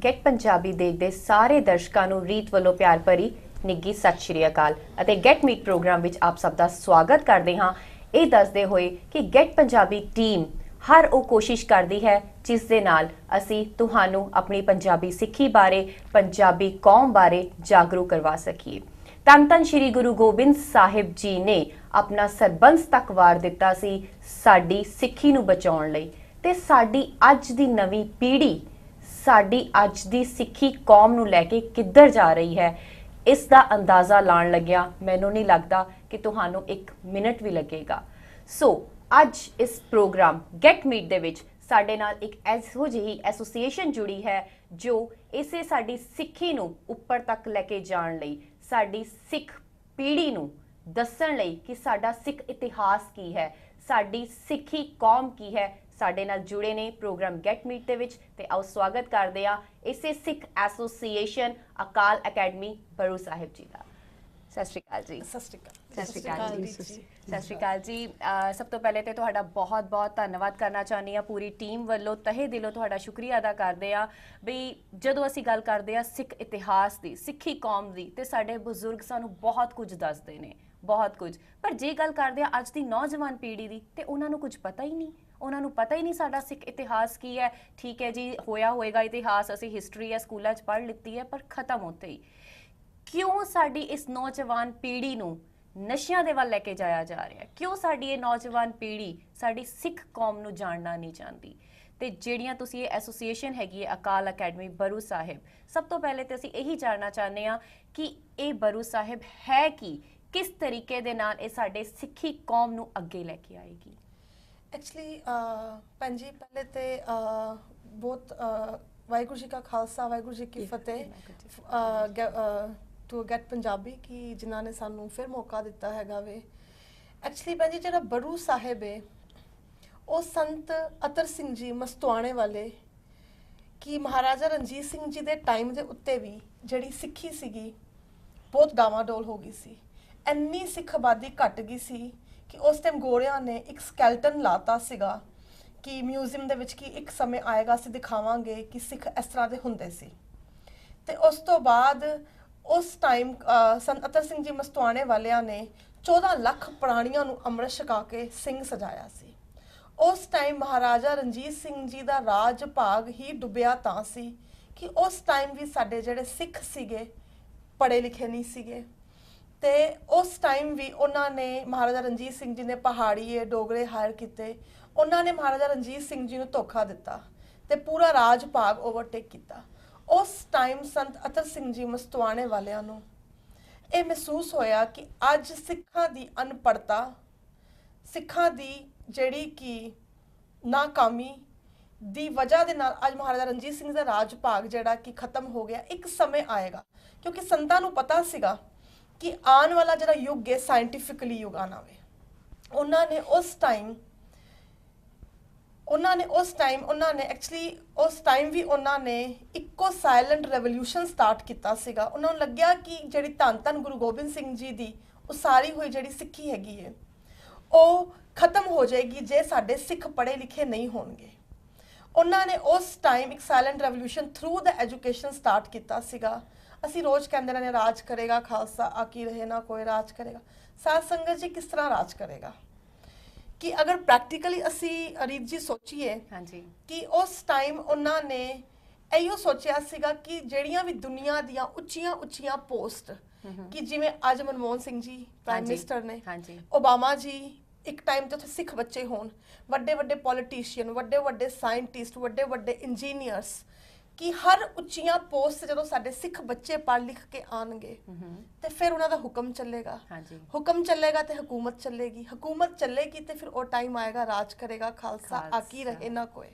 Get Punjabi ਦੇਖਦੇ ਸਾਰੇ ਦਰਸ਼ਕਾਂ ਨੂੰ ਰੀਤ ਵੱਲੋਂ ਪਿਆਰ ਭਰੀ ਨਿੱਘੀ ਸਤਿ ਸ਼੍ਰੀ ਅਕਾਲ ਅਤੇ ਗੈਟ ਮੀਟ ਪ੍ਰੋਗਰਾਮ ਵਿੱਚ ਆਪ ਸਭ ਦਾ ਸਵਾਗਤ ਕਰਦੇ ਹਾਂ। ਇਹ ਦੱਸਦੇ ਹੋਏ ਕਿ ਗੈਟ ਪੰਜਾਬੀ ਟੀਮ ਹਰ ਉਹ ਕੋਸ਼ਿਸ਼ ਕਰਦੀ ਹੈ ਜਿਸ ਦੇ ਨਾਲ ਅਸੀਂ ਤੁਹਾਨੂੰ ਆਪਣੀ ਪੰਜਾਬੀ ਸਿੱਖੀ ਬਾਰੇ, ਪੰਜਾਬੀ ਕੌਮ ਬਾਰੇ ਜਾਗਰੂਕ ਕਰਵਾ ਸਕੀਏ। ਧੰਨ ਧੰਨ ਸ਼੍ਰੀ ਗੁਰੂ ਗੋਬਿੰਦ ਸਾਹਿਬ ਜੀ ਨੇ ਆਪਣਾ ਸਰਬੰਸ ਤੱਕ ਵਾਰ ਦਿੱਤਾ ਸੀ ਸਾਡੀ ਸਿੱਖੀ ਨੂੰ ਬਚਾਉਣ ਲਈ, ਤੇ ਸਾਡੀ ਅੱਜ ਦੀ ਨਵੀਂ ਪੀੜ੍ਹੀ ਸਾਡੀ ਅੱਜ ਦੀ ਸਿੱਖੀ ਕੌਮ ਨੂੰ ਲੈ ਕੇ ਕਿੱਧਰ ਜਾ ਰਹੀ ਹੈ, ਇਸ ਦਾ ਅੰਦਾਜ਼ਾ ਲਾਉਣ ਲੱਗਿਆ ਮੈਨੂੰ ਨਹੀਂ ਲੱਗਦਾ ਕਿ ਤੁਹਾਨੂੰ 1 ਮਿੰਟ ਵੀ ਲੱਗੇਗਾ। ਸੋ ਅੱਜ ਇਸ ਪ੍ਰੋਗਰਾਮ ਗੈਟ ਮੀਟ ਦੇ ਵਿੱਚ ਸਾਡੇ ਨਾਲ ਇੱਕ ਇਹੋ ਜਿਹੀ ਐਸੋਸੀਏਸ਼ਨ ਜੁੜੀ ਹੈ ਜੋ ਇਸੇ ਸਾਡੀ ਸਿੱਖੀ ਨੂੰ ਉੱਪਰ ਤੱਕ ਲੈ ਕੇ ਜਾਣ ਲਈ, ਸਾਡੀ ਸਿੱਖ ਪੀੜ੍ਹੀ ਨੂੰ ਦੱਸਣ ਲਈ ਕਿ ਸਾਡਾ ਸਿੱਖ ਇਤਿਹਾਸ ਕੀ ਹੈ, ਸਾਡੀ ਸਿੱਖੀ ਕੌਮ ਕੀ ਹੈ, ਸਾਡੇ ਨਾਲ ਜੁੜੇ ਨੇ ਪ੍ਰੋਗਰਾਮ ਗੈਟ ਮੀਟ ਦੇ ਵਿੱਚ। ਤੇ ਆਓ ਸਵਾਗਤ ਕਰਦੇ ਆ ਇਸੇ ਸਿੱਖ ਐਸੋਸੀਏਸ਼ਨ ਅਕਾਲ ਅਕੈਡਮੀ ਬਰੂ ਸਾਹਿਬ ਜੀ ਦਾ। ਸਤਿ ਸ਼੍ਰੀ ਅਕਾਲ ਜੀ। ਸਤਿ ਸ਼੍ਰੀ ਅਕਾਲ। ਸਤਿ ਸ਼੍ਰੀ ਅਕਾਲ ਜੀ। ਸਤਿ ਸ਼੍ਰੀ ਅਕਾਲ ਜੀ। ਸਭ ਤੋਂ ਪਹਿਲੇ ਤੇ ਤੁਹਾਡਾ ਬਹੁਤ ਬਹੁਤ ਧੰਨਵਾਦ ਕਰਨਾ ਚਾਹੁੰਦੀ ਹਾਂ ਪੂਰੀ ਟੀਮ ਵੱਲੋਂ, ਤਹਿ ਦਿਲੋਂ ਤੁਹਾਡਾ ਸ਼ੁਕਰੀਆ ਅਦਾ ਕਰਦੇ ਆ ਵੀ ਜਦੋਂ ਅਸੀਂ ਗੱਲ ਕਰਦੇ ਆ ਸਿੱਖ ਇਤਿਹਾਸ ਦੀ, ਸਿੱਖੀ ਕੌਮ ਦੀ, ਤੇ ਸਾਡੇ ਬਜ਼ੁਰਗ ਸਾਨੂੰ ਬਹੁਤ ਕੁਝ ਦੱਸਦੇ ਨੇ, ਬਹੁਤ ਕੁਝ। ਪਰ ਜੇ ਗੱਲ ਕਰਦੇ ਆ ਅੱਜ ਦੀ ਨੌਜਵਾਨ ਪੀੜ੍ਹੀ ਦੀ, ਤੇ ਉਹਨਾਂ ਨੂੰ ਕੁਝ ਪਤਾ ਹੀ ਨਹੀਂ, ਉਹਨਾਂ ਨੂੰ ਪਤਾ ਹੀ ਨਹੀਂ ਸਾਡਾ ਸਿੱਖ ਇਤਿਹਾਸ ਕੀ ਹੈ। ਠੀਕ ਹੈ ਜੀ, ਹੋਇਆ ਹੋਏਗਾ ਇਤਿਹਾਸ, ਅਸੀਂ ਹਿਸਟਰੀ ਹੈ ਸਕੂਲਾਂ 'ਚ ਪੜ੍ਹ ਲਿੱਤੀ ਹੈ, ਪਰ ਖਤਮ ਉੱਥੇ ਹੀ। ਕਿਉਂ ਸਾਡੀ ਇਸ ਨੌਜਵਾਨ ਪੀੜ੍ਹੀ ਨੂੰ ਨਸ਼ਿਆਂ ਦੇ ਵੱਲ ਲੈ ਕੇ ਜਾਇਆ ਜਾ ਰਿਹਾ ਹੈ? ਕਿਉਂ ਸਾਡੀ ਇਹ ਨੌਜਵਾਨ ਪੀੜ੍ਹੀ ਸਾਡੀ ਸਿੱਖ ਕੌਮ ਨੂੰ ਜਾਣਨਾ ਨਹੀਂ ਚਾਹੁੰਦੀ? ਤੇ ਜਿਹੜੀਆਂ ਤੁਸੀਂ ਇਹ ਐਸੋਸੀਏਸ਼ਨ ਹੈਗੀ ਹੈ ਅਕਾਲ ਅਕੈਡਮੀ ਬਰੂ ਸਾਹਿਬ, ਸਭ ਤੋਂ ਪਹਿਲੇ ਤੇ ਅਸੀਂ ਇਹੀ ਜਾਣਨਾ ਚਾਹੁੰਦੇ ਹਾਂ ਕਿ ਇਹ ਬਰੂ ਸਾਹਿਬ ਹੈ ਕੀ, ਕਿਸ ਤਰੀਕੇ ਦੇ ਨਾਲ ਇਹ ਸਾਡੇ ਸਿੱਖੀ ਕੌਮ ਨੂੰ ਅੱਗੇ ਲੈ ਕੇ ਆਏਗੀ? ਐਕਚੁਅਲੀ ਭੈਣ ਜੀ, ਪਹਿਲੇ ਤੇ ਬਹੁਤ ਵਾਹਿਗੁਰੂ ਜੀ ਕਾ ਖਾਲਸਾ, ਵਾਹਿਗੁਰੂ ਜੀ ਕੀ ਫਤਿਹ ਟੂ ਗੈਟ ਪੰਜਾਬੀ ਕਿ ਜਿਨ੍ਹਾਂ ਨੇ ਸਾਨੂੰ ਫਿਰ ਮੌਕਾ ਦਿੱਤਾ ਹੈਗਾ ਵੇ। ਐਕਚੁਅਲੀ ਭੈਣ ਜੀ, ਜਿਹੜਾ ਬਰੂ ਸਾਹਿਬ ਹੈ ਉਹ ਸੰਤ ਅਤਰ ਸਿੰਘ ਜੀ ਮਸਤਵਾਣੇ ਵਾਲੇ, ਕਿ ਮਹਾਰਾਜਾ ਰਣਜੀਤ ਸਿੰਘ ਜੀ ਦੇ ਟਾਈਮ ਦੇ ਉੱਤੇ ਵੀ ਜਿਹੜੀ ਸਿੱਖੀ ਸੀਗੀ ਬਹੁਤ ਡਾਵਾਡੋਲ ਹੋ ਗਈ ਸੀ। ਇੰਨੀ ਸਿੱਖ ਆਬਾਦੀ ਘਟ ਗਈ ਸੀ ਕਿ ਉਸ ਟਾਈਮ ਗੋਰਿਆਂ ਨੇ ਇੱਕ ਸਕੈਲਟਨ ਲਾਤਾ ਸੀਗਾ ਕਿ ਮਿਊਜ਼ੀਅਮ ਦੇ ਵਿੱਚ ਕਿ ਇੱਕ ਸਮੇਂ ਆਏਗਾ ਅਸੀਂ ਦਿਖਾਵਾਂਗੇ ਕਿ ਸਿੱਖ ਇਸ ਤਰ੍ਹਾਂ ਦੇ ਹੁੰਦੇ ਸੀ। ਤੇ ਉਸ ਤੋਂ ਬਾਅਦ ਉਸ ਟਾਈਮ ਸੰਤ ਅਤਰ ਸਿੰਘ ਜੀ ਮਸਤਵਾਣੇ ਵਾਲਿਆਂ ਨੇ 14 ਲੱਖ ਪ੍ਰਾਣੀਆਂ ਨੂੰ ਅੰਮ੍ਰਿਤ ਛਕਾ ਕੇ ਸਿੰਘ ਸਜਾਇਆ ਸੀ। ਉਸ ਟਾਈਮ ਮਹਾਰਾਜਾ ਰਣਜੀਤ ਸਿੰਘ ਜੀ ਦਾ ਰਾਜ ਭਾਗ ਹੀ ਡੁੱਬਿਆ ਤਾਂ ਸੀ ਕਿ ਉਸ ਟਾਈਮ ਵੀ ਸਾਡੇ ਜਿਹੜੇ ਸਿੱਖ ਸੀਗੇ ਪੜ੍ਹੇ ਲਿਖੇ ਨਹੀਂ ਸੀਗੇ। ਤੇ ਉਸ ਟਾਈਮ ਵੀ ਉਹਨਾਂ ਨੇ, ਮਹਾਰਾਜਾ ਰਣਜੀਤ ਸਿੰਘ ਜੀ ਨੇ ਪਹਾੜੀਏ ਡੋਗਰੇ ਹਾਇਰ ਕੀਤੇ, ਉਹਨਾਂ ਨੇ ਮਹਾਰਾਜਾ ਰਣਜੀਤ ਸਿੰਘ ਜੀ ਨੂੰ ਧੋਖਾ ਦਿੱਤਾ ਤੇ ਪੂਰਾ ਰਾਜ ਭਾਗ ਓਵਰਟੇਕ ਕੀਤਾ। ਉਸ ਟਾਈਮ ਸੰਤ ਅਤਰ ਸਿੰਘ ਜੀ ਮਸਤਵਾਣੇ ਵਾਲਿਆਂ ਨੂੰ ਇਹ ਮਹਿਸੂਸ ਹੋਇਆ ਕਿ ਅੱਜ ਸਿੱਖਾਂ ਦੀ ਅਨਪੜ੍ਹਤਾ, ਸਿੱਖਾਂ ਦੀ ਜਿਹੜੀ ਕਿ ਨਾਕਾਮੀ ਦੀ ਵਜ੍ਹਾ ਦੇ ਨਾਲ ਅੱਜ ਮਹਾਰਾਜਾ ਰਣਜੀਤ ਸਿੰਘ ਦਾ ਰਾਜ ਭਾਗ ਜਿਹੜਾ ਕਿ ਖਤਮ ਹੋ ਗਿਆ। ਇੱਕ ਸਮੇਂ ਆਏਗਾ, ਕਿਉਂਕਿ ਸੰਤਾਂ ਨੂੰ ਪਤਾ ਸੀਗਾ ਕਿ ਆਉਣ ਵਾਲਾ ਜਿਹੜਾ ਯੁੱਗ ਹੈ ਸਾਇੰਟੀਫਿਕਲੀ ਯੁੱਗ ਆਉਣਾ ਵੇ। ਉਹਨਾਂ ਨੇ ਇੱਕੋ ਸਾਇਲੈਂਟ ਰੈਵੋਲੂਸ਼ਨ ਸਟਾਰਟ ਕੀਤਾ ਸੀਗਾ। ਉਹਨਾਂ ਨੂੰ ਲੱਗਿਆ ਕਿ ਜਿਹੜੀ ਧੰਨ ਧੰਨ ਗੁਰੂ ਗੋਬਿੰਦ ਸਿੰਘ ਜੀ ਦੀ ਉਸਾਰੀ ਹੋਈ ਜਿਹੜੀ ਸਿੱਖੀ ਹੈਗੀ ਹੈ ਉਹ ਖਤਮ ਹੋ ਜਾਏਗੀ ਜੇ ਸਾਡੇ ਸਿੱਖ ਪੜ੍ਹੇ ਲਿਖੇ ਨਹੀਂ ਹੋਣਗੇ। ਉਹਨਾਂ ਨੇ ਉਸ ਟਾਈਮ ਇੱਕ ਸਾਇਲੈਂਟ ਰੈਵੋਲੂਸ਼ਨ ਥਰੂ ਦਾ ਐਜੂਕੇਸ਼ਨ ਸਟਾਰਟ ਕੀਤਾ ਸੀਗਾ। ਅਸੀਂ ਰੋਜ਼ ਕਹਿੰਦੇ ਰਹਿੰਦੇ ਰਾਜ ਕਰੇਗਾ ਖਾਲਸਾ, ਆਕੀ ਰਹੇ ਨਾ ਕੋਈ ਰਾਜ ਕਰੇਗਾ। ਸਾਧ ਸੰਗਤ ਜੀ, ਕਿਸ ਤਰ੍ਹਾਂ ਰਾਜ ਕਰੇਗਾ? ਕਿ ਅਗਰ ਪ੍ਰੈਕਟੀਕਲੀ ਅਸੀਂ ਰੀਤ ਜੀ ਸੋਚੀਏ ਕਿ ਉਸ ਟਾਈਮ ਉਹਨਾਂ ਨੇ ਇਹੋ ਸੋਚਿਆ ਸੀਗਾ ਕਿ ਜਿਹੜੀਆਂ ਵੀ ਦੁਨੀਆ ਦੀਆਂ ਉੱਚੀਆਂ ਉੱਚੀਆਂ ਪੋਸਟ, ਕਿ ਜਿਵੇਂ ਅੱਜ ਮਨਮੋਹਨ ਸਿੰਘ ਜੀ ਪ੍ਰਾਈਮ ਮਿਨਿਸਟਰ ਨੇ, ਓਬਾਮਾ ਜੀ, ਇੱਕ ਟਾਈਮ ਤੇ ਉੱਥੇ ਸਿੱਖ ਬੱਚੇ ਹੋਣ, ਵੱਡੇ ਵੱਡੇ ਪੋਲੀਟੀਸ਼ੀਅਨ, ਵੱਡੇ ਵੱਡੇ ਸਾਇੰਟਿਸਟ, ਵੱਡੇ ਵੱਡੇ ਇੰਜੀਨੀਅਰਸ, ਕਿ ਹਰ ਉੱਚੀਆਂ ਪੋਸਟ ਜਦੋਂ ਸਾਡੇ ਸਿੱਖ ਬੱਚੇ ਪੜ੍ਹ ਲਿਖ ਕੇ ਆਉਣਗੇ ਤੇ ਫਿਰ ਉਹਨਾਂ ਦਾ ਹੁਕਮ ਚੱਲੇਗਾ। ਹੁਕਮ ਚੱਲੇਗਾ ਤੇ ਹਕੂਮਤ ਚੱਲੇਗੀ, ਹਕੂਮਤ ਚੱਲੇਗੀ ਤੇ ਫਿਰ ਉਹ ਟਾਈਮ ਆਏਗਾ ਰਾਜ ਕਰੇਗਾ ਖਾਲਸਾ, ਆਕੀ ਰਹੇ ਨਾ ਕੋਈ।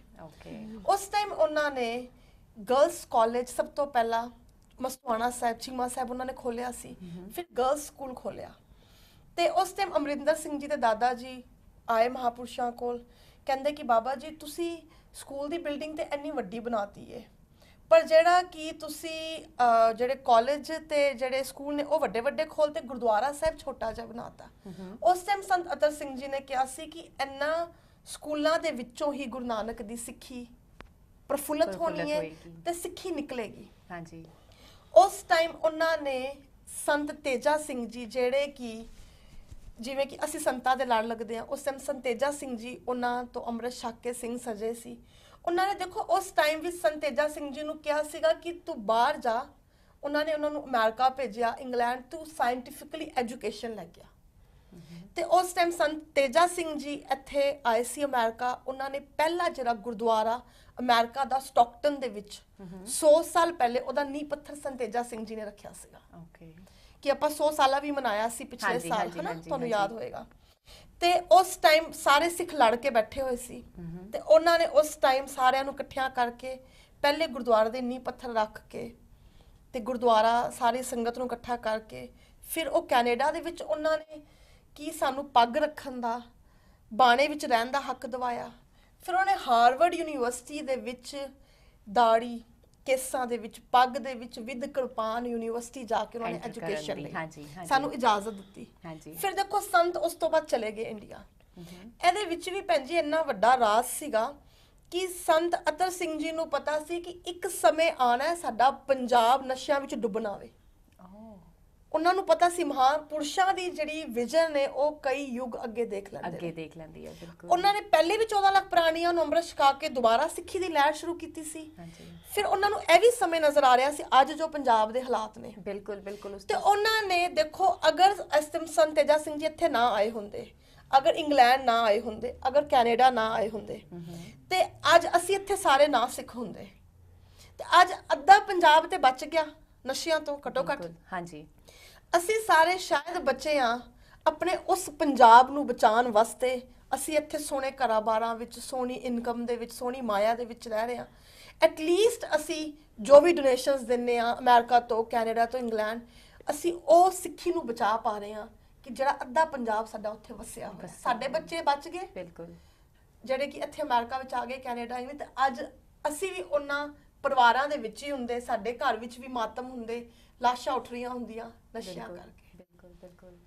ਉਸ ਟਾਈਮ ਉਹਨਾਂ ਨੇ ਗਰਲਸ ਕਾਲਜ ਸਭ ਤੋਂ ਪਹਿਲਾਂ ਮਸਤਵਾਣਾ ਸਾਹਿਬ, ਚੀਮਾ ਸਾਹਿਬ ਉਹਨਾਂ ਨੇ ਖੋਲਿਆ ਸੀ, ਫਿਰ ਗਰਲਸ ਸਕੂਲ ਖੋਲਿਆ। ਤੇ ਉਸ ਟਾਈਮ ਅਮਰਿੰਦਰ ਸਿੰਘ ਜੀ ਦੇ ਦਾਦਾ ਜੀ ਆਏ ਮਹਾਪੁਰਸ਼ਾਂ ਕੋਲ, ਕਹਿੰਦੇ ਕਿ ਬਾਬਾ ਜੀ ਤੁਸੀਂ ਸਕੂਲ ਦੀ ਬਿਲਡਿੰਗ ਤੇ ਇੰਨੀ ਵੱਡੀ ਬਣਾਤੀ ਹੈ, ਪਰ ਜਿਹੜਾ ਕਿ ਤੁਸੀਂ ਜਿਹੜੇ ਕਾਲਜ ਤੇ ਜਿਹੜੇ ਸਕੂਲ ਨੇ ਉਹ ਵੱਡੇ ਵੱਡੇ ਖੋਲ ਤੇ ਗੁਰਦੁਆਰਾ ਸਾਹਿਬ ਛੋਟਾ ਜਿਹਾ ਬਣਾਤਾ। ਉਸ ਟਾਈਮ ਸੰਤ ਅਤਰ ਸਿੰਘ ਜੀ ਨੇ ਕਿਹਾ ਸੀ ਕਿ ਇਹਨਾਂ ਸਕੂਲਾਂ ਦੇ ਵਿੱਚੋਂ ਹੀ ਗੁਰੂ ਨਾਨਕ ਦੀ ਸਿੱਖੀ ਪ੍ਰਫੁੱਲਤ ਹੋਣੀ ਹੈ ਹੋਏਗੀ। ਤੇ ਸਿੱਖੀ ਨਿਕਲੇਗੀ। ਹਾਂਜੀ। ਉਸ ਟਾਈਮ ਉਹਨਾਂ ਨੇ ਸੰਤ ਤੇਜਾ ਸਿੰਘ ਜੀ, ਜਿਹੜੇ ਕਿ ਜਿਵੇਂ ਕਿ ਅਸੀਂ ਸੰਤਾਂ ਦੇ ਲੜ ਲੱਗਦੇ ਆ, ਉਸ ਟਾਈਮ ਸੰਤ ਤੇਜਾ ਸਿੰਘ ਜੀ ਉਹਨਾਂ ਤੋਂ ਅੰਮ੍ਰਿਤ ਛਕ ਕੇ ਸਿੰਘ ਸਜੇ ਸੀ। ਉਹਨਾਂ ਨੇ ਦੇਖੋ ਉਸ ਟਾਈਮ ਵੀ ਸੰਤ ਤੇਜਾ ਸਿੰਘ ਜੀ ਨੂੰ ਕਿਹਾ ਸੀਗਾ ਕਿ ਤੂੰ ਬਾਹਰ ਜਾ। ਉਹਨਾਂ ਨੇ ਉਹਨਾਂ ਨੂੰ ਅਮਰੀਕਾ ਭੇਜਿਆ, ਇੰਗਲੈਂਡ, ਤੂੰ ਸਾਇੰਟੀਫਿਕਲੀ ਐਜੂਕੇਸ਼ਨ ਲੈ ਗਿਆ। ਤੇ ਉਸ ਟਾਈਮ ਸੰਤ ਤੇਜਾ ਸਿੰਘ ਜੀ ਇੱਥੇ ਆਏ ਸੀ ਅਮਰੀਕਾ। ਉਹਨਾਂ ਨੇ ਪਹਿਲਾ ਜਿਹੜਾ ਗੁਰਦੁਆਰਾ ਅਮਰੀਕਾ ਦਾ ਸਟਾਕਟਨ ਦੇ ਵਿੱਚ 100 ਸਾਲ ਪਹਿਲੇ ਉਹਦਾ ਨੀਂਹ ਪੱਥਰ ਸੰਤ ਤੇਜਾ ਸਿੰਘ ਜੀ ਨੇ ਰੱਖਿਆ ਸੀਗਾ। ਓਕੇ। ਕਿ ਆਪਾਂ 100 ਸਾਲਾ ਵੀ ਮਨਾਇਆ ਸੀ ਪਿਛਲੇ ਹਾਂਜੀ, ਸਾਲ, ਹਾਂਜੀ, ਹਨਾ, ਹਾਂਜੀ, ਤੁਹਾਨੂੰ ਹਾਂਜੀ। ਯਾਦ ਹੋਏਗਾ। ਤੇ ਉਸ ਟਾਈਮ ਸਾਰੇ ਸਿੱਖ ਲੜ ਕੇ ਬੈਠੇ ਹੋਏ ਸੀ ਤੇ ਉਹਨਾਂ ਨੇ ਉਸ ਟਾਈਮ ਸਾਰਿਆਂ ਨੂੰ ਇਕੱਠਿਆਂ ਕਰਕੇ ਪਹਿਲੇ ਗੁਰਦੁਆਰੇ ਦੇ ਨੀਂਹ ਪੱਥਰ ਰੱਖ ਕੇ ਤੇ ਗੁਰਦੁਆਰਾ ਸਾਰੀ ਸੰਗਤ ਨੂੰ ਇਕੱਠਾ ਕਰਕੇ ਫਿਰ ਉਹ ਕੈਨੇਡਾ ਦੇ ਵਿੱਚ ਉਹਨਾਂ ਨੇ ਕੀ ਸਾਨੂੰ ਪੱਗ ਰੱਖਣ ਦਾ, ਬਾਣੇ ਵਿੱਚ ਰਹਿਣ ਦਾ ਹੱਕ ਦਿਵਾਇਆ। ਫਿਰ ਉਹਨੇ ਹਾਰਵਰਡ ਯੂਨੀਵਰਸਿਟੀ ਦੇ ਵਿੱਚ ਦਾੜੀ ਕੇਸਾਂ ਦੇ ਵਿੱਚ, ਪੱਗ ਦੇ ਵਿੱਚ, ਵਿਦ ਕਿਰਪਾਨ ਯੂਨੀਵਰਸਿਟੀ ਜਾ ਕੇ ਉਹਨਾਂ ਨੇ Enter ਕਰਨ ਐਜੂਕੇਸ਼ਨ ਦੀ, ਲਈ ਹਾਂਜੀ, ਹਾਂਜੀ। ਸਾਨੂੰ ਇਜਾਜ਼ਤ ਦਿੱਤੀ। ਹਾਂਜੀ। ਫਿਰ ਦੇਖੋ ਸੰਤ ਉਸ ਤੋਂ ਬਾਅਦ ਚਲੇ ਗਏ ਇੰਡੀਆ। ਇਹਦੇ ਵਿੱਚ ਵੀ ਭੈਣ ਜੀ ਇੰਨਾ ਵੱਡਾ ਰਾਜ਼ ਸੀਗਾ ਕਿ ਸੰਤ ਅਤਰ ਸਿੰਘ ਜੀ ਨੂੰ ਪਤਾ ਸੀ ਕਿ ਇੱਕ ਸਮੇਂ ਆਣਾ ਹੈ ਸਾਡਾ ਪੰਜਾਬ ਨਸ਼ਿਆਂ ਵਿੱਚ ਡੁੱਬਣਾ ਵੇ। ਉਹਨਾਂ ਨੂੰ ਪਤਾ ਸੀ ਮਹਾਂਪੁਰਸ਼ਾਂ ਦੀ ਜਿਹੜੀ ਵਿਜ਼ਨ ਹੈ ਉਹ ਕਈ ਯੁੱਗ ਅੱਗੇ ਦੇਖ ਲੈਂਦੇ ਅੱਗੇ ਨੇ। ਦੇਖ ਲੈਂਦੀ ਹੈ, ਬਿਲਕੁਲ। ਉਹਨਾਂ ਨੇ ਪਹਿਲੇ ਵੀ 14 ਲੱਖ ਪ੍ਰਾਣੀਆਂ ਨੂੰ ਅੰਮ੍ਰਿਤ ਛਕਾ ਕੇ ਦੁਬਾਰਾ ਸਿੱਖੀ ਦੀ ਲਹਿਰ ਸ਼ੁਰੂ ਕੀਤੀ ਸੀ। ਹਾਂਜੀ। ਫਿਰ ਉਹਨਾਂ ਨੂੰ ਇਹ ਵੀ ਸਮੇਂ ਨਜ਼ਰ ਆ ਰਿਹਾ ਸੀ ਅੱਜ ਜੋ ਪੰਜਾਬ ਦੇ ਹਾਲਾਤ ਨੇ। ਬਿਲਕੁਲ ਬਿਲਕੁਲ। ਤੇ ਉਹਨਾਂ ਨੇ ਦੇਖੋ ਅਗਰ ਸੰਤ ਤੇਜਾ ਸਿੰਘ ਜੀ ਇੱਥੇ ਨਾ ਆਏ ਹੁੰਦੇ, ਅਗਰ ਇੰਗਲੈਂਡ ਨਾ ਆਏ ਹੁੰਦੇ, ਅਗਰ ਕੈਨੇਡਾ ਨਾ ਆਏ ਹੁੰਦੇ ਤੇ ਅੱਜ ਅਸੀਂ ਇੱਥੇ ਸਾਰੇ ਨਾ ਸਿੱਖ ਹੁੰਦੇ ਤੇ ਅੱਜ ਅੱਧਾ ਪੰਜਾਬ ਤੇ ਬਚ ਗਿਆ ਨਸ਼ਿਆਂ ਤੋਂ ਘੱਟੋ ਘੱਟ। ਹਾਂਜੀ। ਅਸੀਂ ਸਾਰੇ ਸ਼ਾਇਦ ਬਚੇ ਆ ਆਪਣੇ ਉਸ ਪੰਜਾਬ ਨੂੰ ਬਚਾਉਣ ਵਾਸਤੇ। ਅਸੀਂ ਇੱਥੇ ਸੋਹਣੇ ਘਰਾਂ-ਬਾਰਾਂ ਵਿੱਚ, ਸੋਹਣੀ ਇਨਕਮ ਦੇ ਵਿੱਚ, ਸੋਹਣੀ ਮਾਇਆ ਦੇ ਵਿੱਚ ਰਹਿ ਰਹੇ ਆ। ਐਟਲੀਸਟ ਅਸੀਂ ਜੋ ਵੀ ਡੋਨੇਸ਼ਨਸ ਦਿੰਨੇ ਆ ਅਮਰੀਕਾ ਤੋਂ, ਕੈਨੇਡਾ ਤੋਂ, ਇੰਗਲੈਂਡ, ਅਸੀਂ ਉਹ ਸਿੱਖੀ ਨੂੰ ਬਚਾ ਪਾ ਰਹੇ ਆ ਕਿ ਜਿਹੜਾ ਅੱਧਾ ਪੰਜਾਬ ਸਾਡਾ ਉੱਥੇ ਵਸਿਆ ਹੋਇਆ। ਸਾਡੇ ਬੱਚੇ ਬਚ ਗਏ ਬਿਲਕੁਲ, ਜਿਹੜੇ ਕਿ ਇੱਥੇ ਅਮਰੀਕਾ ਵਿੱਚ ਆ ਗਏ, ਕੈਨੇਡਾ ਵੀ। ਤੇ ਅੱਜ ਅਸੀਂ ਵੀ ਉਹਨਾਂ ਪਰਿਵਾਰਾਂ ਦੇ ਵਿੱਚ ਹੀ ਹੁੰਦੇ, ਸਾਡੇ ਘਰ ਵਿੱਚ ਵੀ ਮਾਤਮ ਹੁੰਦੇ, ਲਾਸ਼ਾਂ ਉੱਠ ਰਹੀਆਂ ਹੁੰਦੀਆਂ ਨਸ਼ਿਆਂ ਕਰਕੇ। ਬਿਲਕੁਲ ਬਿਲਕੁਲ।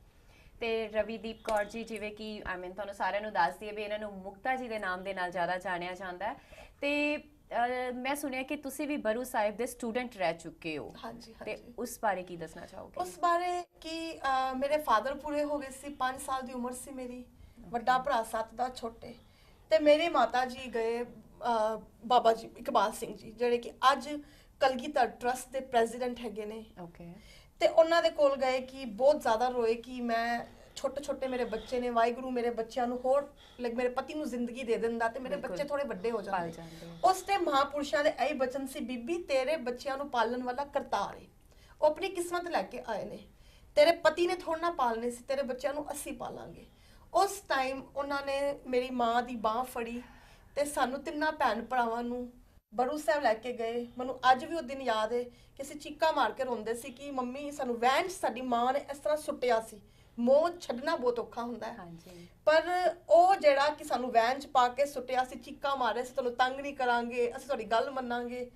ਤੇ ਰਵੀਦੀਪ ਕੌਰ ਜੀ, ਜਿਵੇਂ ਕਿ ਤੁਹਾਨੂੰ ਸਾਰਿਆਂ ਨੂੰ ਦੱਸ ਦਈਏ ਵੀ ਇਹਨਾਂ ਨੂੰ ਮੁਕਤਾ ਜੀ ਦੇ ਨਾਮ ਦੇ ਨਾਲ ਜ਼ਿਆਦਾ ਜਾਣਿਆ ਜਾਂਦਾ ਹੈ। ਤੇ ਮੈਂ ਸੁਣਿਆ ਕਿ ਤੁਸੀਂ ਵੀ ਬਰੂ ਸਾਹਿਬ ਦੇ ਸਟੂਡੈਂਟ ਰਹਿ ਚੁੱਕੇ ਹੋ। ਹਾਂਜੀ ਤੇ ਉਸ ਬਾਰੇ ਕੀ ਦੱਸਣਾ ਚਾਹੋਗੇ? ਉਸ ਬਾਰੇ ਕਿ ਮੇਰੇ ਫਾਦਰ ਪੂਰੇ ਹੋ ਗਏ ਸੀ, 5 ਸਾਲ ਦੀ ਉਮਰ ਸੀ ਮੇਰੀ, ਵੱਡਾ ਭਰਾ 7 ਦਾ, ਛੋਟੇ। ਤੇ ਮੇਰੇ ਮਾਤਾ ਜੀ ਗਏ ਬਾਬਾ ਜੀ ਇਕਬਾਲ ਸਿੰਘ ਜੀ, ਜਿਹੜੇ ਕਿ ਅੱਜ ਕਲਗੀਧਰ ਟਰਸਟ ਦੇ ਪ੍ਰੈਜ਼ੀਡੈਂਟ ਹੈਗੇ ਨੇ। ਓਕੇ। ਤੇ ਉਹਨਾਂ ਦੇ ਕੋਲ ਗਏ ਕਿ ਬਹੁਤ ਜ਼ਿਆਦਾ ਰੋਏ ਕਿ ਮੈਂ ਛੋਟੇ ਮੇਰੇ ਬੱਚੇ ਨੇ, ਵਾਹਿਗੁਰੂ ਮੇਰੇ ਬੱਚਿਆਂ ਨੂੰ ਹੋਰ ਮੇਰੇ ਪਤੀ ਨੂੰ ਜ਼ਿੰਦਗੀ ਦੇ ਦਿੰਦਾ ਤੇ ਮੇਰੇ ਬੱਚੇ ਥੋੜੇ ਵੱਡੇ ਹੋ ਜਾਂਦੇ। ਉਸ ਤੇ ਮਹਾਂਪੁਰਸ਼ਾਂ ਦੇ ਇਹੀ ਬਚਨ ਸੀ, ਬੀਬੀ ਤੇਰੇ ਬੱਚਿਆਂ ਨੂੰ ਪਾਲਣ ਵਾਲਾ ਕਰਤਾਰ ਹੈ, ਉਹ ਆਪਣੀ ਕਿਸਮਤ ਲੈ ਕੇ ਆਏ ਨੇ, ਤੇਰੇ ਪਤੀ ਨੇ ਥੋੜਾ ਨਾ ਪਾਲਣੇ ਸੀ, ਤੇਰੇ ਬੱਚਿਆਂ ਨੂੰ ਅਸੀਂ ਪਾਲਾਂਗੇ। ਉਸ ਟਾਈਮ ਉਹਨਾਂ ਨੇ ਮੇਰੀ ਮਾਂ ਦੀ ਬਾਹ ਫੜੀ ਤੇ ਸਾਨੂੰ ਤਿੰਨਾਂ ਭੈਣ ਭਰਾਵਾਂ ਨੂੰ ਬਰੂ ਸਾਹਿਬ ਲੈ ਕੇ ਗਏ। ਮੈਨੂੰ ਅੱਜ ਵੀ ਉਹ ਦਿਨ ਯਾਦ ਹੈ ਕਿ ਅਸੀਂ ਚੀਕਾਂ ਮਾਰ ਕੇ ਰੋਂਦੇ ਸੀ ਕਿ ਮੰਮੀ ਸਾਨੂੰ ਵੈਨ 'ਚ ਸਾਡੀ ਮਾਂ ਨੇ ਇਸ ਤਰ੍ਹਾਂ ਸੁੱਟਿਆ ਸੀ। ਮੋਹ ਛੱਡਣਾ ਬਹੁਤ ਔਖਾ ਹੁੰਦਾ ਹੈ, ਪਰ ਉਹ ਜਿਹੜਾ ਕਿ ਸਾਨੂੰ ਵੈਨ 'ਚ ਪਾ ਕੇ ਸੁੱਟਿਆ ਸੀ, ਚੀਕਾਂ ਮਾਰੇ ਸੀ, ਤੁਹਾਨੂੰ ਤੰਗ ਨਹੀਂ ਕਰਾਂਗੇ, ਅਸੀਂ ਤੁਹਾਡੀ ਗੱਲ ਮੰਨਾਂਗੇ।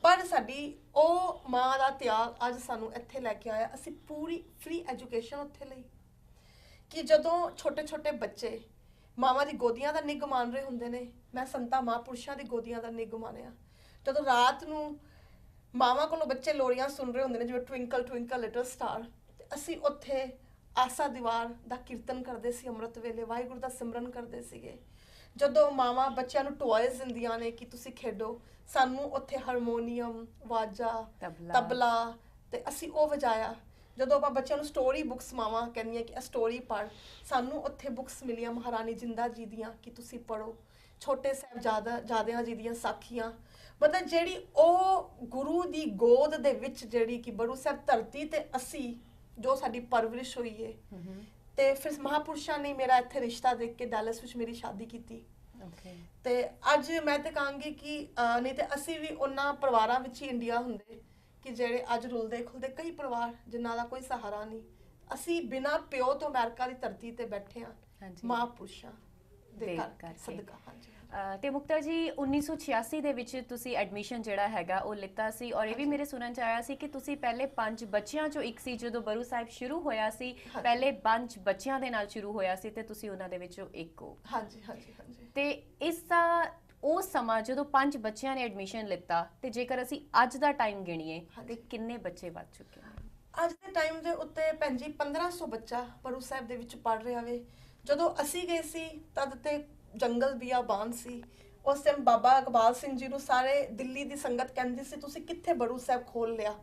ਪਰ ਸਾਡੀ ਉਹ ਮਾਂ ਦਾ ਤਿਆਗ ਅੱਜ ਸਾਨੂੰ ਇੱਥੇ ਲੈ ਕੇ ਆਇਆ। ਅਸੀਂ ਪੂਰੀ ਫ੍ਰੀ ਐਜੂਕੇਸ਼ਨ ਉੱਥੇ ਲਈ ਕਿ ਜਦੋਂ ਛੋਟੇ ਬੱਚੇ ਮਾਵਾਂ ਦੀ ਗੋਦੀਆਂ ਦਾ ਨਿੱਘ ਮਾਣ ਰਹੇ ਹੁੰਦੇ ਨੇ, ਮੈਂ ਸੰਤਾਂ ਮਹਾਂਪੁਰਸ਼ਾਂ ਦੀ ਗੋਦੀਆਂ ਦਾ ਨਿੱਘ ਮਾਣਿਆ। ਜਦੋਂ ਰਾਤ ਨੂੰ ਮਾਵਾਂ ਕੋਲੋਂ ਬੱਚੇ ਲੋਰੀਆਂ ਸੁਣ ਰਹੇ ਹੁੰਦੇ ਨੇ, ਜਿਵੇਂ ਟਵਿੰਕਲ ਟਵਿੰਕਲ ਲਿਟਲ ਸਟਾਰ, ਤੇ ਅਸੀਂ ਉੱਥੇ ਆਸਾ ਦੀਵਾਰ ਦਾ ਕੀਰਤਨ ਕਰਦੇ ਸੀ, ਅੰਮ੍ਰਿਤ ਵੇਲੇ ਵਾਹਿਗੁਰੂ ਦਾ ਸਿਮਰਨ ਕਰਦੇ ਸੀਗੇ। ਜਦੋਂ ਮਾਵਾਂ ਬੱਚਿਆਂ ਨੂੰ ਟੋਇਜ਼ ਦਿੰਦੀਆਂ ਨੇ ਕਿ ਤੁਸੀਂ ਖੇਡੋ, ਸਾਨੂੰ ਉੱਥੇ ਹਾਰਮੋਨੀਅਮ, ਵਾਜਾ, ਤਬਲਾ, ਤੇ ਅਸੀਂ ਉਹ ਵਜਾਇਆ। ਜਦੋਂ ਆਪਾਂ ਬੱਚਿਆਂ ਨੂੰ ਸਟੋਰੀ ਬੁੱਕਸ ਮਾਵਾਂ ਕਹਿੰਦੀਆਂ ਕਿ ਇਹ ਸਟੋਰੀ ਪੜ੍ਹ, ਸਾਨੂੰ ਉੱਥੇ ਬੁੱਕਸ ਮਿਲੀਆਂ ਮਹਾਰਾਣੀ ਜਿੰਦਾ ਜੀ ਦੀਆਂ ਕਿ ਤੁਸੀਂ ਪੜ੍ਹੋ, ਛੋਟੇ ਸਾਹਿਬਜ਼ਾਦਿਆਂ ਜੀ ਦੀਆਂ ਸਾਖੀਆਂ। ਮਤਲਬ ਜਿਹੜੀ ਉਹ ਗੁਰੂ ਦੀ ਗੋਦ ਦੇ ਵਿੱਚ ਜਿਹੜੀ ਕਿ ਬਰੂ ਸਾਹਿਬ ਧਰਤੀ ਤੇ ਅਸੀਂ ਜੋ ਸਾਡੀ ਪਰਵਰਿਸ਼ ਹੋਈ ਹੈ। ਤੇ ਫਿਰ ਮਹਾਂਪੁਰਸ਼ਾਂ ਨੇ ਮੇਰਾ ਇੱਥੇ ਰਿਸ਼ਤਾ ਦੇਖ ਕੇ ਡੈਲਸ ਵਿੱਚ ਮੇਰੀ ਸ਼ਾਦੀ ਕੀਤੀ। ਤੇ ਅੱਜ ਮੈਂ ਤੇ ਕਹਾਂਗੀ ਕਿ ਨਹੀਂ ਤੇ ਅਸੀਂ ਵੀ ਉਹਨਾਂ ਪਰਿਵਾਰਾਂ ਵਿੱਚ ਹੀ ਇੰਡੀਆ ਹੁੰਦੇ ਕਿ ਜਿਹੜੇ ਅੱਜ ਰੁਲਦੇ ਖੁਲਦੇ ਕਈ ਪਰਿਵਾਰ ਜਿਨ੍ਹਾਂ ਦਾ ਕੋਈ ਸਹਾਰਾ ਨਹੀਂ। ਅਸੀਂ ਬਿਨਾਂ ਪਿਓ ਤੋਂ ਅਮਰੀਕਾ ਦੀ ਧਰਤੀ ਤੇ ਬੈਠੇ ਹਾਂ ਮਹਾਂਪੁਰਸ਼ਾਂ ਦੇ ਸਦਕਾ। ਹਾਂਜੀ। ਤੇ ਮੁਕਤਾ ਜੀ 1986 ਦੇ ਵਿੱਚ ਤੁਸੀਂ ਐਡਮਿਸ਼ਨ ਜਿਹੜਾ ਹੈਗਾ ਉਹ ਲਿੱਤਾ ਸੀ, ਔਰ ਇਹ ਵੀ ਮੇਰੇ ਸੁਣਨ ਚ ਆਇਆ ਸੀ ਕਿ ਤੁਸੀਂ ਪਹਿਲੇ 5 ਬੱਚਿਆਂ ਚੋਂ ਇੱਕ ਸੀ। ਜਦੋਂ ਬਰੂ ਸਾਹਿਬ ਸ਼ੁਰੂ ਹੋਇਆ ਸੀ, ਪਹਿਲੇ 5 ਬੱਚਿਆਂ ਦੇ ਨਾਲ ਸ਼ੁਰੂ ਹੋਇਆ ਸੀ ਤੇ ਤੁਸੀਂ ਉਹਨਾਂ ਦੇ ਵਿੱਚੋਂ ਇੱਕ ਹੋ। ਹਾਂਜੀ ਹਾਂਜੀ ਹਾਂਜੀ। ਤੇ ਇਸ ਦਾ ਉਸ ਸਮਾਂ ਜਦੋਂ 5 ਬੱਚਿਆਂ ਨੇ ਐਡਮਿਸ਼ਨ ਲਿੱਤਾ ਤੇ ਜੇਕਰ ਅਸੀਂ ਅੱਜ ਦਾ ਟਾਈਮ ਗਿਣੀਏ ਤੇ ਕਿੰਨੇ ਬੱਚੇ ਵੱਧ ਚੁੱਕੇ ਨੇ? ਅੱਜ ਦੇ ਟਾਈਮ ਦੇ ਉੱਤੇ ਭੈਣ ਜੀ 1500 ਬੱਚਾ ਬਰੂ ਸਾਹਿਬ ਦੇ ਵਿੱਚ ਪੜ ਰਿਹਾ ਵੇ। ਜਦੋਂ ਅਸੀਂ ਗਏ ਸੀ ਤਦ ਤੇ ਜੰਗਲ ਬਿਆਬਾਨ ਸੀ। ਉਸ ਟਾਈਮ ਬਾਬਾ ਇਕਬਾਲ ਸਿੰਘ ਜੀ ਨੂੰ ਸਾਰੇ ਦਿੱਲੀ ਦੀ ਸੰਗਤ ਕਹਿੰਦੀ ਸੀ ਤੁਸੀਂ ਕਿੱਥੇ ਬਰੂ ਸਾਹਿਬ ਖੋਲ ਲਿਆ,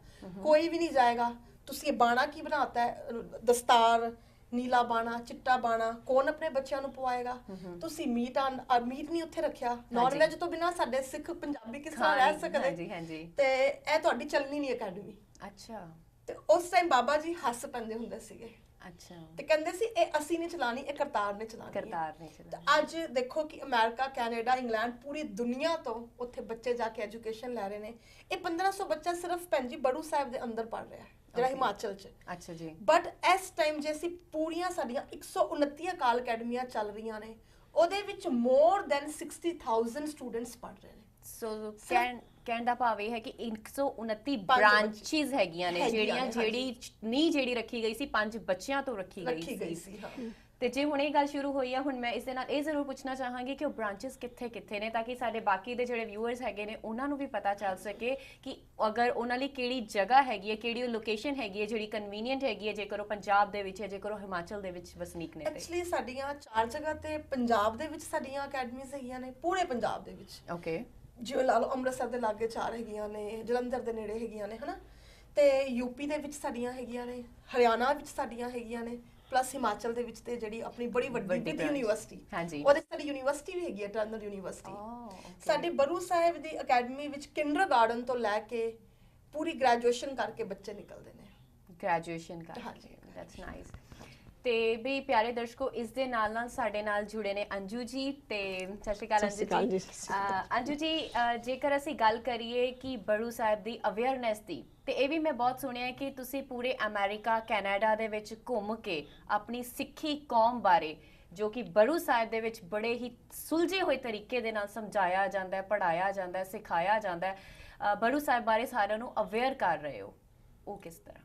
ਕੋਈ ਵੀ ਨਹੀਂ ਜਾਏਗਾ। ਤੁਸੀਂ ਇਹ ਬਾਣਾ ਕੀ ਬਣਾਤਾ ਹੈ, ਦਸਤਾਰ, ਨੀਲਾ ਬਾਣਾ, ਚਿੱਟਾ ਬਾਣਾ, ਕੌਣ ਆਪਣੇ ਬੱਚਿਆਂ ਨੂੰ ਪਵਾਏਗਾ? ਤੁਸੀਂ ਮੀਟ ਨਹੀਂ ਉੱਥੇ ਰੱਖਿਆ। ਨਾਨ ਵੈਜ ਤੋਂ ਬਿਨਾ ਸਾਡੇ ਸਿੱਖ ਪੰਜਾਬੀ ਕਿਸ ਤਰ੍ਹਾਂ ਰਹਿ ਸਕਦੇ? ਹਾਂਜੀ ਹਾਂਜੀ। ਤੇ ਇਹ ਤੁਹਾਡੀ ਚੱਲਣੀ ਨਹੀਂ ਅਕੈਡਮੀ। ਅੱਛਾ। ਤੇ ਉਸ ਟਾਈਮ ਬਾਬਾ ਜੀ ਹੱਸ ਪੈਂਦੇ ਹੁੰਦੇ ਸੀਗੇ। ਅੱਛਾ। ਤੇ ਕਹਿੰਦੇ ਸੀ ਇਹ ਅਸੀਂ ਨਹੀਂ ਚਲਾਣੀ, ਇਹ ਕਰਤਾਰ ਨੇ ਚਲਾਣੀ। ਕਰਤਾਰ ਨੇ ਚਲਾਣੀ। ਅੱਜ ਦੇਖੋ ਕਿ ਅਮਰੀਕਾ, ਕੈਨੇਡਾ, ਇੰਗਲੈਂਡ, ਪੂਰੀ ਦੁਨੀਆ ਤੋਂ ਉੱਥੇ ਬੱਚੇ ਜਾ ਕੇ ਐਜੂਕੇਸ਼ਨ ਲੈ ਰਹੇ ਨੇ। ਇਹ 1500 ਬੱਚਾ ਸਿਰਫ ਭੈਣ ਜੀ ਬੜੂ ਸਾਹਿਬ ਦੇ ਅੰਦਰ ਪੜ ਰਿਹਾ ਹੈ, ਜਿਹੜਾ ਹਿਮਾਚਲ 'ਚ। ਅੱਛਾ ਜੀ। ਬਟ ਇਸ ਟਾਈਮ ਜੇ ਅਸੀਂ ਪੂਰੀਆਂ ਸਾਡੀਆਂ 129 ਅਕਾਲ ਅਕੈਡਮੀਆਂ ਚੱਲ ਰਹੀਆਂ ਨੇ, ਉਹਦੇ ਵਿੱਚ ਮੋਰ ਦੈਨ 60,000 ਸਟੂਡੈਂਟਸ ਪੜ ਰਹੇ ਨੇ। ਸੋ ਕਹਿਣ ਦਾ ਭਾਵ ਇਹ ਹੈ ਕਿ 129 ਬ੍ਰਾਂਚਿਸ ਹੈਗੀਆਂ ਨੇ ਜਿਹੜੀ ਰੱਖੀ ਗਈ ਸੀ 5 ਬੱਚਿਆਂ ਤੋਂ ਰੱਖੀ ਗਈ ਸੀ। ਤੇ ਜੇ ਹੁਣ ਇਹ ਗੱਲ ਸ਼ੁਰੂ ਹੋਈ ਆ, ਹੁਣ ਮੈਂ ਇਸ ਦੇ ਨਾਲ ਇਹ ਜ਼ਰੂਰ ਪੁੱਛਣਾ ਚਾਹਾਂਗੀ ਕਿ ਉਹ ਬ੍ਰਾਂਚਿਸ ਕਿੱਥੇ ਨੇ, ਤਾਂ ਕਿ ਸਾਡੇ ਬਾਕੀ ਦੇ ਜਿਹੜੇ ਵਿਊਅਰਸ ਹੈਗੇ ਨੇ ਉਹਨਾਂ ਨੂੰ ਵੀ ਪਤਾ ਚੱਲ ਸਕੇ ਕਿ ਅਗਰ ਉਹਨਾਂ ਲਈ ਕਿਹੜੀ ਜਗ੍ਹਾ ਹੈਗੀ ਹੈ, ਕਿਹੜੀ ਲੋਕੇਸ਼ਨ ਹੈਗੀ ਹੈ ਜਿਹੜੀ ਕਨਵੀਨੀਅੰਟ ਹੈਗੀ ਹੈ, ਜੇਕਰ ਉਹ ਪੰਜਾਬ ਦੇ ਵਿੱਚ ਹੈ, ਜੇਕਰ ਉਹ ਹਿਮਾਚਲ ਦੇ ਵਿੱਚ ਵਸਨੀਕ ਨੇ। ਐਕਚੁਅਲੀ ਸਾਡੀਆਂ 4 ਜਗ੍ਹਾ ਤੇ ਪੰਜਾਬ ਦੇ ਵਿੱਚ ਸਾਡੀਆਂ ਅਕੈਡਮੀਜ਼ ਹੈਗੀਆਂ ਨੇ, ਪੂਰੇ ਪੰਜਾਬ ਦੇ ਵਿੱਚ। ਓਕੇ। ਜਿਵੇਂ ਲਾ ਲਓ ਅੰਮ੍ਰਿਤਸਰ ਦੇ ਲਾਗੇ 4 ਹੈਗੀਆਂ ਨੇ, ਜਲੰਧਰ ਦੇ ਨੇੜੇ ਹੈਗੀਆਂ ਨੇ, ਹਨਾ। ਤੇ ਯੂਪੀ ਦੇ ਵਿੱਚ ਸਾਡੀਆਂ ਹੈਗੀਆਂ ਨੇ, ਹਰਿਆਣਾ ਵਿੱਚ ਸਾਡੀਆਂ ਹੈਗੀਆਂ ਨੇ, ਪਲੱਸ ਹਿਮਾਚਲ ਦੇ ਵਿੱਚ ਤੇ ਜਿਹੜੀ ਆਪਣੀ ਬੜੀ ਵੱਡੀ ਯੂਨੀਵਰਸਿਟੀ, ਉਹਦੇ ਸਾਡੀ ਯੂਨੀਵਰਸਿਟੀ ਵੀ ਹੈਗੀ ਹੈ, ਟਰਨਰ ਯੂਨੀਵਰਸਿਟੀ। ਸਾਡੀ ਬਰੂ ਸਾਹਿਬ ਦੀ ਅਕੈਡਮੀ ਵਿੱਚ ਕਿੰਡਰਗਾਰਟਨ ਤੋਂ ਲੈ ਕੇ ਪੂਰੀ ਗ੍ਰੈਜੂਏਸ਼ਨ ਕਰਕੇ ਬੱਚੇ ਨਿਕਲਦੇ ਨੇ। ਗ੍ਰੈਜੂਏਸ਼ਨ ਕਰਕੇ, ਦੈਟਸ ਨਾਈਸ। ਤੇ ਵੀ ਪਿਆਰੇ ਦਰਸ਼ਕੋ, ਇਸ ਦੇ ਨਾਲ ਸਾਡੇ ਨਾਲ ਜੁੜੇ ਨੇ ਅੰਜੂ ਜੀ। ਤੇ ਸਤਿ ਸ਼੍ਰੀ ਅਕਾਲ ਅੰਜੂ ਜੀ। ਅੰਜੂ ਜੀ, ਜੇਕਰ ਅਸੀਂ ਗੱਲ ਕਰੀਏ ਕਿ ਬਰੂ ਸਾਹਿਬ ਦੀ ਅਵੇਅਰਨੈਸ ਦੀ, ਤੇ ਇਹ ਵੀ ਮੈਂ ਬਹੁਤ ਸੁਣਿਆ ਕਿ ਤੁਸੀਂ ਪੂਰੇ ਅਮਰੀਕਾ, ਕੈਨੇਡਾ ਦੇ ਵਿੱਚ ਘੁੰਮ ਕੇ ਆਪਣੀ ਸਿੱਖੀ ਕੌਮ ਬਾਰੇ, ਜੋ ਕਿ ਬਰੂ ਸਾਹਿਬ ਦੇ ਵਿੱਚ ਬੜੇ ਹੀ ਸੁਲਝੇ ਹੋਏ ਤਰੀਕੇ ਦੇ ਨਾਲ ਸਮਝਾਇਆ ਜਾਂਦਾ ਹੈ, ਪੜ੍ਹਾਇਆ ਜਾਂਦਾ ਹੈ, ਸਿਖਾਇਆ ਜਾਂਦਾ ਹੈ, ਬਰੂ ਸਾਹਿਬ ਬਾਰੇ ਸਾਰਿਆਂ ਨੂੰ ਅਵੇਅਰ ਕਰ ਰਹੇ ਹੋ, ਉਹ ਕਿਸ ਤਰ੍ਹਾਂ?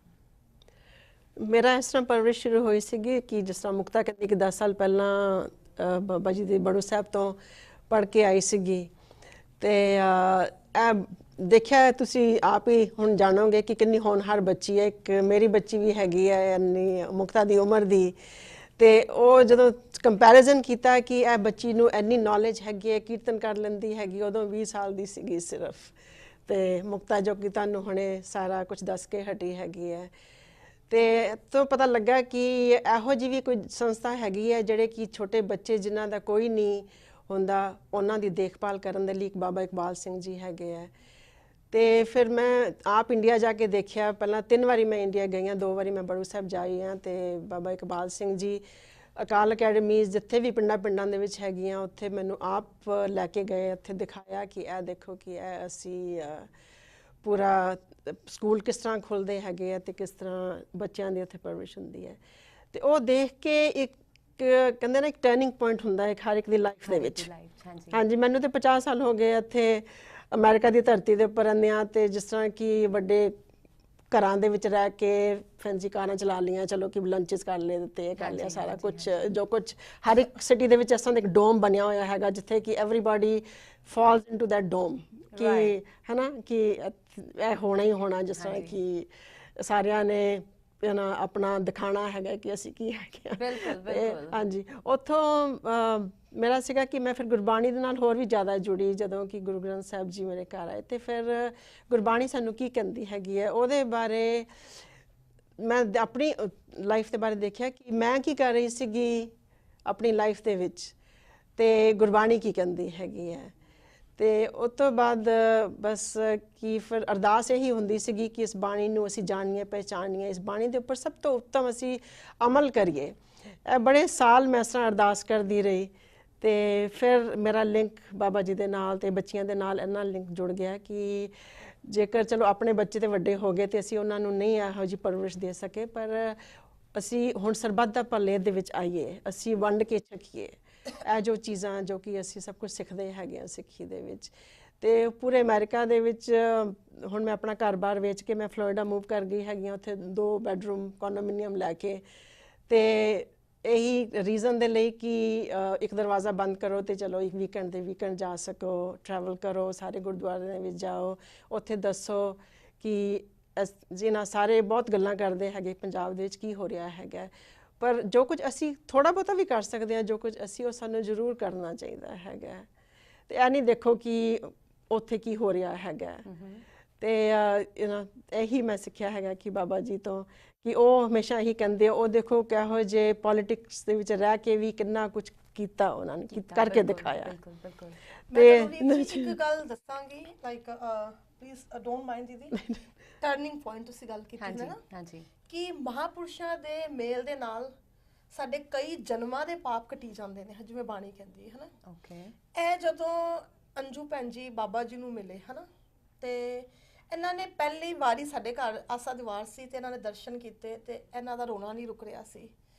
ਮੇਰਾ ਇਸ ਤਰ੍ਹਾਂ ਪਰਵਰਿਸ਼ ਸ਼ੁਰੂ ਹੋਈ ਸੀਗੀ ਕਿ ਜਿਸ ਤਰ੍ਹਾਂ ਮੁਕਤਾ ਕਹਿੰਦੀ ਕਿ 10 ਸਾਲ ਪਹਿਲਾਂ ਬਾਬਾ ਜੀ ਦੇ ਬੜੂ ਸਾਹਿਬ ਤੋਂ ਪੜ੍ਹ ਕੇ ਆਈ ਸੀਗੀ। ਤੇ ਇਹ ਦੇਖਿਆ ਤੁਸੀਂ ਆਪ ਹੀ ਹੁਣ ਜਾਣੋਗੇ ਕਿ ਕਿੰਨੀ ਹੋਣਹਾਰ ਬੱਚੀ ਹੈ। ਇੱਕ ਮੇਰੀ ਬੱਚੀ ਵੀ ਹੈਗੀ ਹੈ ਇੰਨੀ ਮੁਕਤਾ ਦੀ ਉਮਰ ਦੀ। ਤੇ ਉਹ ਜਦੋਂ ਕੰਪੈਰੀਜ਼ਨ ਕੀਤਾ ਕਿ ਇਹ ਬੱਚੀ ਨੂੰ ਇੰਨੀ ਨੌਲੇਜ ਹੈਗੀ ਹੈ, ਕੀਰਤਨ ਕਰ ਲੈਂਦੀ ਹੈਗੀ, ਉਦੋਂ 20 ਸਾਲ ਦੀ ਸੀਗੀ ਸਿਰਫ। ਤੇ ਮੁਕਤਾ ਜੋ ਕਿ ਤੁਹਾਨੂੰ ਹੁਣੇ ਸਾਰਾ ਕੁਝ ਦੱਸ ਕੇ ਹਟੀ ਹੈਗੀ ਹੈ। ਤੇ ਤੋਂ ਪਤਾ ਲੱਗਾ ਕਿ ਇਹੋ ਜਿਹੀ ਵੀ ਕੋਈ ਸੰਸਥਾ ਹੈਗੀ ਹੈ ਜਿਹੜੇ ਕਿ ਛੋਟੇ ਬੱਚੇ ਜਿਨ੍ਹਾਂ ਦਾ ਕੋਈ ਨਹੀਂ ਹੁੰਦਾ, ਉਹਨਾਂ ਦੀ ਦੇਖਭਾਲ ਕਰਨ ਦੇ ਲਈ ਇੱਕ ਬਾਬਾ ਇਕਬਾਲ ਸਿੰਘ ਜੀ ਹੈਗੇ ਹੈ। ਤੇ ਫਿਰ ਮੈਂ ਆਪ ਇੰਡੀਆ ਜਾ ਕੇ ਦੇਖਿਆ। ਪਹਿਲਾਂ 3 ਵਾਰੀ ਮੈਂ ਇੰਡੀਆ ਗਈ ਹਾਂ, 2 ਵਾਰੀ ਮੈਂ ਬੜੂ ਸਾਹਿਬ ਜਾਈ ਹਾਂ। ਤੇ ਬਾਬਾ ਇਕਬਾਲ ਸਿੰਘ ਜੀ ਅਕਾਲ ਅਕੈਡਮੀਜ਼ ਜਿੱਥੇ ਵੀ ਪਿੰਡਾਂ ਦੇ ਵਿੱਚ ਹੈਗੀਆਂ, ਉੱਥੇ ਮੈਨੂੰ ਆਪ ਲੈ ਕੇ ਗਏ, ਉੱਥੇ ਦਿਖਾਇਆ ਕਿ ਇਹ ਦੇਖੋ ਕਿ ਇਹ ਅਸੀਂ ਪੂਰਾ ਸਕੂਲ ਕਿਸ ਤਰ੍ਹਾਂ ਖੁੱਲ੍ਹਦੇ ਹੈਗੇ ਆ ਤੇ ਕਿਸ ਤਰ੍ਹਾਂ ਬੱਚਿਆਂ ਦੀ ਉੱਥੇ ਪਰਵਰਿਸ਼ ਹੁੰਦੀ ਹੈ। ਤੇ ਉਹ ਦੇਖ ਕੇ ਇੱਕ ਕਹਿੰਦੇ ਨਾ ਇੱਕ ਟਰਨਿੰਗ ਪੁਆਇੰਟ ਹੁੰਦਾ ਹੈ ਹਰ ਇੱਕ ਦੀ ਲਾਈਫ ਦੇ ਵਿੱਚ। ਹਾਂਜੀ, ਮੈਨੂੰ ਤੇ 50 ਸਾਲ ਹੋ ਗਏ ਇੱਥੇ ਅਮਰੀਕਾ ਦੀ ਧਰਤੀ ਦੇ ਉੱਪਰ ਰਹਿੰਦਿਆਂ। ਤੇ ਜਿਸ ਤਰ੍ਹਾਂ ਕਿ ਵੱਡੇ ਘਰਾਂ ਦੇ ਵਿੱਚ ਰਹਿ ਕੇ ਫੈਂਸੀ ਕਾਰਾਂ ਚਲਾ ਲਈਆਂ, ਚਲੋ ਕਿ ਲੰਚਸ ਕਰ ਲਏ ਤੇ ਕਰ ਲਿਆ ਸਾਰਾ ਕੁਝ, ਜੋ ਕੁਝ ਹਰ ਇੱਕ ਸਿਟੀ ਦੇ ਵਿੱਚ ਇਸ ਤਰ੍ਹਾਂ ਦਾ ਇੱਕ ਡੋਮ ਬਣਿਆ ਹੋਇਆ ਹੈਗਾ ਜਿੱਥੇ ਕਿ everybody false into that dome, ਕਿ ਹੈ ਨਾ ਕਿ ਇਹ ਹੋਣਾ ਹੀ ਹੋਣਾ, ਜਿਸ ਤਰ੍ਹਾਂ ਕਿ ਸਾਰਿਆਂ ਨੇ ਆਪਣਾ ਦਿਖਾਣਾ ਹੈਗਾ ਕਿ ਅਸੀਂ ਕੀ ਹੈਗੇ। ਬਿਲਕੁਲ। ਹਾਂਜੀ, ਉੱਥੋਂ ਮੇਰਾ ਸੀਗਾ ਕਿ ਮੈਂ ਫਿਰ ਗੁਰਬਾਣੀ ਦੇ ਨਾਲ ਹੋਰ ਵੀ ਜ਼ਿਆਦਾ ਜੁੜੀ। ਜਦੋਂ ਕਿ ਗੁਰੂ ਗ੍ਰੰਥ ਸਾਹਿਬ ਜੀ ਮੇਰੇ ਘਰ ਆਏ ਤੇ ਫਿਰ ਗੁਰਬਾਣੀ ਸਾਨੂੰ ਕੀ ਕਹਿੰਦੀ ਹੈਗੀ ਹੈ ਉਹਦੇ ਬਾਰੇ ਮੈਂ ਆਪਣੀ ਲਾਈਫ ਦੇ ਬਾਰੇ ਦੇਖਿਆ ਕਿ ਮੈਂ ਕੀ ਕਰ ਰਹੀ ਸੀਗੀ ਆਪਣੀ ਲਾਈਫ ਦੇ ਵਿੱਚ ਤੇ ਗੁਰਬਾਣੀ ਕੀ ਕਹਿੰਦੀ ਹੈਗੀ ਹੈ। ਤੇ ਉਸ ਤੋਂ ਬਾਅਦ ਬਸ ਕਿ ਫਿਰ ਅਰਦਾਸ ਇਹੀ ਹੁੰਦੀ ਸੀਗੀ ਕਿ ਇਸ ਬਾਣੀ ਨੂੰ ਅਸੀਂ ਜਾਣੀਏ, ਪਹਿਚਾਨੀਏ, ਇਸ ਬਾਣੀ ਦੇ ਉੱਪਰ ਸਭ ਤੋਂ ਉੱਤਮ ਅਸੀਂ ਅਮਲ ਕਰੀਏ। ਇਹ ਬੜੇ ਸਾਲ ਮੈਂ ਇਸ ਤਰ੍ਹਾਂ ਅਰਦਾਸ ਕਰਦੀ ਰਹੀ। ਤੇ ਫਿਰ ਮੇਰਾ ਲਿੰਕ ਬਾਬਾ ਜੀ ਦੇ ਨਾਲ ਤੇ ਬੱਚਿਆਂ ਦੇ ਨਾਲ ਇੰਨਾ ਲਿੰਕ ਜੁੜ ਗਿਆ ਕਿ ਜੇਕਰ ਚਲੋ ਆਪਣੇ ਬੱਚੇ ਤੇ ਵੱਡੇ ਹੋ ਗਏ ਤੇ ਅਸੀਂ ਉਹਨਾਂ ਨੂੰ ਨਹੀਂ ਇਹੋ ਜਿਹੀ ਪਰਵਰਿਸ਼ ਦੇ ਸਕੇ, ਪਰ ਅਸੀਂ ਹੁਣ ਸਰਬੱਤ ਦਾ ਭਲੇ ਦੇ ਵਿੱਚ ਆਈਏ, ਅਸੀਂ ਵੰਡ ਕੇ ਛਕੀਏ ਇਹ ਜੋ ਚੀਜ਼ਾਂ ਜੋ ਕਿ ਅਸੀਂ ਸਭ ਕੁਝ ਸਿੱਖਦੇ ਹੈਗੇ ਹਾਂ ਸਿੱਖੀ ਦੇ ਵਿੱਚ। ਤੇ ਪੂਰੇ ਅਮਰੀਕਾ ਦੇ ਵਿੱਚ ਹੁਣ ਮੈਂ ਆਪਣਾ ਘਰ-ਬਾਰ ਵੇਚ ਕੇ ਮੈਂ ਫਲੋਰੀਡਾ ਮੂਵ ਕਰ ਗਈ ਹੈਗੀ ਹਾਂ, ਉੱਥੇ 2 ਬੈਡਰੂਮ ਕਨਡੋਮੀਨੀਅਮ ਲੈ ਕੇ। ਤੇ ਇਹੀ ਰੀਜ਼ਨ ਦੇ ਲਈ ਕਿ ਇੱਕ ਦਰਵਾਜ਼ਾ ਬੰਦ ਕਰੋ ਤੇ ਚਲੋ ਇੱਕ ਵੀਕਐਂਡ ਜਾ ਸਕੋ, ਟਰੈਵਲ ਕਰੋ, ਸਾਰੇ ਗੁਰਦੁਆਰਿਆਂ ਦੇ ਵਿੱਚ ਜਾਓ, ਉੱਥੇ ਦੱਸੋ ਕਿ ਜਿਹਨਾਂ ਸਾਰੇ ਬਹੁਤ ਗੱਲਾਂ ਕਰਦੇ ਹੈਗੇ ਪੰਜਾਬ ਦੇ ਵਿੱਚ ਕੀ ਹੋ ਰਿਹਾ ਹੈਗਾ, ਪਰ ਜੋ ਕੁਝ ਅਸੀਂ ਥੋੜ੍ਹਾ ਬਹੁਤਾ ਵੀ ਕਰ ਸਕਦੇ ਹਾਂ, ਜੋ ਕੁਝ ਅਸੀਂ ਉਹ ਸਾਨੂੰ ਜ਼ਰੂਰ ਕਰਨਾ ਚਾਹੀਦਾ ਹੈਗਾ। ਤੇ ਇਹ ਨਹੀਂ ਦੇਖੋ ਕਿ ਉੱਥੇ ਕੀ ਹੋ ਰਿਹਾ ਹੈਗਾ। ਤੇ ਇਹੀ ਮੈਂ ਸਿੱਖਿਆ ਹੈਗਾ ਕਿ ਬਾਬਾ ਜੀ ਤੋਂ, ਕਿ ਉਹ ਹਮੇਸ਼ਾ ਇਹੀ ਕਹਿੰਦੇ, ਉਹ ਦੇਖੋ ਕਿਹੋ ਜਿਹੇ ਪੋਲੀਟਿਕਸ ਦੇ ਵਿੱਚ ਰਹਿ ਕੇ ਵੀ ਕਿੰਨਾ ਕੁਝ ਕੀਤਾ ਉਹਨਾਂ ਨੇ, ਕਰਕੇ ਦਿਖਾਇਆ। ਬਿਲਕੁਲ ਬਿਲਕੁਲ। ਮੈਂ ਇੱਕ ਗੱਲ ਦੱਸਾਂਗੀ, ਲਾਈਕ ਪਲੀਜ਼ ਡੋਨਟ ਮਾਈਂਡ ਦੀਦੀ, ਟਰਨਿੰਗ ਪੁਆਇੰਟ ਤੁਸੀਂ ਗੱਲ ਕੀਤੀ ਨਾ, ਹਾਂਜੀ, ਕਿ ਮਹਾਪੁਰਸ਼ਾਂ ਦੇ ਮੇਲ ਦੇ ਨਾਲ ਸਾਡੇ ਕਈ ਜਨਮਾਂ ਦੇ ਪਾਪ ਕੱਟੀ ਜਾਂਦੇ ਨੇ, ਜਿਵੇਂ ਬਾਣੀ ਕਹਿੰਦੀ ਹੈ ਹਨਾ। ਓਕੇ। ਇਹ ਜਦੋਂ ਅੰਜੂ ਭੈਣ ਜੀ ਬਾਬਾ ਜੀ ਨੂੰ ਮਿਲੇ ਹਨਾ, ਤੇ ਇਹਨਾਂ ਨੇ ਪਹਿਲੀ ਵਾਰੀ ਸਾਡੇ ਘਰ ਆਸਾ ਦੀਵਾਰ ਸੀ ਤੇ ਇਹਨਾਂ ਨੇ ਦਰਸ਼ਨ ਕੀਤੇ ਤੇ ਇਹਨਾਂ ਦਾ ਰੋਣਾ ਨਹੀਂ ਰੁਕ ਰਿਹਾ ਸੀ।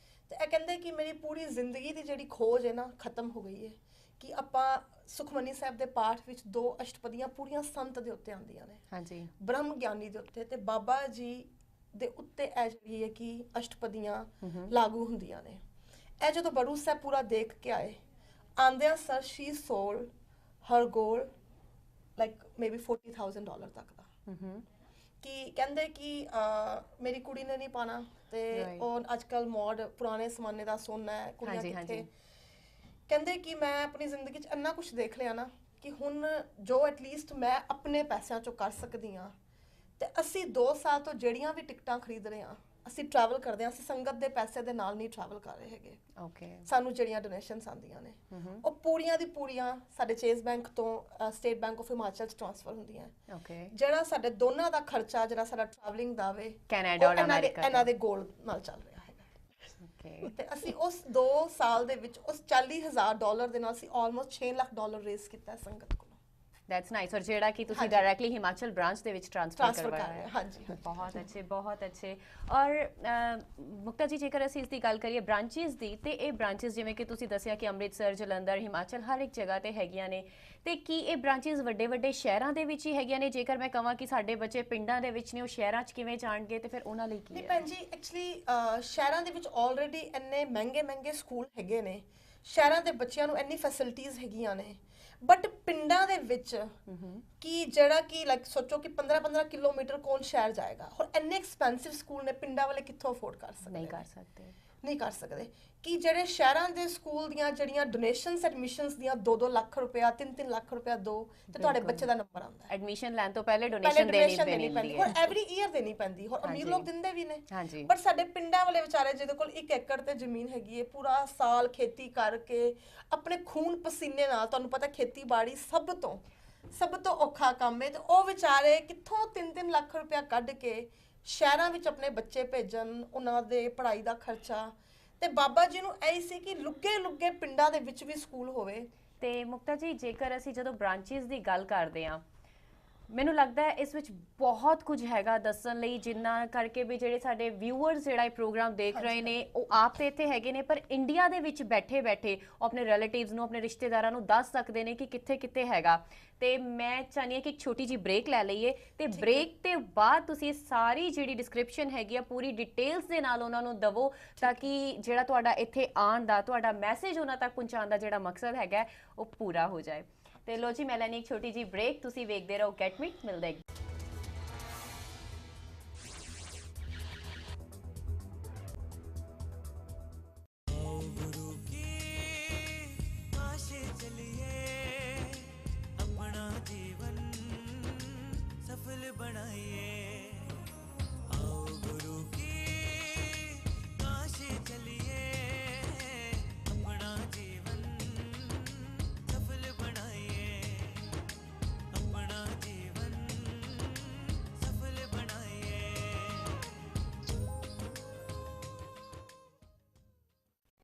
ਤੇ ਇਹ ਕਹਿੰਦੇ ਕਿ ਮੇਰੀ ਪੂਰੀ ਜ਼ਿੰਦਗੀ ਦੀ ਜਿਹੜੀ ਖੋਜ ਹੈ ਨਾ ਖਤਮ ਹੋ ਗਈ ਹੈ, ਕਿ ਆਪਾਂ ਸੁਖਮਨੀ ਸਾਹਿਬ ਦੇ ਪਾਠ ਵਿੱਚ 2 ਅਸ਼ਟਪਦੀਆਂ ਪੂਰੀਆਂ ਸੰਤ ਦੇ ਉੱਤੇ ਆਉਂਦੀਆਂ ਨੇ, ਹਾਂਜੀ, ਬ੍ਰਹਮ ਗਿਆਨੀ ਦੇ ਉੱਤੇ, ਤੇ ਬਾਬਾ ਜੀ ਦੇ ਉੱਤੇ ਇਹ ਜਿਹੜੀ ਹੈ ਕਿ ਅਸ਼ਟਪਦੀਆਂ ਲਾਗੂ ਹੁੰਦੀਆਂ ਨੇ। ਇਹ ਜਦੋਂ ਬੜੂ ਸਾਹਿਬ ਪੂਰਾ ਦੇਖ ਕੇ ਆਏ, ਆਂਦਿਆਂ ਸਰ ਸ਼ੀ ਸੋਲ ਹਰ ਗੋਲ ਲਾਈਕ ਮੇਬੀ $40,000 ਤੱਕ ਦਾ, ਕਿ ਕਹਿੰਦੇ ਕਿ ਮੇਰੀ ਕੁੜੀ ਨੇ ਨਹੀਂ ਪਾਣਾ, ਤੇ ਉਹ ਅੱਜ ਕੱਲ ਮੋਡ ਪੁਰਾਣੇ ਜ਼ਮਾਨੇ ਦਾ ਸੋਨਾ ਹੈ, ਕੁੜੀਆਂ ਕਿੱਥੇ। ਕਹਿੰਦੇ ਕਿ ਮੈਂ ਆਪਣੀ ਜ਼ਿੰਦਗੀ 'ਚ ਇੰਨਾ ਕੁਝ ਦੇਖ ਲਿਆ ਨਾ, ਕਿ ਹੁਣ ਜੋ ਐਟਲੀਸਟ ਮੈਂ ਆਪਣੇ ਪੈਸਿਆਂ 'ਚੋਂ ਕਰ ਸਕਦੀ ਹਾਂ, ਤੇ ਅਸੀਂ 2 ਸਾਲ ਤੋਂ ਜਿਹੜੀਆਂ ਵੀ ਟਿਕਟਾਂ ਖਰੀਦ ਰਹੇ ਹਾਂ, ਅਸੀਂ ਟਰੈਵਲ ਕਰਦੇ ਹਾਂ, ਅਸੀਂ ਸੰਗਤ ਦੇ ਪੈਸੇ ਦੇ ਨਾਲ ਨਹੀਂ ਟਰੈਵਲ ਕਰ ਰਹੇ ਹੈਗੇ। ਓਕੇ। ਸਾਨੂੰ ਜਿਹੜੀਆਂ ਡੋਨੇਸ਼ਨਸ ਆਉਂਦੀਆਂ ਨੇ ਉਹ ਪੂਰੀਆਂ ਦੀ ਪੂਰੀਆਂ ਸਾਡੇ ਚੇਜ਼ ਬੈਂਕ ਤੋਂ ਸਟੇਟ ਬੈਂਕ ਆਫ ਹਿਮਾਚਲ 'ਚ ਟ੍ਰਾਂਸਫਰ ਹੁੰਦੀਆਂ। ਓਕੇ। ਜਿਹੜਾ ਸਾਡੇ ਦੋਨਾਂ ਦਾ ਖਰਚਾ, ਜਿਹੜਾ ਸਾਡਾ ਟਰੈਵਲਿੰਗ ਦਾ ਵੇ, ਕੈਨੇਡਾ ਔਰ ਅਮਰੀਕਾ, ਇਹਨਾਂ ਦੇ ਗੋਲਡ ਨਾਲ ਚੱਲ ਰਿਹਾ ਹੈਗਾ। ਓਕੇ। ਤੇ ਅਸੀਂ ਉਸ 2 ਸਾਲ ਦੇ ਵਿੱਚ ਉਸ $40,000 ਦੇ ਨਾਲ ਅਸੀਂ ਆਲਮੋਸਟ $6 ਲੱਖ ਰੇਜ਼ ਕੀਤਾ ਸੰਗਤ ਕੋਲ। That's nice. ਔਰ ਜਿਹੜਾ ਕਿ ਤੁਸੀਂ ਡਾਇਰੈਕਟਲੀ ਹਿਮਾਚਲ ਬ੍ਰਾਂਚ ਦੇ ਵਿੱਚ ਟ੍ਰਾਂਸਫਰ ਕਰਵਾਇਆ ਹੈ। ਹਾਂਜੀ, ਬਹੁਤ ਅੱਛੇ, ਬਹੁਤ ਅੱਛੇ। ਔਰ ਮੁਕਤਾ ਜੀ, ਜੇਕਰ ਅਸੀਂ ਇਸ ਦੀ ਗੱਲ ਕਰੀਏ ਬ੍ਰਾਂਚਿਸ ਦੀ, ਤੇ ਇਹ ਬ੍ਰਾਂਚਿਸ ਜਿਵੇਂ ਕਿ ਤੁਸੀਂ ਦੱਸਿਆ ਕਿ ਅੰਮ੍ਰਿਤਸਰ, ਜਲੰਧਰ, ਹਿਮਾਚਲ ਹਰ ਇੱਕ ਜਗ੍ਹਾ ਤੇ ਹੈਗੀਆਂ ਨੇ, ਤੇ ਕੀ ਇਹ ਬ੍ਰਾਂਚਿਸ ਵੱਡੇ ਵੱਡੇ ਸ਼ਹਿਰਾਂ ਦੇ ਵਿੱਚ ਹੀ ਹੈਗੀਆਂ ਨੇ? ਜੇਕਰ ਮੈਂ ਕਹਾਂ ਕਿ ਸਾਡੇ ਬੱਚੇ ਪਿੰਡਾਂ ਦੇ ਵਿੱਚ ਨੇ, ਉਹ ਸ਼ਹਿਰਾਂ 'ਚ ਕਿਵੇਂ ਜਾਣਗੇ, ਤੇ ਫਿਰ ਉਹਨਾਂ ਲਈ ਕੀ ਹੈ? ਭੈਣ ਜੀ, ਐਕਚੁਅਲੀ ਸ਼ਹਿਰਾਂ ਦੇ ਵਿੱਚ ਆਲਰੇਡੀ ਇੰਨੇ ਮਹਿੰਗੇ ਸਕੂਲ ਹੈਗੇ ਨੇ, ਸ਼ਹਿਰਾਂ ਦੇ ਬੱਚਿਆਂ ਨੂੰ ਇੰਨੀ ਫੈਸਿਲਿਟੀਜ਼ ਹੈਗੀਆਂ ਨੇ, ਬਟ ਪਿੰਡਾਂ ਦੇ ਵਿੱਚ ਕਿ ਜਿਹੜਾ ਕਿ ਲਾਈਕ ਸੋਚੋ ਕਿ 15-15 ਕਿਲੋਮੀਟਰ ਕੌਣ ਸ਼ਹਿਰ ਜਾਏਗਾ, ਹੋਰ ਇੰਨੇ ਐਕਸਪੈਂਸਿਵ ਸਕੂਲ ਨੇ, ਪਿੰਡਾਂ ਵਾਲੇ ਕਿੱਥੋਂ ਅਫੋਰਡ ਕਰ ਸਕਦੇ? ਨਹੀਂ ਕਰ ਸਕਦੇ। ਕਿ ਜਿਹੜੇ ਸ਼ਹਿਰਾਂ ਦੇ ਸਕੂਲ ਦੀਆਂ ਜਿਹੜੀਆਂ ਡੋਨੇਸ਼ਨਸ ਐਡਮਿਸ਼ਨਸ ਦੀਆਂ 2-2 ਲੱਖ ਰੁਪਇਆ, 3-3 ਲੱਖ ਰੁਪਇਆ ਦੋ, ਤੇ ਤੁਹਾਡੇ ਬੱਚੇ ਦਾ ਨੰਬਰ ਆਉਂਦਾ ਹੈ। ਐਡਮਿਸ਼ਨ ਲੈਣ ਤੋਂ ਪਹਿਲੇ ਡੋਨੇਸ਼ਨ ਦੇਣੀ ਪੈਂਦੀ ਹੈ, ਹੋਰ ਐਵਰੀ ਈਅਰ ਦੇਣੀ ਪੈਂਦੀ, ਹੋਰ ਅਮੀਰ ਲੋਕ ਦਿੰਦੇ ਵੀ ਨੇ। ਬਟ ਸਾਡੇ ਪਿੰਡਾਂ ਵਾਲੇ ਵਿਚਾਰੇ ਜਿਹਦੇ ਕੋਲ 1 ਏਕੜ ਤੇ ਜ਼ਮੀਨ ਹੈਗੀ ਹੈ, ਪੂਰਾ ਸਾਲ ਖੇਤੀ ਕਰਕੇ ਆਪਣੇ ਖੂਨ ਪਸੀਨੇ ਨਾਲ, ਤੁਹਾਨੂੰ ਪਤਾ ਖੇਤੀਬਾੜੀ ਸਭ ਤੋਂ ਔਖਾ ਕੰਮ ਹੈ, ਤੇ ਉਹ ਵਿਚਾਰੇ ਕਿੱਥੋਂ 3-3 ਲੱਖ ਰੁਪਇਆ ਕੱਢ ਕੇ ਸ਼ਹਿਰਾਂ ਵਿੱਚ ਆਪਣੇ ਬੱਚੇ ਭੇਜਣ, ਉਹਨਾਂ ਦੇ ਪੜ੍ਹਾਈ ਦਾ ਖਰਚਾ। ਤੇ ਬਾਬਾ ਜੀ ਨੂੰ ਇਹ ਸੀ ਕਿ ਲੁੱਗੇ ਪਿੰਡਾਂ ਦੇ ਵਿੱਚ ਵੀ ਸਕੂਲ ਹੋਵੇ। ਤੇ ਮੁਕਤਾ ਜੀ, ਜੇਕਰ ਅਸੀਂ ਜਦੋਂ ਬ੍ਰਾਂਚਿਸ ਦੀ ਗੱਲ ਕਰਦੇ ਹਾਂ, ਮੈਨੂੰ ਲੱਗਦਾ ਹੈ ਇਸ ਵਿੱਚ ਬਹੁਤ ਕੁਝ ਹੈਗਾ ਦੱਸਣ ਲਈ, ਜਿੰਨਾ ਕਰਕੇ ਵੀ ਜਿਹੜੇ ਸਾਡੇ ਵਿਊਅਰਸ ਜਿਹੜਾ ਇਹ ਪ੍ਰੋਗਰਾਮ ਦੇਖ ਰਹੇ ਨੇ, ਉਹ ਆਪ ਤੇ ਇੱਥੇ ਹੈਗੇ ਨੇ, ਪਰ ਇੰਡੀਆ ਦੇ ਵਿੱਚ ਬੈਠੇ ਉਹ ਆਪਣੇ ਰਿਲੇਟਿਵਸ ਨੂੰ, ਆਪਣੇ ਰਿਸ਼ਤੇਦਾਰਾਂ ਨੂੰ ਦੱਸ ਸਕਦੇ ਨੇ ਕਿ ਕਿੱਥੇ ਕਿੱਥੇ ਹੈਗਾ। ਤੇ ਮੈਂ ਚਾਹੁੰਦੀ ਹਾਂ ਕਿ ਇੱਕ ਛੋਟੀ ਜਿਹੀ ਬ੍ਰੇਕ ਲੈ ਲਈਏ, ਤੇ ਬ੍ਰੇਕ ਤੇ ਬਾਅਦ ਤੁਸੀਂ ਸਾਰੀ ਜਿਹੜੀ ਡਿਸਕ੍ਰਿਪਸ਼ਨ ਹੈਗੀ ਆ ਪੂਰੀ ਡਿਟੇਲਸ ਦੇ ਨਾਲ ਉਹਨਾਂ ਨੂੰ ਦਵੋ, ਤਾਂ ਕਿ ਜਿਹੜਾ ਤੁਹਾਡਾ ਇੱਥੇ ਆਉਣ ਦਾ, ਤੁਹਾਡਾ ਮੈਸੇਜ ਉਹਨਾਂ ਤੱਕ ਪਹੁੰਚਾਉਣ ਦਾ ਜਿਹੜਾ ਮਕਸਦ ਹੈਗਾ ਉਹ ਪੂਰਾ ਹੋ ਜਾਏ। ਤੇ ਲੋ ਜੀ, ਮੈਂ ਲੈਣੀ ਇੱਕ ਛੋਟੀ ਜਿਹੀ ਬ੍ਰੇਕ, ਤੁਸੀਂ ਵੇਖਦੇ ਰਹੋ ਗੈਟ ਮੀਟ, ਮਿਲਦੇ।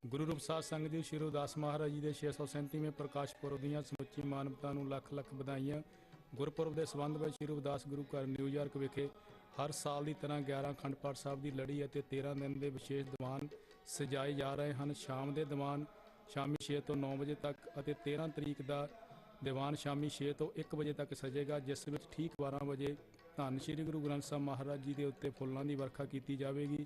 ਗੁਰੂ ਰੂਪ ਸਾਧ ਸੰਗਤ ਜੀ, ਸ਼੍ਰੀ ਉਦਾਸ ਮਹਾਰਾਜ ਜੀ ਦੇ 637ਵੇਂ ਪ੍ਰਕਾਸ਼ ਪੁਰਬ ਦੀਆਂ ਸਮੁੱਚੀ ਮਾਨਵਤਾ ਨੂੰ ਲੱਖ ਲੱਖ ਵਧਾਈਆਂ। ਗੁਰਪੁਰਬ ਦੇ ਸੰਬੰਧ ਵਿੱਚ ਸ਼੍ਰੀ ਉਦਾਸ ਗੁਰੂ ਘਰ ਨਿਊਯਾਰਕ ਵਿਖੇ ਹਰ ਸਾਲ ਦੀ ਤਰ੍ਹਾਂ 11 ਅਖੰਡ ਪਾਠ ਸਾਹਿਬ ਦੀ ਲੜੀ ਅਤੇ 13 ਦਿਨ ਦੇ ਵਿਸ਼ੇਸ਼ ਦੀਵਾਨ ਸਜਾਏ ਜਾ ਰਹੇ ਹਨ। ਸ਼ਾਮ ਦੇ ਦੀਵਾਨ ਸ਼ਾਮੀ 6 ਤੋਂ 9 ਵਜੇ ਤੱਕ ਅਤੇ 13 ਤਰੀਕ ਦਾ ਦੀਵਾਨ ਸ਼ਾਮੀ 6 ਤੋਂ 1 ਵਜੇ ਤੱਕ ਸਜੇਗਾ, ਜਿਸ ਵਿੱਚ ਠੀਕ 12 ਵਜੇ ਧੰਨ ਸ਼੍ਰੀ ਗੁਰੂ ਗ੍ਰੰਥ ਸਾਹਿਬ ਮਹਾਰਾਜ ਜੀ ਦੇ ਉੱਤੇ ਫੁੱਲਾਂ ਦੀ ਵਰਖਾ ਕੀਤੀ ਜਾਵੇਗੀ।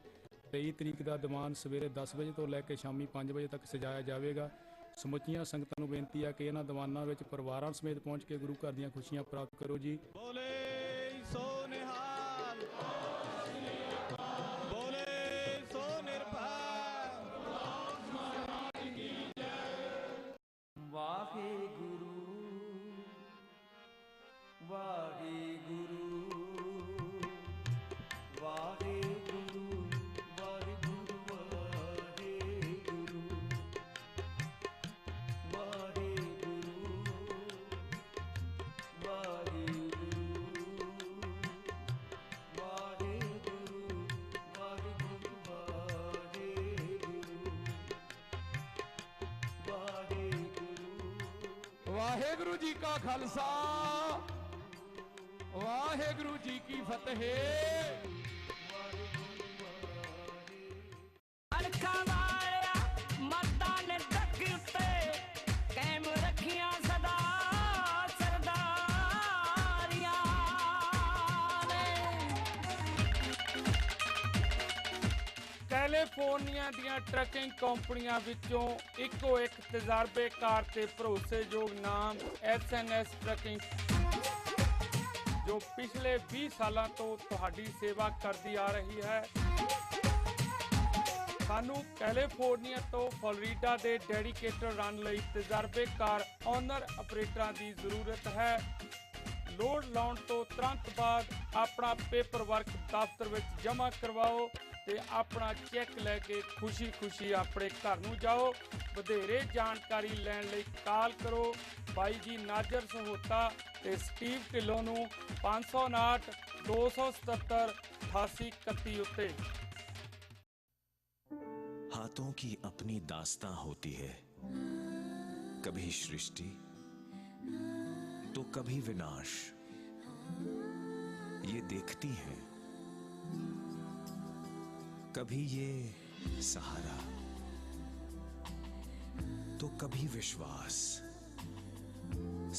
23 ਤਰੀਕ ਦਾ ਦੀਵਾਨ ਸਵੇਰੇ 10 ਵਜੇ ਤੋਂ ਲੈ ਕੇ ਸ਼ਾਮੀ 5 ਵਜੇ ਤੱਕ ਸਜਾਇਆ ਜਾਵੇਗਾ। ਸਮੁੱਚੀਆਂ ਸੰਗਤਾਂ ਨੂੰ ਬੇਨਤੀ ਹੈ ਕਿ ਇਹਨਾਂ ਦੀਵਾਨਾਂ ਵਿੱਚ ਪਰਿਵਾਰਾਂ ਸਮੇਤ ਪਹੁੰਚ ਕੇ ਗੁਰੂ ਘਰ ਦੀਆਂ ਖੁਸ਼ੀਆਂ ਪ੍ਰਾਪਤ ਕਰੋ ਜੀ। ਬੋਲੇ ਸੋ ਨਿਹਾਲ, ਬੋਲੇ ਸੋ ਨਿਰਭੈ। ਵਾਹਿਗੁਰੂ ਵਾਹਿਗੁਰੂ ਵਾਹਿਗੁਰੂ ਵਾਹਿਗੁਰੂ ਵਾਹਿਗੁਰੂ ਵਾਹਿਗੁਰੂ ਵਾਹਿਗੁਰੂ ਜੀ ਕਾ ਖਾਲਸਾ, ਵਾਹਿਗੁਰੂ ਜੀ ਕੀ ਫਤਿਹ। ਅਣਖਾਂ ਵਾਲਿਆ ਮਰਦਾਂ ਨੇ ਡੱਕ ਉੱਤੇ ਕਾਇਮ ਰੱਖੀਆਂ ਸਦਾ ਸਰਦਾਰੀਆਂ ਨੇ। ਕੈਲੀਫੋਰਨੀਆ ਦੀਆਂ ਟਰੱਕਿੰਗ ਕੰਪਨੀਆਂ ਵਿੱਚੋਂ ਇੱਕੋ ਇੱਕ ਤਜਰਬੇਕਾਰ ਤੇ ਭਰੋਸੇਯੋਗ ਨਾਮ SNS ਟਰੱਕਿੰਗ, ਜੋ ਪਿਛਲੇ 20 ਸਾਲਾਂ ਤੋਂ ਤੁਹਾਡੀ ਸੇਵਾ ਕਰਦੀ ਆ ਰਹੀ ਹੈ। ਸਾਨੂੰ ਕੈਲੀਫੋਰਨੀਆ ਤੋਂ ਫਲੋਰੀਡਾ ਦੇ ਡੈਡੀਕੇਟਡ ਰਨ ਲਈ ਤਜਰਬੇਕਾਰ ਓਨਰ ਆਪਰੇਟਰਾਂ ਦੀ ਜ਼ਰੂਰਤ ਹੈ। ਲੋਡ ਲਾਉਣ ਤੋਂ ਤੁਰੰਤ ਬਾਅਦ ਆਪਣਾ ਪੇਪਰ ਵਰਕ ਦਫ਼ਤਰ ਵਿੱਚ ਜਮ੍ਹਾਂ ਕਰਵਾਓ ਤੇ ਆਪਣਾ ਚੈੱਕ ਲੈ ਕੇ ਖੁਸ਼ੀ-ਖੁਸ਼ੀ ਆਪਣੇ ਘਰ ਨੂੰ ਜਾਓ। ਵਧੇਰੇ ਜਾਣਕਾਰੀ ਲੈਣ ਲਈ ਕਾਲ ਕਰੋ ਬਾਈ ਜੀ ਨਾਜ਼ਰ ਸਹੋਤਾ ਤੇ ਸਟੀਵ ਢਿੱਲੋਂ ਨੂੰ 559 277 8831 ਉੱਤੇ। हाथों की अपनी दास्तां होती है, कभी सृष्टि तो कभी विनाश। ये देखती हैं, कभी ये सहारा तो कभी विश्वास।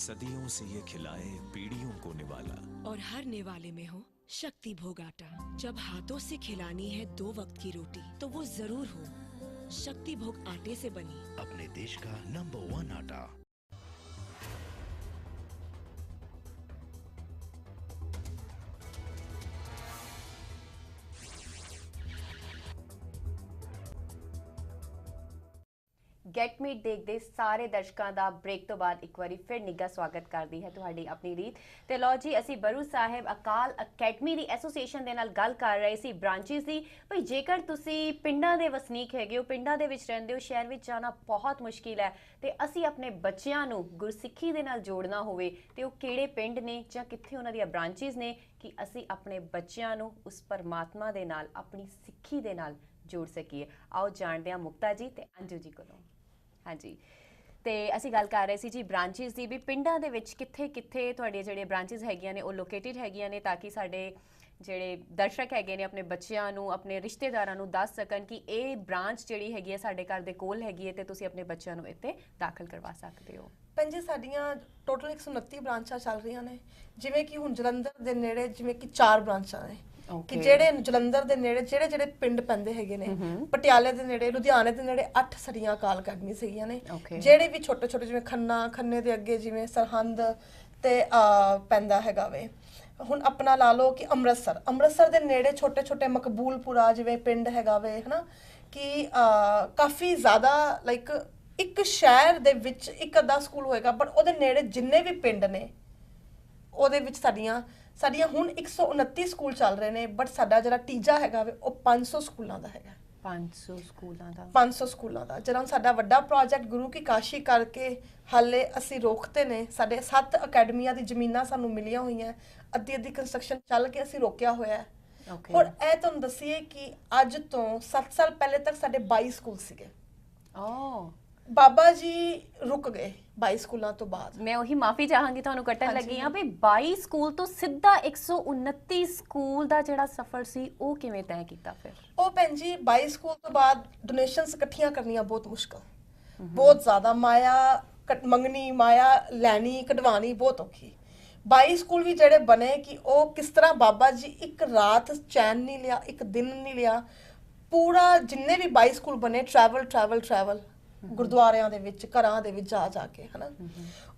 सदियों से ये खिलाए पीढ़ियों को निवाला, और हर निवाले में हो शक्ति भोग आटा। जब हाथों से खिलानी है 2 वक्त की रोटी तो वो जरूर हो शक्ति भोग आटे से बनी। अपने देश का नंबर 1 आटा। ਗੈਟ ਮੀਟ ਦੇਖਦੇ ਸਾਰੇ ਦਰਸ਼ਕਾਂ ਦਾ ਬ੍ਰੇਕ ਤੋਂ ਬਾਅਦ ਇੱਕ ਵਾਰੀ ਫਿਰ ਨਿੱਘਾ ਸਵਾਗਤ ਕਰਦੀ ਹੈ ਤੁਹਾਡੀ ਆਪਣੀ ਰੀਤ। ਤੇ ਲਓ ਜੀ, ਅਸੀਂ ਬਰੂ ਸਾਹਿਬ ਅਕਾਲ ਅਕੈਡਮੀ ਦੀ ਐਸੋਸੀਏਸ਼ਨ ਦੇ ਨਾਲ ਗੱਲ ਕਰ ਰਹੇ ਸੀ ਬ੍ਰਾਂਚਿਸ ਦੀ। ਭਈ ਜੇਕਰ ਤੁਸੀਂ ਪਿੰਡਾਂ ਦੇ ਵਸਨੀਕ ਹੈਗੇ ਹੋ, ਪਿੰਡਾਂ ਦੇ ਵਿੱਚ ਰਹਿੰਦੇ ਹੋ, ਸ਼ਹਿਰ ਵਿੱਚ ਜਾਣਾ ਬਹੁਤ ਮੁਸ਼ਕਿਲ ਹੈ ਤੇ ਅਸੀਂ ਆਪਣੇ ਬੱਚਿਆਂ ਨੂੰ ਗੁਰਸਿੱਖੀ ਦੇ ਨਾਲ ਜੋੜਨਾ ਹੋਵੇ ਤੇ ਉਹ ਕਿਹੜੇ ਪਿੰਡ ਨੇ ਜਾਂ ਕਿੱਥੇ ਉਹਨਾਂ ਦੀਆਂ ਬ੍ਰਾਂਚਿਸ ਨੇ ਕਿ ਅਸੀਂ ਆਪਣੇ ਬੱਚਿਆਂ ਨੂੰ ਉਸ ਪਰਮਾਤਮਾ ਦੇ ਨਾਲ ਆਪਣੀ ਸਿੱਖੀ ਦੇ ਨਾਲ ਜੋੜ ਸਕੀਏ। ਆਓ ਜਾਣਦੇ ਹਾਂ ਮੁਕਤਾ ਜੀ ਤੇ ਅੰਜੂ ਜੀ ਕੋਲੋਂ। ਹਾਂਜੀ, ਤੇ ਅਸੀਂ ਗੱਲ ਕਰ ਰਹੇ ਸੀ ਜੀ ਬ੍ਰਾਂਚਿਸ ਦੀ, ਵੀ ਪਿੰਡਾਂ ਦੇ ਵਿੱਚ ਕਿੱਥੇ ਕਿੱਥੇ ਤੁਹਾਡੇ ਜਿਹੜੇ ਬ੍ਰਾਂਚਿਸ ਹੈਗੀਆਂ ਨੇ ਉਹ ਲੋਕੇਟਡ ਹੈਗੀਆਂ ਨੇ ਤਾਂ ਕਿ ਸਾਡੇ ਜਿਹੜੇ ਦਰਸ਼ਕ ਹੈਗੇ ਨੇ ਆਪਣੇ ਬੱਚਿਆਂ ਨੂੰ, ਆਪਣੇ ਰਿਸ਼ਤੇਦਾਰਾਂ ਨੂੰ ਦੱਸ ਸਕਣ ਕਿ ਇਹ ਬ੍ਰਾਂਚ ਜਿਹੜੀ ਹੈਗੀ ਹੈ ਸਾਡੇ ਘਰ ਦੇ ਕੋਲ ਹੈਗੀ ਹੈ ਤੇ ਤੁਸੀਂ ਆਪਣੇ ਬੱਚਿਆਂ ਨੂੰ ਇੱਥੇ ਦਾਖਲ ਕਰਵਾ ਸਕਦੇ ਹੋ। ਪੰਜੇ ਸਾਡੀਆਂ ਟੋਟਲ 129 ਬ੍ਰਾਂਚਾਂ ਚੱਲ ਰਹੀਆਂ ਨੇ। ਜਿਵੇਂ ਕਿ ਹੁਣ ਜਲੰਧਰ ਦੇ ਨੇੜੇ ਜਿਵੇਂ ਕਿ 4 ਬ੍ਰਾਂਚਾਂ ਨੇ ਕਿ ਜਿਹੜੇ ਜਲੰਧਰ ਦੇ ਨੇੜੇ ਜਿਹੜੇ ਪਿੰਡ ਪੈਂਦੇ ਹੈਗੇ ਨੇ। ਪਟਿਆਲੇ ਦੇ ਨੇੜੇ, ਲੁਧਿਆਣੇ ਦੇ ਨੇੜੇ 8 ਸਰੀਆਂ ਅਕਾਲ ਅਕੈਡਮੀ ਸੀਗੀਆਂ ਨੇ। ਜਿਹੜੇ ਵੀ ਛੋਟੇ ਛੋਟੇ ਜਿਵੇਂ ਖੰਨੇ ਦੇ ਅੱਗੇ ਜਿਵੇਂ ਸਰਹੰਦ ਤੇ ਪੈਂਦਾ ਹੈਗਾ ਵੇ। ਹੁਣ ਆਪਣਾ ਲਾ ਲਓ ਕਿ ਅੰਮ੍ਰਿਤਸਰ ਦੇ ਨੇੜੇ ਛੋਟੇ ਛੋਟੇ ਮਕਬੂਲਪੁਰਾ ਜਿਵੇਂ ਪਿੰਡ ਹੈਗਾ ਵੇ, ਹਨਾ ਕਿ ਕਾਫੀ ਜ਼ਿਆਦਾ ਲਾਈਕ ਇੱਕ ਸ਼ਹਿਰ ਦੇ ਵਿੱਚ ਇੱਕ ਅੱਧਾ ਸਕੂਲ ਹੋਏਗਾ ਬਟ ਉਹਦੇ ਨੇੜੇ ਜਿੰਨੇ ਵੀ ਪਿੰਡ ਨੇ ਉਹਦੇ ਵਿੱਚ ਸਾਡੀਆਂ ਹੁਣ 129 ਸਕੂਲ ਚੱਲ ਰਹੇ ਨੇ। ਬਟ ਸਾਡਾ ਜਿਹੜਾ ਟੀਜਾ ਹੈਗਾ ਵੇ ਉਹ 500 ਸਕੂਲਾਂ ਦਾ ਹੈਗਾ। 500 ਸਕੂਲਾਂ ਦਾ ਜਿਹੜਾ ਸਾਡਾ ਵੱਡਾ ਪ੍ਰੋਜੈਕਟ ਗੁਰੂ ਕੀ ਕਾਸ਼ੀ ਕਰਕੇ ਹਾਲੇ ਅਸੀਂ ਰੋਕਤੇ ਨੇ। ਸਾਡੇ 7 ਅਕੈਡਮੀਆਂ ਦੀ ਜ਼ਮੀਨਾਂ ਸਾਨੂੰ ਮਿਲੀਆਂ ਹੋਈਆਂ, ਅੱਧੀ ਕੰਸਟਰਕਸ਼ਨ ਚੱਲ ਕੇ ਅਸੀਂ ਰੋਕਿਆ ਹੋਇਆ ਹੈ। ਔਰ ਇਹ ਤੁਹਾਨੂੰ ਦੱਸੀਏ ਕਿ ਅੱਜ ਤੋਂ 7 ਸਾਲ ਪਹਿਲੇ ਤੱਕ ਸਾਡੇ 22 ਸਕੂਲ ਸੀਗੇ। ਬਾਬਾ ਜੀ ਰੁਕ ਗਏ 22 ਸਕੂਲਾਂ ਤੋਂ ਬਾਅਦ। ਮੈਂ ਉਹੀ ਮਾਫੀ ਚਾਹਾਂਗੀ ਤੁਹਾਨੂੰ ਕੱਟਣ ਲੱਗੀ ਹਾਂ ਵੀ 22 ਸਕੂਲ ਤੋਂ ਸਿੱਧਾ 129 ਸਕੂਲ ਦਾ ਜਿਹੜਾ ਸਫ਼ਰ ਸੀ ਉਹ ਕਿਵੇਂ ਤੈਅ ਕੀਤਾ ਫਿਰ? ਉਹ ਭੈਣ ਜੀ 22 ਸਕੂਲ ਤੋਂ ਬਾਅਦ ਡੋਨੇਸ਼ਨਸ ਇਕੱਠੀਆਂ ਕਰਨੀਆਂ ਬਹੁਤ ਮੁਸ਼ਕਲ, ਬਹੁਤ ਜ਼ਿਆਦਾ ਮਾਇਆ ਮੰਗਣੀ, ਮਾਇਆ ਲੈਣੀ, ਕਢਵਾਣੀ ਬਹੁਤ ਔਖੀ। 22 ਸਕੂਲ ਵੀ ਜਿਹੜੇ ਬਣੇ ਕਿ ਉਹ ਕਿਸ ਤਰ੍ਹਾਂ ਬਾਬਾ ਜੀ ਇੱਕ ਰਾਤ ਚੈਨ ਨਹੀਂ ਲਿਆ, ਇੱਕ ਦਿਨ ਨਹੀਂ ਲਿਆ, ਪੂਰਾ ਜਿੰਨੇ ਵੀ 22 ਸਕੂਲ ਬਣੇ ਟਰੈਵਲ ਗੁਰਦੁਆਰਿਆਂ ਦੇ ਵਿੱਚ, ਘਰਾਂ ਦੇ ਵਿੱਚ ਜਾ ਕੇ, ਹਨਾ।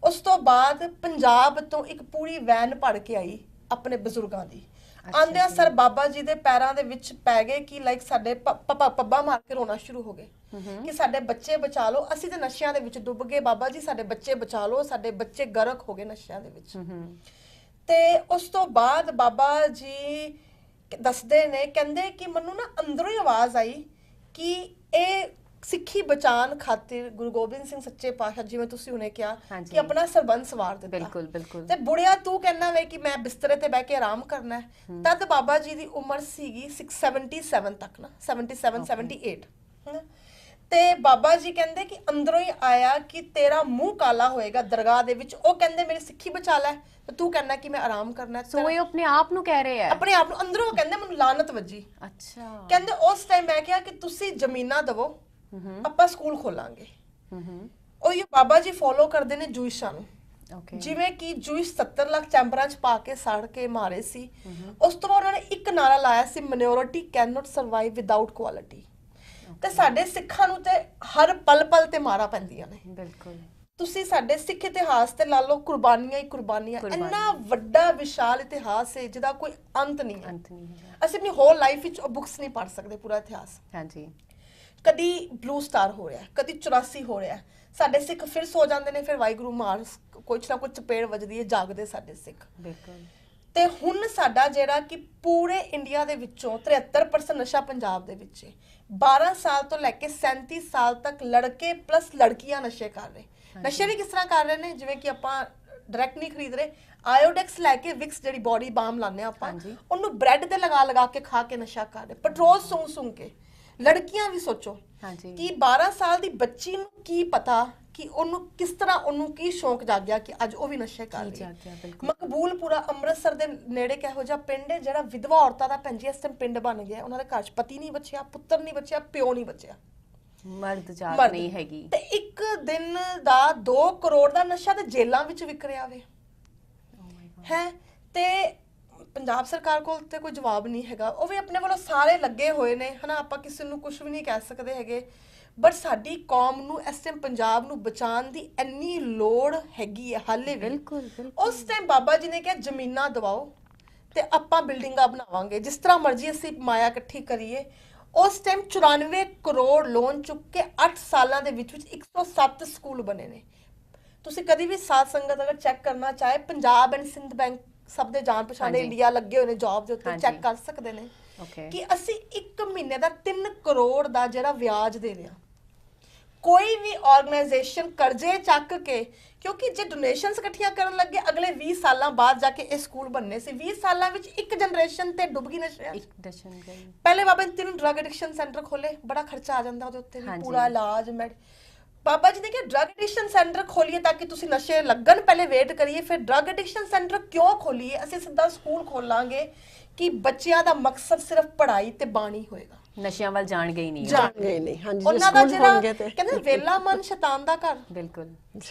ਉਸ ਤੋਂ ਬਾਅਦ ਪੰਜਾਬ ਤੋਂ ਇੱਕ ਪੂਰੀ ਵੈਨ ਭੜ ਕੇ ਆਈ ਆਪਣੇ ਬਜ਼ੁਰਗਾਂ ਦੀ। ਆਂਦਿਆਂ ਸਰ ਬਾਬਾ ਜੀ ਦੇ ਪੈਰਾਂ ਦੇ ਵਿੱਚ ਪੈ ਗਏ ਕਿ ਲਾਈਕ ਸਾਡੇ ਪੱਬਾ ਮਾਰ ਕੇ ਰੋਣਾ ਸ਼ੁਰੂ ਹੋ ਗਏ ਕਿ ਸਾਡੇ ਬੱਚੇ ਬਚਾ ਲਓ, ਅਸੀਂ ਤੇ ਨਸ਼ਿਆਂ ਦੇ ਵਿੱਚ ਡੁੱਬ ਗਏ, ਬਾਬਾ ਜੀ ਸਾਡੇ ਬੱਚੇ ਬਚਾ ਲਓ, ਸਾਡੇ ਬੱਚੇ ਗਰਕ ਹੋ ਗਏ ਨਸ਼ਿਆਂ ਦੇ ਵਿੱਚ। ਤੇ ਉਸ ਤੋਂ ਬਾਅਦ ਬਾਬਾ ਜੀ ਦੱਸਦੇ ਨੇ, ਕਹਿੰਦੇ ਕਿ ਮੈਨੂੰ ਨਾ ਅੰਦਰੋਂ ਹੀ ਆਵਾਜ਼ ਆਈ ਕਿ ਇਹ ਸਿੱਖੀ ਬਚਾਉਣ ਖਾਤਰ ਗੁਰੂ ਗੋਬਿੰਦ ਸਿੰਘ ਸੱਚੇ ਪਾਤਸ਼ਾਹ, ਜਿਵੇਂ ਤੁਸੀਂ ਹੁਣੇ ਕਿਹਾ ਕਿ ਆਪਣਾ ਸਰਬੰਸ ਸਵਾਰ ਦਿੱਤਾ। ਬਿਲਕੁਲ ਬਿਲਕੁਲ। ਤੇ ਬੁੜਿਆ ਤੂੰ ਕਹਿਣਾ ਵੇ ਕਿ ਮੈਂ ਬਿਸਤਰੇ ਤੇ ਬਹਿ ਕੇ ਆਰਾਮ ਕਰਨਾ ਹੈ। ਤਦ ਬਾਬਾ ਜੀ ਦੀ ਉਮਰ ਸੀਗੀ 677 ਤੱਕ ਨਾ, 77 78 ਹਨਾ। ਤੇ ਬਾਬਾ ਜੀ ਕਹਿੰਦੇ ਕਿ ਅੰਦਰੋਂ ਹੀ ਆਇਆ ਕਿ ਤੇਰਾ ਮੂੰਹ ਕਾਲਾ ਹੋਏਗਾ ਦਰਗਾਹ ਦੇ ਵਿੱਚ। ਉਹ ਕਹਿੰਦੇ ਮੇਰੀ ਸਿੱਖੀ ਬਚਾ ਲੈ, ਤੇ ਤੂੰ ਕਹਿਣਾ ਕਿ ਮੈਂ ਆਰਾਮ ਕਰਨਾ ਹੈ। ਸੋ ਇਹ ਆਪਣੇ ਆਪ ਨੂੰ ਕਹਿ ਰਹੇ ਆ, ਆਪਣੇ ਆਪ ਨੂੰ ਅੰਦਰੋਂ ਕਹਿੰਦੇ ਮੈਨੂੰ ਲਾਨਤ ਵੱਜੀ। ਅੱਛਾ। ਕਹਿੰਦੇ ਉਸ ਟਾਈਮ ਮੈਂ ਕਿਹਾ ਕਿ ਤੁਸੀਂ ਜ਼ਮੀਨਾਂ ਦਵੋ, ਆਪਾਂ ਸਕੂਲ ਖੋਲਾਂਗੇ। ਉਹ ਬਾਬਾ ਜੀ ਫੋਲੋ ਕਰਦੇ ਨੇ ਜੂਇਸ਼ਾਂ ਨੂੰ। ਜਿਵੇਂ ਕਿ ਜੂਇਸ਼ 70 ਲੱਖ ਚੈਂਬਰਾਂ ਚ ਪਾ ਕੇ ਸੜ ਕੇ ਮਾਰੇ ਸੀ। ਉਸ ਤੋਂ ਬਾਅਦ ਉਹਨਾਂ ਨੇ ਇੱਕ ਨਾਰਾ ਲਾਇਆ ਸੀ, minority can not survive without quality. ਤੇ ਸਾਡੇ ਸਿੱਖਾਂ ਨੂੰ ਤੇ ਹਰ ਪਲ ਤੇ ਮਾਰਾ ਪੈਂਦੀਆਂ ਨੇ। ਬਿਲਕੁਲ। ਤੁਸੀਂ ਸਾਡੇ ਸਿੱਖ ਇਤਿਹਾਸ ਤੇ ਲਾ ਲਓ, ਕੁਰਬਾਨੀਆਂ ਹੀ ਕੁਰਬਾਨੀਆਂ। ਇੰਨਾ ਵੱਡਾ ਵਿਸ਼ਾਲ ਇਤਿਹਾਸ ਹੈ ਜਿਹਦਾ ਕੋਈ ਅੰਤ ਨਹੀਂ ਹੈ। ਅਸੀਂ ਆਪਣੀ ਹੋਲ ਲਾਈਫ ਵਿੱਚ ਉਹ ਬੁੱਕਸ ਨਹੀਂ ਪੜ੍ਹ ਸਕਦੇ ਪੂਰਾ ਇਤਿਹਾਸ। ਹਾਂਜੀ। ਕਦੀ ਬਲੂ ਸਟਾਰ ਹੋ ਰਿਹਾ, ਕਦੀ 84 ਹੋ ਰਿਹਾ, ਸਾਡੇ ਸਿੱਖ ਫਿਰ ਸੋ ਜਾਂਦੇ ਨੇ, ਫਿਰ ਵਾਹਿਗੁਰੂ ਮਾਰ ਕੁਛ ਨਾ ਕੁਛ ਚਪੇੜ ਵੱਜਦੀ ਹੈ, ਜਾਗਦੇ ਸਾਡੇ ਸਿੱਖ। ਬਿਲਕੁਲ। ਤੇ ਹੁਣ ਸਾਡਾ ਜਿਹੜਾ ਕਿ ਪੂਰੇ ਇੰਡੀਆ ਦੇ ਵਿੱਚੋਂ 73% ਨਸ਼ਾ ਪੰਜਾਬ ਦੇ ਵਿੱਚ ਹੈ। 12 ਸਾਲ ਤੋਂ ਲੈ ਕੇ 37 ਸਾਲ ਤੱਕ ਲੜਕੇ ਪਲੱਸ ਲੜਕੀਆਂ ਨਸ਼ੇ ਕਰ ਰਹੇ। ਨਸ਼ੇ ਵੀ ਕਿਸ ਤਰ੍ਹਾਂ ਕਰ ਰਹੇ ਨੇ, ਜਿਵੇਂ ਕਿ ਆਪਾਂ ਡਾਇਰੈਕਟ ਨਹੀਂ ਖਰੀਦ ਰਹੇ, ਆਇਓਡੈਕਸ ਲੈ ਕੇ, ਵਿਕਸ ਜਿਹੜੀ ਬੋਡੀ ਬਾਮ ਲਾਉਂਦੇ ਆਪਾਂ, ਉਹਨੂੰ ਬ੍ਰੈਡ ਤੇ ਲਗਾ ਕੇ ਖਾ ਕੇ ਨਸ਼ਾ ਕਰ ਰਹੇ, ਪੈਟਰੋਲ ਸੁੰਘ ਕੇ। ਲੜਕੀਆਂ ਵੀ ਸੋਚੋ ਕਿ 12 ਸਾਲ ਦੀ ਬੱਚੀ ਨੂੰ ਕੀ ਪਤਾ ਕਿ ਉਹਨੂੰ ਕਿਸ ਤਰ੍ਹਾਂ, ਉਹਨੂੰ ਕੀ ਸ਼ੌਂਕ ਜਾਗਿਆ ਕਿ ਅੱਜ ਉਹ ਵੀ ਨਸ਼ੇ ਕਰ ਰਹੀ ਹੈ। ਮਕਬੂਲਪੁਰਾ ਅੰਮ੍ਰਿਤਸਰ ਦੇ ਨੇੜੇ ਕਿਹੋ ਜਿਹਾ ਪਿੰਡ ਹੈ ਜਿਹੜਾ ਵਿਧਵਾ ਔਰਤਾਂ ਦਾ ਭੈਣ ਜੀ ਇਸ ਟਾਈਮ ਪਿੰਡ ਬਣ ਗਿਆ। ਉਹਨਾਂ ਦੇ ਘਰ 'ਚ ਪਤੀ ਨਹੀਂ ਬਚਿਆ, ਪੁੱਤਰ ਨਹੀਂ ਬਚਿਆ, ਪਿਓ ਨਹੀਂ ਬਚਿਆ, ਮਰਦ ਜਾਤ ਨਹੀਂ ਹੈਗੀ। ਤੇ ਇੱਕ ਦਿਨ ਦਾ 2 ਕਰੋੜ ਦਾ ਨਸ਼ਾ ਤੇ ਜੇਲਾਂ ਵਿੱਚ ਵਿਕ ਰਿਹਾ ਵੇ ਹੈ। ਤੇ ਪੰਜਾਬ ਸਰਕਾਰ ਕੋਲ ਤੇ ਕੋਈ ਜਵਾਬ ਨਹੀਂ ਹੈਗਾ। ਉਹ ਵੀ ਆਪਣੇ ਵੱਲੋਂ ਸਾਰੇ ਲੱਗੇ ਹੋਏ ਨੇ, ਹਨਾ। ਆਪਾਂ ਕਿਸੇ ਨੂੰ ਕੁਝ ਵੀ ਨਹੀਂ ਕਹਿ ਸਕਦੇ ਹੈਗੇ, ਬਟ ਸਾਡੀ ਕੌਮ ਨੂੰ ਇਸ ਟਾਈਮ ਪੰਜਾਬ ਨੂੰ ਬਚਾਉਣ ਦੀ ਇੰਨੀ ਲੋੜ ਹੈਗੀ ਹੈ ਹਾਲੇ ਵੀ। ਉਸ ਟਾਈਮ ਬਾਬਾ ਜੀ ਨੇ ਕਿਹਾ ਜ਼ਮੀਨਾਂ ਦਵਾਓ ਤੇ ਆਪਾਂ ਬਿਲਡਿੰਗਾਂ ਬਣਾਵਾਂਗੇ, ਜਿਸ ਤਰ੍ਹਾਂ ਮਰਜ਼ੀ ਅਸੀਂ ਮਾਇਆ ਇਕੱਠੀ ਕਰੀਏ। ਉਸ ਟਾਈਮ 94 ਕਰੋੜ ਲੋਨ ਚੁੱਕ ਕੇ 8 ਸਾਲਾਂ ਦੇ ਵਿੱਚ 107 ਸਕੂਲ ਬਣੇ ਨੇ। ਤੁਸੀਂ ਕਦੀ ਵੀ ਸਾਧ ਸੰਗਤ ਅਗਰ ਚੈੱਕ ਕਰਨਾ ਚਾਹੇ, ਪੰਜਾਬ ਐਂਡ ਸਿੰਧ ਬੈਂਕ ਸਭ ਦੇ ਜਾਣ ਪਛਾਣੇ ਇੰਡੀਆ ਲੱਗੇ ਹੋਏ ਨੇ ਜੌਬ ਦੇ ਉੱਤੇ, ਚੈੱਕ ਕਰ ਸਕਦੇ ਨੇ ਕਿ ਅਸੀਂ 1 ਮਹੀਨੇ ਦਾ 3 ਕਰੋੜ ਦਾ ਜਿਹੜਾ ਵਿਆਜ ਦੇ ਰਹੇ ਹਾਂ। ਕੋਈ ਵੀ ਆਰਗੇਨਾਈਜੇਸ਼ਨ ਕਰਜ਼ੇ ਚੱਕ ਕੇ, ਕਿਉਂਕਿ ਜੇ ਡੋਨੇਸ਼ਨਸ ਇਕੱਠੀਆਂ ਕਰਨ ਲੱਗੇ ਅਗਲੇ 20 ਸਾਲਾਂ ਬਾਅਦ ਜਾ ਕੇ ਇਹ ਸਕੂਲ ਬਣਨੇ ਸੀ। 20 ਸਾਲਾਂ ਵਿੱਚ ਇੱਕ ਜਨਰੇਸ਼ਨ ਤੇ ਡੁੱਬ ਗਈ ਨਸ਼ਿਆਂ 'ਚ। ਪਹਿਲੇ Baba ji 3 drug addiction centre ਖੋਲੇ, ਬੜਾ ਖਰਚਾ ਆ ਜਾਂਦਾ ਉਹਦੇ ਉੱਤੇ ਵੀ, ਪੂਰਾ ਇਲਾਜ। ਬਾਬਾ ਜੀ ਨੇ ਕਿਹਾ ਡਰਗ ਐਡਿਕਸ਼ਨ ਸੈਂਟਰ ਖੋਲੀਏ ਤਾਂ ਕਿ ਤੁਸੀਂ ਨਸ਼ੇ ਲੱਗਣ, ਪਹਿਲੇ ਵੇਟ ਕਰੀਏ, ਫਿਰ ਡਰਗ ਐਡਿਕਸ਼ਨ ਸੈਂਟਰ ਕਿਉਂ ਖੋਲੀਏ? ਅਸੀਂ ਸਿੱਧਾ ਸਕੂਲ ਖੋਲਾਂਗੇ ਕਿ ਬੱਚਿਆਂ ਦਾ ਮਕਸਦ ਸਿਰਫ ਪੜ੍ਹਾਈ ਤੇ ਬਾਣੀ ਹੋਏਗਾ, ਨਸ਼ਿਆਂ ਵੱਲ ਜਾਣਗੇ ਹੀ ਨਹੀਂ। ਹਾਂਜੀ, ਉਹਨਾਂ ਦਾ ਜਿਹੜਾ ਕਹਿੰਦੇ ਵੇਲਾ ਮਨ ਸ਼ੈਤਾਨ ਦਾ ਘਰ। ਬਿਲਕੁਲ।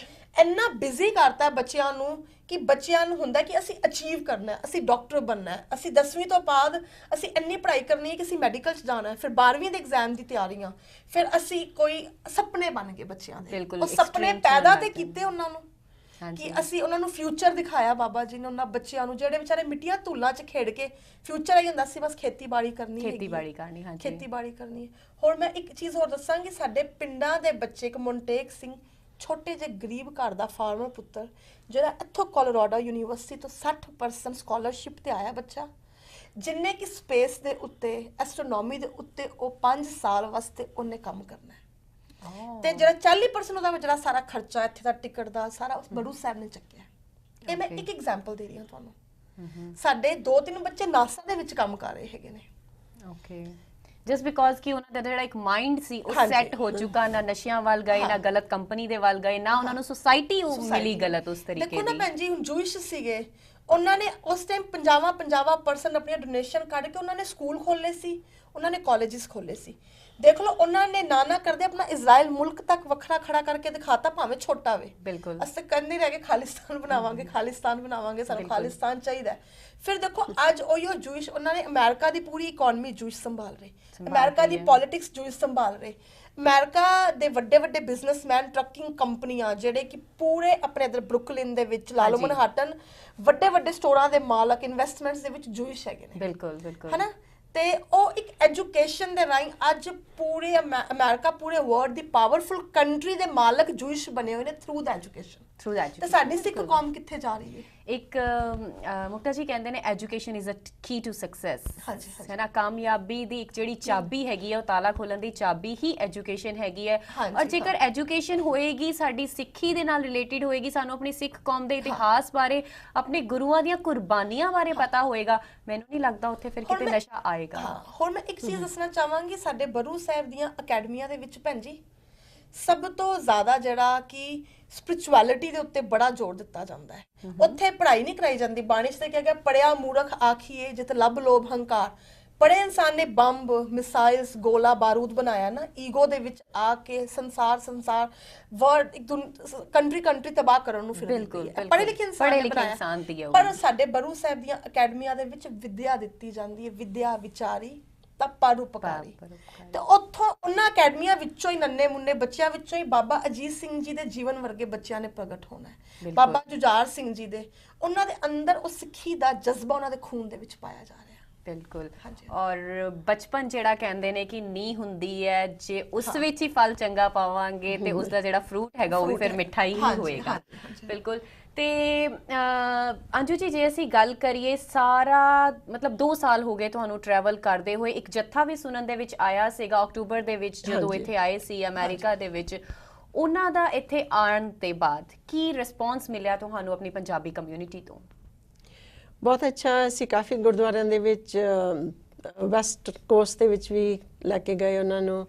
ਇੰਨਾ ਬਿਜ਼ੀ ਕਰਤਾ ਬੱਚਿਆਂ ਨੂੰ ਕਿ ਬੱਚਿਆਂ ਨੂੰ ਹੁੰਦਾ ਕਿ ਅਸੀਂ ਅਚੀਵ ਕਰਨਾ ਹੈ, ਅਸੀਂ ਡਾਕਟਰ ਬਣਨਾ ਹੈ, ਅਸੀਂ 10ਵੀਂ ਤੋਂ ਬਾਅਦ ਅਸੀਂ ਇੰਨੀ ਪੜ੍ਹਾਈ ਕਰਨੀ ਹੈ ਕਿ ਅਸੀਂ ਮੈਡੀਕਲ 'ਚ ਜਾਣਾ ਹੈ, ਫਿਰ 12ਵੀਂ ਦੇ ਐਗਜ਼ਾਮ ਦੀ ਤਿਆਰੀਆਂ, ਫਿਰ ਅਸੀਂ ਕੋਈ ਸੁਪਨੇ ਬਣ ਗਏ ਬੱਚਿਆਂ ਦੇ। ਉਹ ਸੁਪਨੇ ਪੈਦਾ ਤੇ ਕੀਤੇ ਉਹਨਾਂ ਨੂੰ ਕਿ ਅਸੀਂ ਉਹਨਾਂ ਨੂੰ ਫਿਊਚਰ ਦਿਖਾਇਆ ਬਾਬਾ ਜੀ ਨੇ ਉਹਨਾਂ ਬੱਚਿਆਂ ਨੂੰ, ਜਿਹੜੇ ਵਿਚਾਰੇ ਮਿੱਟੀਆਂ ਧੂਲਾਂ 'ਚ ਖੇਡ ਕੇ ਫਿਊਚਰ ਆਈ ਹੁੰਦਾ ਸੀ ਬਸ ਖੇਤੀਬਾੜੀ ਕਰਨੀ ਹੈ, ਖੇਤੀਬਾੜੀ ਕਰਨੀ ਹੈ। ਹੋਰ ਮੈਂ ਇੱਕ ਚੀਜ਼ ਹੋਰ ਦੱਸਾਂਗੀ, ਸਾਡੇ ਪਿੰਡਾਂ ਦੇ ਬੱਚੇ, ਇੱਕ ਮਨਟੇਕ ਸਿੰਘ, ਛੋਟੇ ਜਿਹੇ ਗਰੀਬ ਘਰ ਦਾ ਫਾਰਮਰ ਪੁੱਤਰ, ਜਿਹੜਾ ਇੱਥੋਂ ਕੋਲੋਰਾਡੋ ਯੂਨੀਵਰਸਿਟੀ ਤੋਂ 60% ਸਕਾਲਰਸ਼ਿਪ ਤੇ ਆਇਆ ਬੱਚਾ, ਜਿੰਨੇ ਕਿ ਸਪੇਸ ਦੇ ਉੱਤੇ, ਐਸਟਰੋਨੋਮੀ ਦੇ ਉੱਤੇ ਉਹ 5 ਸਾਲ ਵਾਸਤੇ ਉਹਨੇ ਕੰਮ ਕਰਨਾ ਹੈ। ਤੇ ਜਿਹੜਾ 40% ਉਹਦਾ ਜਿਹੜਾ ਸਾਰਾ ਖਰਚਾ ਇੱਥੇ ਦਾ ਟਿਕਟ ਦਾ ਸਾਰਾ ਉਸ ਬੜੂ ਸਾਹਿਬ ਨੇ ਚੱਕਿਆ। ਇਹ ਮੈਂ ਇੱਕ ਐਗਜ਼ਾਮਪਲ ਦੇ ਰਹੀ ਹਾਂ ਤੁਹਾਨੂੰ। ਸਾਡੇ 2-3 ਬੱਚੇ ਨਾਸਾ ਦੇ ਵਿੱਚ ਕੰਮ ਕਰ ਰਹੇ ਹੈਗੇ ਨੇ। ਓਕੇ। ਜਸਟ ਬਿਕੋਜ਼ ਕਿ ਉਹਨਾਂ ਦਾ ਜਿਹੜਾ ਇੱਕ ਮਾਈਂਡ ਸੀ ਉਹ ਸੈੱਟ ਹੋ ਚੁੱਕਾ, ਨਾ ਨਸ਼ਿਆਂ ਵੱਲ ਗਏ, ਨਾ ਗਲਤ ਕੰਪਨੀ ਦੇ ਵੱਲ ਗਏ, ਨਾ ਉਹਨਾਂ ਨੂੰ ਸੁਸਾਇਟੀ ਮਿਲੀ ਗਲਤ ਉਸ ਤਰੀਕੇ ਦੀ। ਦੇਖੋ ਨਾ ਭੈਣ ਜੀ, ਹੁਣ ਜੂਇਸ਼ ਸੀਗੇ, ਉਹਨਾਂ ਨੇ ਉਸ ਟਾਈਮ 50% ਆਪਣੀਆਂ ਡੋਨੇਸ਼ਨ ਕੱਢ ਕੇ ਉਹਨਾਂ ਨੇ ਸਕੂਲ ਖੋਲ੍ਹੇ ਸੀ। ਉਹਨਾਂ ਨੇ ਕਾਲਜਿਸ ਖੋਲੇ ਸੀ। ਦੇਖ ਲਓ ਉਹਨਾਂ ਨੇ ਨਾ ਕਰਦੇ ਆਪਣਾ ਇਜ਼ਰਾਈਲ ਮੁਲਕ ਤੱਕ ਵੱਖਰਾ ਖੜਾ ਕਰਕੇ ਦਿਖਾਤਾ, ਭਾਵੇਂ ਛੋਟਾ ਵੇ। ਬਿਲਕੁਲ ਅਸੀਂ ਕਹਿੰਦੇ ਰਹਿ ਗਏ ਖਾਲਿਸਤਾਨ ਬਣਾਵਾਂਗੇ, ਖਾਲਿਸਤਾਨ ਬਣਾਵਾਂਗੇ, ਸਾਨੂੰ ਖਾਲਿਸਤਾਨ ਚਾਹੀਦਾ ਹੈ। ਫਿਰ ਦੇਖੋ ਅੱਜ ਉਹੀ ਜੂਇਸ਼, ਉਹਨਾਂ ਨੇ ਅਮਰੀਕਾ ਦੀ ਪੂਰੀ ਇਕਨੋਮੀ ਜੂਇਸ਼ ਸੰਭਾਲ ਰਹੇ, ਅਮਰੀਕਾ ਦੀ ਪੋਲਿਟਿਕਸ ਜੂਇਸ਼ ਸੰਭਾਲ ਰਹੇ। ਅਮਰੀਕਾ ਦੇ ਵੱਡੇ ਵੱਡੇ ਬਿਜ਼ਨਸਮੈਨ, ਟਰੱਕਿੰਗ ਕੰਪਨੀਆਂ ਜਿਹੜੇ ਕਿ ਪੂਰੇ ਆਪਣੇ ਇਧਰ ਬਰੁਕਲਿਨ ਦੇ ਵਿੱਚ, ਲਾਲੋ ਮਨਹਾਟਨ, ਵੱਡੇ ਵੱਡੇ ਸਟੋਰਾਂ ਦੇ ਮਾਲਕ, ਇਨਵੈਸਟਮੈਂਟਸ ਦੇ ਵਿੱਚ ਜੂਇਸ਼ ਹੈਗੇ ਨੇ। ਬਿਲਕੁਲ ਬਿਲਕੁਲ ਹੈ ਨਾ। ਤੇ ਉਹ ਇੱਕ ਐਜੂਕੇਸ਼ਨ ਦੇ ਰਾਹੀਂ ਅੱਜ ਪੂਰੇ ਅਮਰੀਕਾ, ਪੂਰੇ ਵਰਲਡ ਦੀ ਪਾਵਰਫੁਲ ਕੰਟਰੀ ਦੇ ਮਾਲਕ ਜੂਇਸ਼ ਬਣੇ ਹੋਏ ਨੇ ਥਰੂ ਦਾ ਐਜੂਕੇਸ਼ਨ। ਤੇ ਸਾਡੀ ਸਿੱਖ ਕੌਮ ਕਿੱਥੇ ਜਾ ਰਹੀ ਹੈ? ਇੱਕ ਮੁਕਤਾ ਜੀ ਕਹਿੰਦੇ ਨੇ education is a key to success, ਹਾਂਜੀ ਹੈ ਨਾ। ਕਾਮਯਾਬੀ ਦੀ ਇੱਕ ਜਿਹੜੀ ਚਾਬੀ ਹੈਗੀ ਹੈ, ਉਹ ਤਾਲਾ ਖੋਲਣ ਦੀ ਚਾਬੀ ਹੀ ਐਜੂਕੇਸ਼ਨ ਹੈਗੀ ਹੈ। ਔਰ ਜੇਕਰ ਐਜੂਕੇਸ਼ਨ ਹੋਏਗੀ, ਸਾਡੀ ਸਿੱਖੀ ਦੇ ਨਾਲ ਰਿਲੇਟਡ ਹੋਏਗੀ, ਸਾਨੂੰ ਆਪਣੀ ਸਿੱਖ ਕੌਮ ਦੇ ਇਤਿਹਾਸ ਬਾਰੇ, ਆਪਣੇ ਗੁਰੂਆਂ ਦੀਆਂ ਕੁਰਬਾਨੀਆਂ ਬਾਰੇ ਪਤਾ ਹੋਏਗਾ, ਮੈਨੂੰ ਨਹੀਂ ਲੱਗਦਾ ਉੱਥੇ ਫਿਰ ਕਿਤੇ ਨਸ਼ਾ ਆਏਗਾ। ਹੁਣ ਮੈਂ ਇੱਕ ਚੀਜ਼ ਦੱਸਣਾ ਚਾਹਾਂਗੀ, ਸਾਡੇ ਬਰੂ ਸਾਹਿਬ ਦੀਆਂ ਅਕੈਡਮੀਆਂ ਦੇ ਵਿੱਚ ਭੈਣ ਜੀ ਸਭ ਤੋਂ ਜ਼ਿਆਦਾ ਜਿਹੜਾ ਕਿ ਸਪਿਰਿਚੁਅਲਿਟੀ ਦੇ ਉੱਤੇ ਬੜਾ ਜ਼ੋਰ ਦਿੱਤਾ ਜਾਂਦਾ ਹੈ। ਉੱਥੇ ਪੜ੍ਹਾਈ ਨਹੀਂ ਕਰਾਈ ਜਾਂਦੀ। ਬਾਣੀ 'ਚ ਤੇ ਕਿਹਾ ਗਿਆ, ਪੜਿਆ ਮੂਰਖ ਆਖੀਏ ਜਿਤ ਲੱਭ ਲੋਭ ਹੰਕਾਰ। ਪੜ੍ਹੇ ਇਨਸਾਨ ਨੇ ਬੰਬ, ਮਿਸਾਈਲਸ, ਗੋਲਾ ਬਾਰੂਦ ਬਣਾਇਆ ਨਾ, ਈਗੋ ਦੇ ਵਿੱਚ ਆ ਕੇ ਸੰਸਾਰ ਵਰਡ ਇੱਕ ਕੰਟਰੀ ਤਬਾਹ ਕਰਨ ਨੂੰ ਫਿਰ ਪੜ੍ਹੇ ਲਿਖੇ ਇਨਸਾਨ ਨੇ। ਪਰ ਸਾਡੇ ਬਰੂ ਸਾਹਿਬ ਦੀਆਂ ਅਕੈਡਮੀਆਂ ਦੇ ਵਿੱਚ ਵਿਦਿਆ ਦਿੱਤੀ ਜਾਂਦੀ ਹੈ, ਵਿਦਿਆ ਵਿਚਾਰੀ ਤਾਂ ਪਰਉਪਕਾਰੀ। ਤੇ ਉੱਥੋਂ ਉਹਨਾਂ ਅਕੈਡਮੀਆਂ ਵਿੱਚੋਂ ਹੀ, ਨੰਨੇ ਮੁੰਨੇ ਬੱਚਿਆਂ ਵਿੱਚੋਂ ਹੀ ਬਾਬਾ ਅਜੀਤ ਸਿੰਘ ਜੀ ਦੇ ਜੀਵਨ ਵਰਗੇ ਬੱਚਿਆਂ ਨੇ ਪ੍ਰਗਟ ਹੋਣਾ ਹੈ। ਬਾਬਾ ਜੁਝਾਰ ਸਿੰਘ ਜੀ ਦੇ, ਉਹਨਾਂ ਦੇ ਅੰਦਰ ਉਹ ਸਿੱਖੀ ਦਾ ਜਜ਼ਬਾ ਉਹਨਾਂ ਦੇ ਖੂਨ ਦੇ ਵਿੱਚ ਪਾਇਆ ਜਾ ਰਿਹਾ। ਬਿਲਕੁਲ। ਔਰ ਬਚਪਨ ਜਿਹੜਾ ਕਹਿੰਦੇ ਨੇ ਕਿ ਨੀ ਹੁੰਦੀ ਹੈ, ਜੇ ਉਸ ਵਿੱਚ ਹੀ ਫਲ ਚੰਗਾ ਪਾਵਾਂਗੇ ਤੇ ਉਸ ਦਾ ਜਿਹੜਾ ਫਰੂਟ ਹੈਗਾ ਉਹ ਵੀ ਫਿਰ ਮਿੱਠਾ ਹੀ ਹੋਏਗਾ। ਬਿਲਕੁਲ। ਤੇ ਅੰਜੂ ਜੀ, ਜੇ ਅਸੀਂ ਗੱਲ ਕਰੀਏ, ਸਾਰਾ ਮਤਲਬ 2 ਸਾਲ ਹੋ ਗਏ ਤੁਹਾਨੂੰ ਟਰੈਵਲ ਕਰਦੇ ਹੋਏ। ਇੱਕ ਜੱਥਾ ਵੀ ਸੁਣਨ ਦੇ ਵਿੱਚ ਆਇਆ ਸੀਗਾ ਅਕਤੂਬਰ ਦੇ ਵਿੱਚ, ਜਦੋਂ ਇੱਥੇ ਆਏ ਸੀ ਅਮਰੀਕਾ ਦੇ ਵਿੱਚ। ਉਹਨਾਂ ਦਾ ਇੱਥੇ ਆਉਣ ਦੇ ਬਾਅਦ ਕੀ ਰਿਸਪੌਂਸ ਮਿਲਿਆ ਤੁਹਾਨੂੰ ਆਪਣੀ ਪੰਜਾਬੀ ਕਮਿਊਨਿਟੀ ਤੋਂ? ਬਹੁਤ ਅੱਛਾ। ਅਸੀਂ ਕਾਫੀ ਗੁਰਦੁਆਰਿਆਂ ਦੇ ਵਿੱਚ, ਵੈਸਟ ਕੋਸਟ ਦੇ ਵਿੱਚ ਵੀ ਲੈ ਕੇ ਗਏ ਉਹਨਾਂ ਨੂੰ।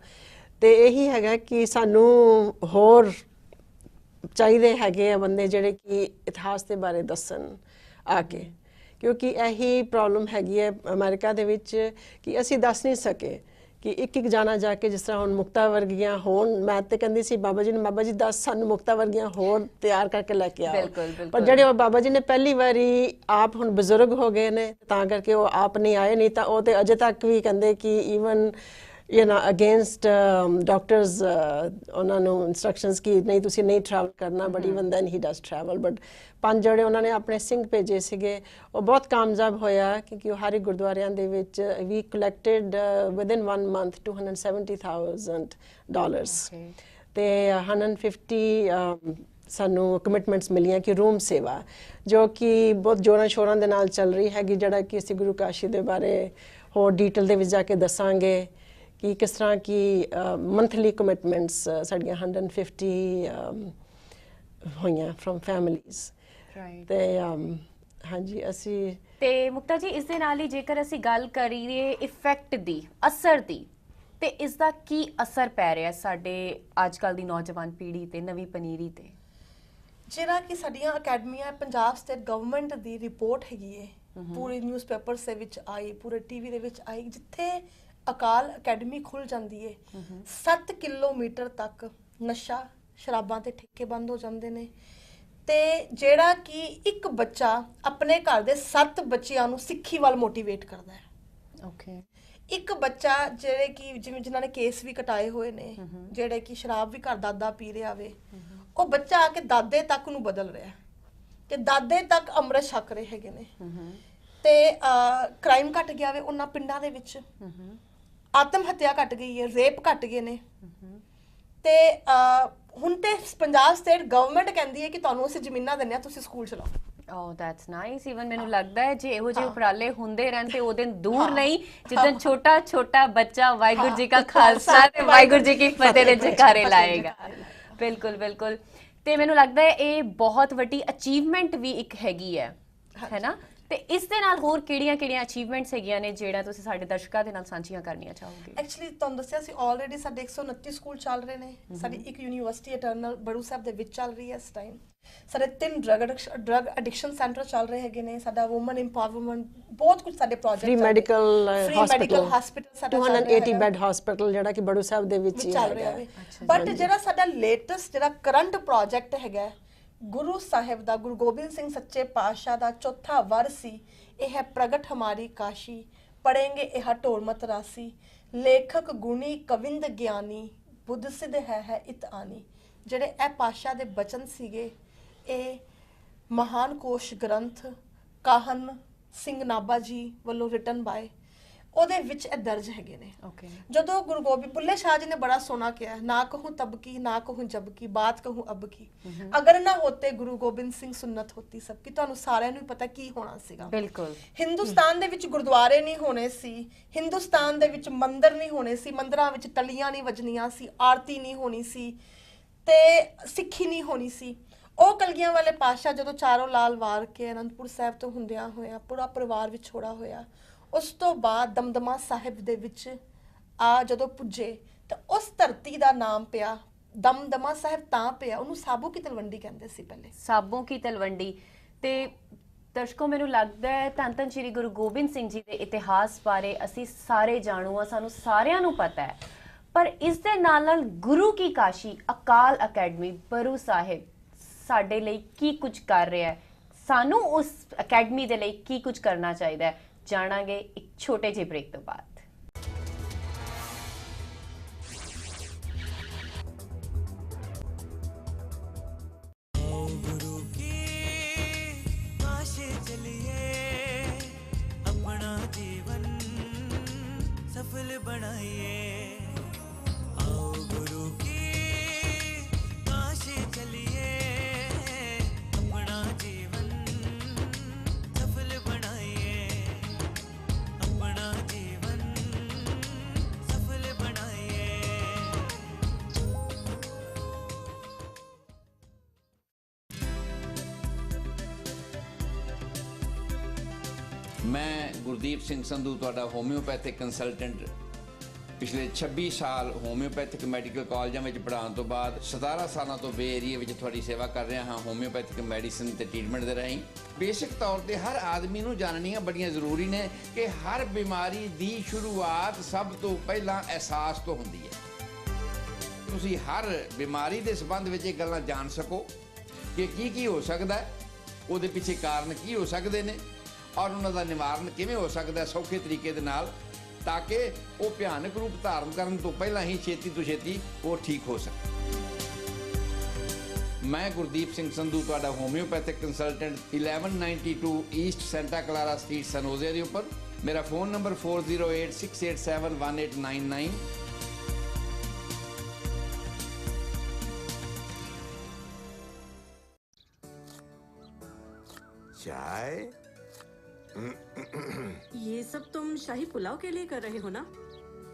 ਤੇ ਇਹੀ ਹੈਗਾ ਕਿ ਸਾਨੂੰ ਹੋਰ ਚਾਹੀਦੇ ਹੈਗੇ ਆ ਬੰਦੇ ਜਿਹੜੇ ਕਿ ਇਤਿਹਾਸ ਦੇ ਬਾਰੇ ਦੱਸਣ ਆ ਕੇ, ਕਿਉਂਕਿ ਇਹੀ ਪ੍ਰੋਬਲਮ ਹੈਗੀ ਹੈ ਅਮਰੀਕਾ ਦੇ ਵਿੱਚ ਕਿ ਅਸੀਂ ਦੱਸ ਨਹੀਂ ਸਕੇ ਕਿ ਇੱਕ ਜਾਣਾ ਜਾ ਕੇ, ਜਿਸ ਤਰ੍ਹਾਂ ਹੁਣ ਮੁਕਤਾ ਵਰਗੀਆਂ ਹੋਣ। ਮੈਂ ਤੇ ਕਹਿੰਦੀ ਸੀ ਬਾਬਾ ਜੀ ਨੂੰ, ਬਾਬਾ ਜੀ ਦੱਸ ਸਾਨੂੰ ਮੁਕਤਾ ਵਰਗੀਆਂ ਹੋਰ ਤਿਆਰ ਕਰਕੇ ਲੈ ਕੇ ਆਓ। ਪਰ ਜਿਹੜੇ ਉਹ ਬਾਬਾ ਜੀ ਨੇ ਪਹਿਲੀ ਵਾਰੀ, ਆਪ ਹੁਣ ਬਜ਼ੁਰਗ ਹੋ ਗਏ ਨੇ ਤਾਂ ਕਰਕੇ ਉਹ ਆਪ ਨਹੀਂ ਆਏ, ਨਹੀਂ ਤਾਂ ਉਹ ਤੇ ਅਜੇ ਤੱਕ ਵੀ ਕਹਿੰਦੇ ਕਿ ਈਵਨ ਅਗੇਂਸਟ ਡਾਕਟਰਸ ਉਹਨਾਂ ਨੂੰ ਇੰਸਟਰਕਸ਼ਨਸ ਕਿ ਨਹੀਂ ਤੁਸੀਂ ਨਹੀਂ ਟਰੈਵਲ ਕਰਨਾ, but even then he does travel. But 5 ਜਿਹੜੇ ਉਹਨਾਂ ਨੇ ਆਪਣੇ ਸਿੰਘ ਭੇਜੇ ਸੀਗੇ, ਉਹ ਬਹੁਤ ਕਾਮਯਾਬ ਹੋਇਆ, ਕਿਉਂਕਿ ਉਹ ਹਰ ਗੁਰਦੁਆਰਿਆਂ ਦੇ ਵਿੱਚ ਵੀ ਕਲੈਕਟਡ ਵਿਦਿਨ 1 ਮੰਥ $270,000 ਤੇ 150 ਸਾਨੂੰ ਕਮਿਟਮੈਂਟਸ ਮਿਲੀਆਂ ਕਿ ਰੂਮ ਸੇਵਾ, ਜੋ ਕਿ ਬਹੁਤ ਜੋਰਾਂ ਸ਼ੋਰਾਂ ਦੇ ਨਾਲ ਚੱਲ ਰਹੀ ਹੈਗੀ, ਜਿਹੜਾ ਕਿ ਅਸੀਂ ਗੁਰੂ ਕਾਸ਼ੀ ਦੇ ਬਾਰੇ ਹੋਰ ਡੀਟੇਲ ਦੇ ਵਿੱਚ ਜਾ ਕੇ ਦੱਸਾਂਗੇ ਕਿ ਕਿਸ ਤਰ੍ਹਾਂ ਕਿ ਮੰਥਲੀ ਕਮਿਟਮੈਂਟਸ ਸਾਡੀਆਂ 150 ਹੋਈਆਂ ਫਰੋਮ ਫੈਮਿਲੀਜ਼। ਤੇ ਹਾਂਜੀ ਅਸੀਂ ਤੇ ਮੁਕਤਾ ਜੀ, ਇਸ ਦੇ ਨਾਲ ਹੀ ਜੇਕਰ ਅਸੀਂ ਗੱਲ ਕਰੀਏ ਇਫੈਕਟ ਦੀ, ਅਸਰ ਦੀ, ਤੇ ਇਸ ਦਾ ਕੀ ਅਸਰ ਪੈ ਰਿਹਾ ਸਾਡੇ ਅੱਜ ਕੱਲ੍ਹ ਦੀ ਨੌਜਵਾਨ ਪੀੜ੍ਹੀ ਤੇ, ਨਵੀਂ ਪਨੀਰੀ ਤੇ? ਜਿਹੜਾ ਕਿ ਸਾਡੀਆਂ ਅਕੈਡਮੀਆਂ, ਪੰਜਾਬ ਸਟੇਟ ਗਵਰਨਮੈਂਟ ਦੀ ਰਿਪੋਰਟ ਹੈਗੀ ਹੈ, ਪੂਰੇ ਨਿਊਜ਼ਪੇਪਰਸ ਦੇ ਵਿੱਚ ਆਈ, ਪੂਰੇ ਟੀਵੀ ਦੇ ਵਿੱਚ ਆਈ, ਜਿੱਥੇ ਅਕਾਲ ਅਕੈਡਮੀ ਖੁੱਲ ਜਾਂਦੀ ਹੈ 7 ਕਿਲੋਮੀਟਰ ਤੱਕ ਨਸ਼ਾ, ਸ਼ਰਾਬਾਂ ਤੇ ਠੇਕੇ ਬੰਦ ਹੋ ਜਾਂਦੇ ਨੇ। ਤੇ ਜਿਹੜਾ ਕਿ ਇੱਕ ਬੱਚਾ ਆਪਣੇ ਘਰ ਦੇ 7 ਬੱਚਿਆਂ ਨੂੰ ਸਿੱਖੀ ਵੱਲ ਮੋਟੀਵੇਟ ਕਰਦਾ ਹੈ। ਓਕੇ। ਇੱਕ ਬੱਚਾ ਜਿਹੜੇ ਕਿ ਜਿਵੇਂ ਜਿਨ੍ਹਾਂ ਨੇ ਕੇਸ ਵੀ ਕਟਾਏ ਹੋਏ ਨੇ, ਜਿਹੜੇ ਕਿ ਸ਼ਰਾਬ ਵੀ ਘਰ ਦਾਦਾ ਪੀ ਰਿਹਾ ਵੇ, ਉਹ ਬੱਚਾ ਆ ਕੇ ਦਾਦੇ ਤੱਕ ਨੂੰ ਬਦਲ ਰਿਹਾ ਤੇ ਦਾਦੇ ਤੱਕ ਅੰਮ੍ਰਿਤ ਛਕ ਰਹੇ ਹੈਗੇ ਨੇ। ਤੇ ਕ੍ਰਾਈਮ ਘਟ ਗਿਆ ਵੇ ਉਹਨਾਂ ਪਿੰਡਾਂ ਦੇ ਵਿੱਚ, ਆਤਮ ਹੱਤਿਆ ਘਟ ਗਈ ਹੈ, ਰੇਪ ਘਟ ਗਏ ਨੇ। ਤੇ ਹੁਣ ਤੇ ਪੰਜਾਬ ਸਟੇਟ ਗਵਰਨਮੈਂਟ ਕਹਿੰਦੀ ਹੈ ਕਿ ਤੁਹਾਨੂੰ ਅਸੀਂ ਜ਼ਮੀਨਾਂ ਦਿੰਦੇ ਹਾਂ, ਤੁਸੀਂ ਸਕੂਲ ਚਲਾਓ। ਓ ਦੈਟਸ ਨਾਈਸ। ਈਵਨ ਮੈਨੂੰ ਲੱਗਦਾ ਹੈ ਜੇ ਇਹੋ ਜਿਹੇ ਉਪਰਾਲੇ ਹੁੰਦੇ ਰਹਿਣ ਤੇ ਉਹ ਦਿਨ ਦੂਰ ਨਹੀਂ ਜਿੱਦਣ ਛੋਟਾ ਛੋਟਾ ਬੱਚਾ ਵਾਹਿਗੁਰੂ ਜੀ ਕਾ ਖਾਲਸਾ ਤੇ ਵਾਹਿਗੁਰੂ ਜੀ ਕੀ ਫਤਿਹ ਦੇ ਜੈਕਾਰੇ ਲਾਏਗਾ। ਬਿਲਕੁਲ ਬਿਲਕੁਲ। ਤੇ ਮੈਨੂੰ ਲੱਗਦਾ ਹੈ ਇਹ ਬਹੁਤ ਵੱਡੀ ਅਚੀਵਮੈਂਟ ਵੀ ਇੱਕ ਹੈਗੀ ਹੈ ਨਾ, ਤੇ ਇਸ ਦੇ ਨਾਲ ਹੋਰ ਕਿਹੜੀਆਂ ਅਚੀਵਮੈਂਟਸ ਹੈਗੀਆਂ ਨੇ ਜਿਹੜਾ ਤੁਸੀਂ ਸਾਡੇ ਦਰਸ਼ਕਾਂ ਦੇ ਨਾਲ ਸਾਂਝੀਆਂ ਕਰਨੀਆਂ ਚਾਹੋਗੇ? ਐਕਚੁਅਲੀ ਤੁਹਾਨੂੰ ਦੱਸਿਆ ਸੀ ਆਲਰੇਡੀ ਸਾਡੇ 129 ਸਕੂਲ ਚੱਲ ਰਹੇ ਨੇ। ਸਾਡੀ ਇੱਕ ਯੂਨੀਵਰਸਿਟੀ ਇਟਰਨਲ ਬੜੂ ਸਾਹਿਬ ਦੇ ਵਿੱਚ ਚੱਲ ਰਹੀ ਹੈ ਇਸ ਟਾਈਮ। ਸਾਡੇ 3 ਡਰਗ ਐਡਿਕਸ਼ਨ ਸੈਂਟਰ ਚੱਲ ਰਹੇ ਹੈਗੇ ਨੇ। ਸਾਡਾ ਔਮਨ ਇੰਪਾਵਰਮੈਂਟ ਬਹੁਤ ਕੁਝ ਸਾਡੇ ਪ੍ਰੋਜੈਕਟ ਫ੍ਰੀ ਮੈਡੀਕਲ ਹਸਪੀਟਲ ਸਾਡਾ 280 ਬੈੱਡ ਹਸਪੀਟਲ ਜਿਹੜਾ ਕਿ ਬੜੂ ਸਾਹਿਬ ਦੇ ਵਿੱਚ ਹੀ ਚੱਲ ਰਿਹਾ ਹੈ। ਬਟ ਜਿਹੜਾ ਸਾਡਾ ਲੇਟੈਸਟ ਜਿਹੜਾ ਕਰੰਟ ਪ੍ਰੋਜੈਕਟ ਹੈਗਾ ਗੁਰੂ ਸਾਹਿਬ ਦਾ, ਗੁਰੂ ਗੋਬਿੰਦ ਸਿੰਘ ਸੱਚੇ ਪਾਤਸ਼ਾਹ ਦਾ ਚੌਥਾ ਵਰ ਸੀ, ਇਹ ਹੈ ਪ੍ਰਗਟ ਹਮਾਰੀ ਕਾਸ਼ੀ, ਪੜेंगे ਇਹ ਢੋਲ ਮਤ ਰਾਸੀ, ਲੇਖਕ ਗੁਣੀ ਕਵਿੰਦ ਗਿਆਨੀ, ਬੁੱਧ ਸਿੱਧ ਹੈ ਇਤ ਆਨੀ। ਜਿਹੜੇ ਇਹ ਪਾਤਸ਼ਾਹ ਦੇ ਬਚਨ ਸੀਗੇ, ਇਹ ਮਹਾਨ ਕੋਸ਼ ਗ੍ਰੰਥ ਕਾਹਨ ਸਿੰਘ ਨਾਭਾ ਜੀ ਵੱਲੋਂ ਰਿਟਨ ਬਾਏ, ਉਹਦੇ ਵਿੱਚ ਇਹ ਦਰਜ ਹੈਗੇ ਨੇ। ਜਦੋਂ ਗੁਰੂ ਗੋਬਿੰਦ ਬੁੱਲੇ ਸ਼ਾਹ ਜੀ ਨੇ ਬੜਾ ਸੋਹਣਾ ਕਿਹਾ, ਨਾ ਕਹੂੰ ਤਬ ਕੀ ਨਾ ਕਹੂੰ ਜਬ ਕੀ, ਬਾਤ ਕਹੂੰ ਅਬ ਕੀ, ਅਗਰ ਨਾ ਹੋਤੇ ਗੁਰੂ ਗੋਬਿੰਦ ਸਿੰਘ ਸੁਨਨਤ ਹੋਤੀ ਸਭ ਕੀ। ਤੁਹਾਨੂੰ ਸਾਰਿਆਂ ਨੂੰ ਪਤਾ ਕੀ ਹੋਣਾ ਸੀਗਾ। ਬਿਲਕੁਲ ਹਿੰਦੁਸਤਾਨ ਦੇ ਵਿੱਚ ਗੁਰਦੁਆਰੇ ਨਹੀਂ ਹੋਣੇ ਸੀ, ਹਿੰਦੁਸਤਾਨ ਦੇ ਵਿੱਚ ਮੰਦਿਰ ਨਹੀਂ ਹੋਣੇ ਸੀ, ਮੰਦਿਰਾਂ ਵਿੱਚ ਟਲੀਆਂ ਨਹੀਂ ਵੱਜਣੀਆਂ ਸੀ, ਆਰਤੀ ਨਹੀਂ ਹੋਣੀ ਸੀ ਤੇ ਸਿੱਖੀ ਨਹੀਂ ਹੋਣੀ ਸੀ। ਉਹ ਕਲਗੀਆਂ ਵਾਲੇ ਪਾਤਸ਼ਾਹ ਜਦੋਂ ਚਾਰੋਂ ਲਾਲ ਵਾਰ ਕੇ ਅਨੰਦਪੁਰ ਸਾਹਿਬ ਤੋਂ ਹੁੰਦਿਆਂ ਹੋਇਆ ਪੂਰਾ ਪਰਿਵਾਰ ਵਿਛੋੜਾ ਹੋਇਆ, ਉਸ ਤੋਂ ਬਾਅਦ ਦਮਦਮਾ ਸਾਹਿਬ ਦੇ ਵਿੱਚ ਆ ਜਦੋਂ ਪੁੱਜੇ ਤਾਂ ਉਸ ਧਰਤੀ ਦਾ ਨਾਮ ਪਿਆ ਦਮਦਮਾ ਸਾਹਿਬ। ਤਾਂ ਪਿਆ, ਉਹਨੂੰ ਸਾਬੋ ਕੀ ਤਲਵੰਡੀ ਕਹਿੰਦੇ ਸੀ ਪਹਿਲੇ, ਸਾਬੋ ਕੀ ਤਲਵੰਡੀ। ਤੇ ਦਰਸ਼ਕੋ, ਮੈਨੂੰ ਲੱਗਦਾ ਹੈ ਧੰਨ ਸ਼੍ਰੀ ਗੁਰੂ ਗੋਬਿੰਦ ਸਿੰਘ ਜੀ ਦੇ ਇਤਿਹਾਸ ਬਾਰੇ ਅਸੀਂ ਸਾਰੇ ਜਾਣੂ ਆ, ਸਾਨੂੰ ਸਾਰਿਆਂ ਨੂੰ ਪਤਾ ਹੈ, ਪਰ ਇਸ ਦੇ ਨਾਲ ਗੁਰੂ ਕੀ ਕਾਸ਼ੀ ਅਕਾਲ ਅਕੈਡਮੀ ਬਰੂ ਸਾਹਿਬ ਸਾਡੇ ਲਈ ਕੀ ਕੁਝ ਕਰ ਰਿਹਾ ਹੈ, ਸਾਨੂੰ ਉਸ ਅਕੈਡਮੀ ਦੇ ਲਈ ਕੀ ਕੁਝ ਕਰਨਾ ਚਾਹੀਦਾ ਹੈ, ਜਾਣਾਂਗੇ ਇੱਕ ਛੋਟੇ ਜਿਹੇ ਬ੍ਰੇਕ ਤੋਂ ਬਾਅਦ। अपना जीवन सफल बनाइए, आओ गुरु की काशी चलिए, अपना जीवन सफल बनाइए, अपना जीवन सफल बनाइए। मैं गुरदीप सिंह संधू ਤੁਹਾਡਾ ਹੋਮਿਓਪੈਥਿਕ ਕੰਸਲਟੈਂਟ ਪਿਛਲੇ 26 ਸਾਲ ਹੋਮਿਓਪੈਥਿਕ ਮੈਡੀਕਲ ਕਾਲਜਾਂ ਵਿੱਚ ਪੜ੍ਹਾਉਣ ਤੋਂ ਬਾਅਦ 17 ਸਾਲਾਂ ਤੋਂ ਬੇ ਏਰੀਏ ਵਿੱਚ ਤੁਹਾਡੀ ਸੇਵਾ ਕਰ ਰਿਹਾ ਹਾਂ ਹੋਮਿਓਪੈਥਿਕ ਮੈਡੀਸਿਨ ਤੇ ਟ੍ਰੀਟਮੈਂਟ ਦੇ ਰਾਹੀਂ। ਬੇਸਿਕ ਤੌਰ ਤੇ ਹਰ ਆਦਮੀ ਨੂੰ ਜਾਣਨੀਆਂ ਬੜੀਆਂ ਜ਼ਰੂਰੀ ਨੇ ਕਿ ਹਰ ਬਿਮਾਰੀ ਦੀ ਸ਼ੁਰੂਆਤ ਸਭ ਤੋਂ ਪਹਿਲਾਂ ਅਹਿਸਾਸ ਤੋਂ ਹੁੰਦੀ ਹੈ। ਤੁਸੀਂ ਹਰ ਬਿਮਾਰੀ ਦੇ ਸੰਬੰਧ ਵਿੱਚ ਇਹ ਗੱਲਾਂ ਜਾਣ ਸਕੋ ਕਿ ਕੀ ਹੋ ਸਕਦਾ ਹੈ, ਉਹਦੇ ਪਿੱਛੇ ਕਾਰਨ ਕੀ ਹੋ ਸਕਦੇ ਨੇ ਔਰ ਉਹਨਾਂ ਦਾ ਨਿਵਾਰਨ ਕਿਵੇਂ ਹੋ ਸਕਦਾ ਸੌਖੇ ਤਰੀਕੇ ਦੇ ਨਾਲ, ਤਾਂ ਕਿ ਉਹ ਭਿਆਨਕ ਰੂਪ ਧਾਰਨ ਕਰਨ ਤੋਂ ਪਹਿਲਾਂ ਹੀ ਛੇਤੀ ਤੋਂ ਛੇਤੀ ਉਹ ਠੀਕ ਹੋ ਸਕੇ। ਮੈਂ ਗੁਰਦੀਪ ਸਿੰਘ ਸੰਧੂ ਤੁਹਾਡਾ homeopathic consultant 1192 East Santa Clara Street San Jose ਦੇ ਉੱਪਰ। ਮੇਰਾ ਫੋਨ ਨੰਬਰ 4086871899। चाय? ये सब तुम शाही पुलाव के लिए कर रहे हो ना?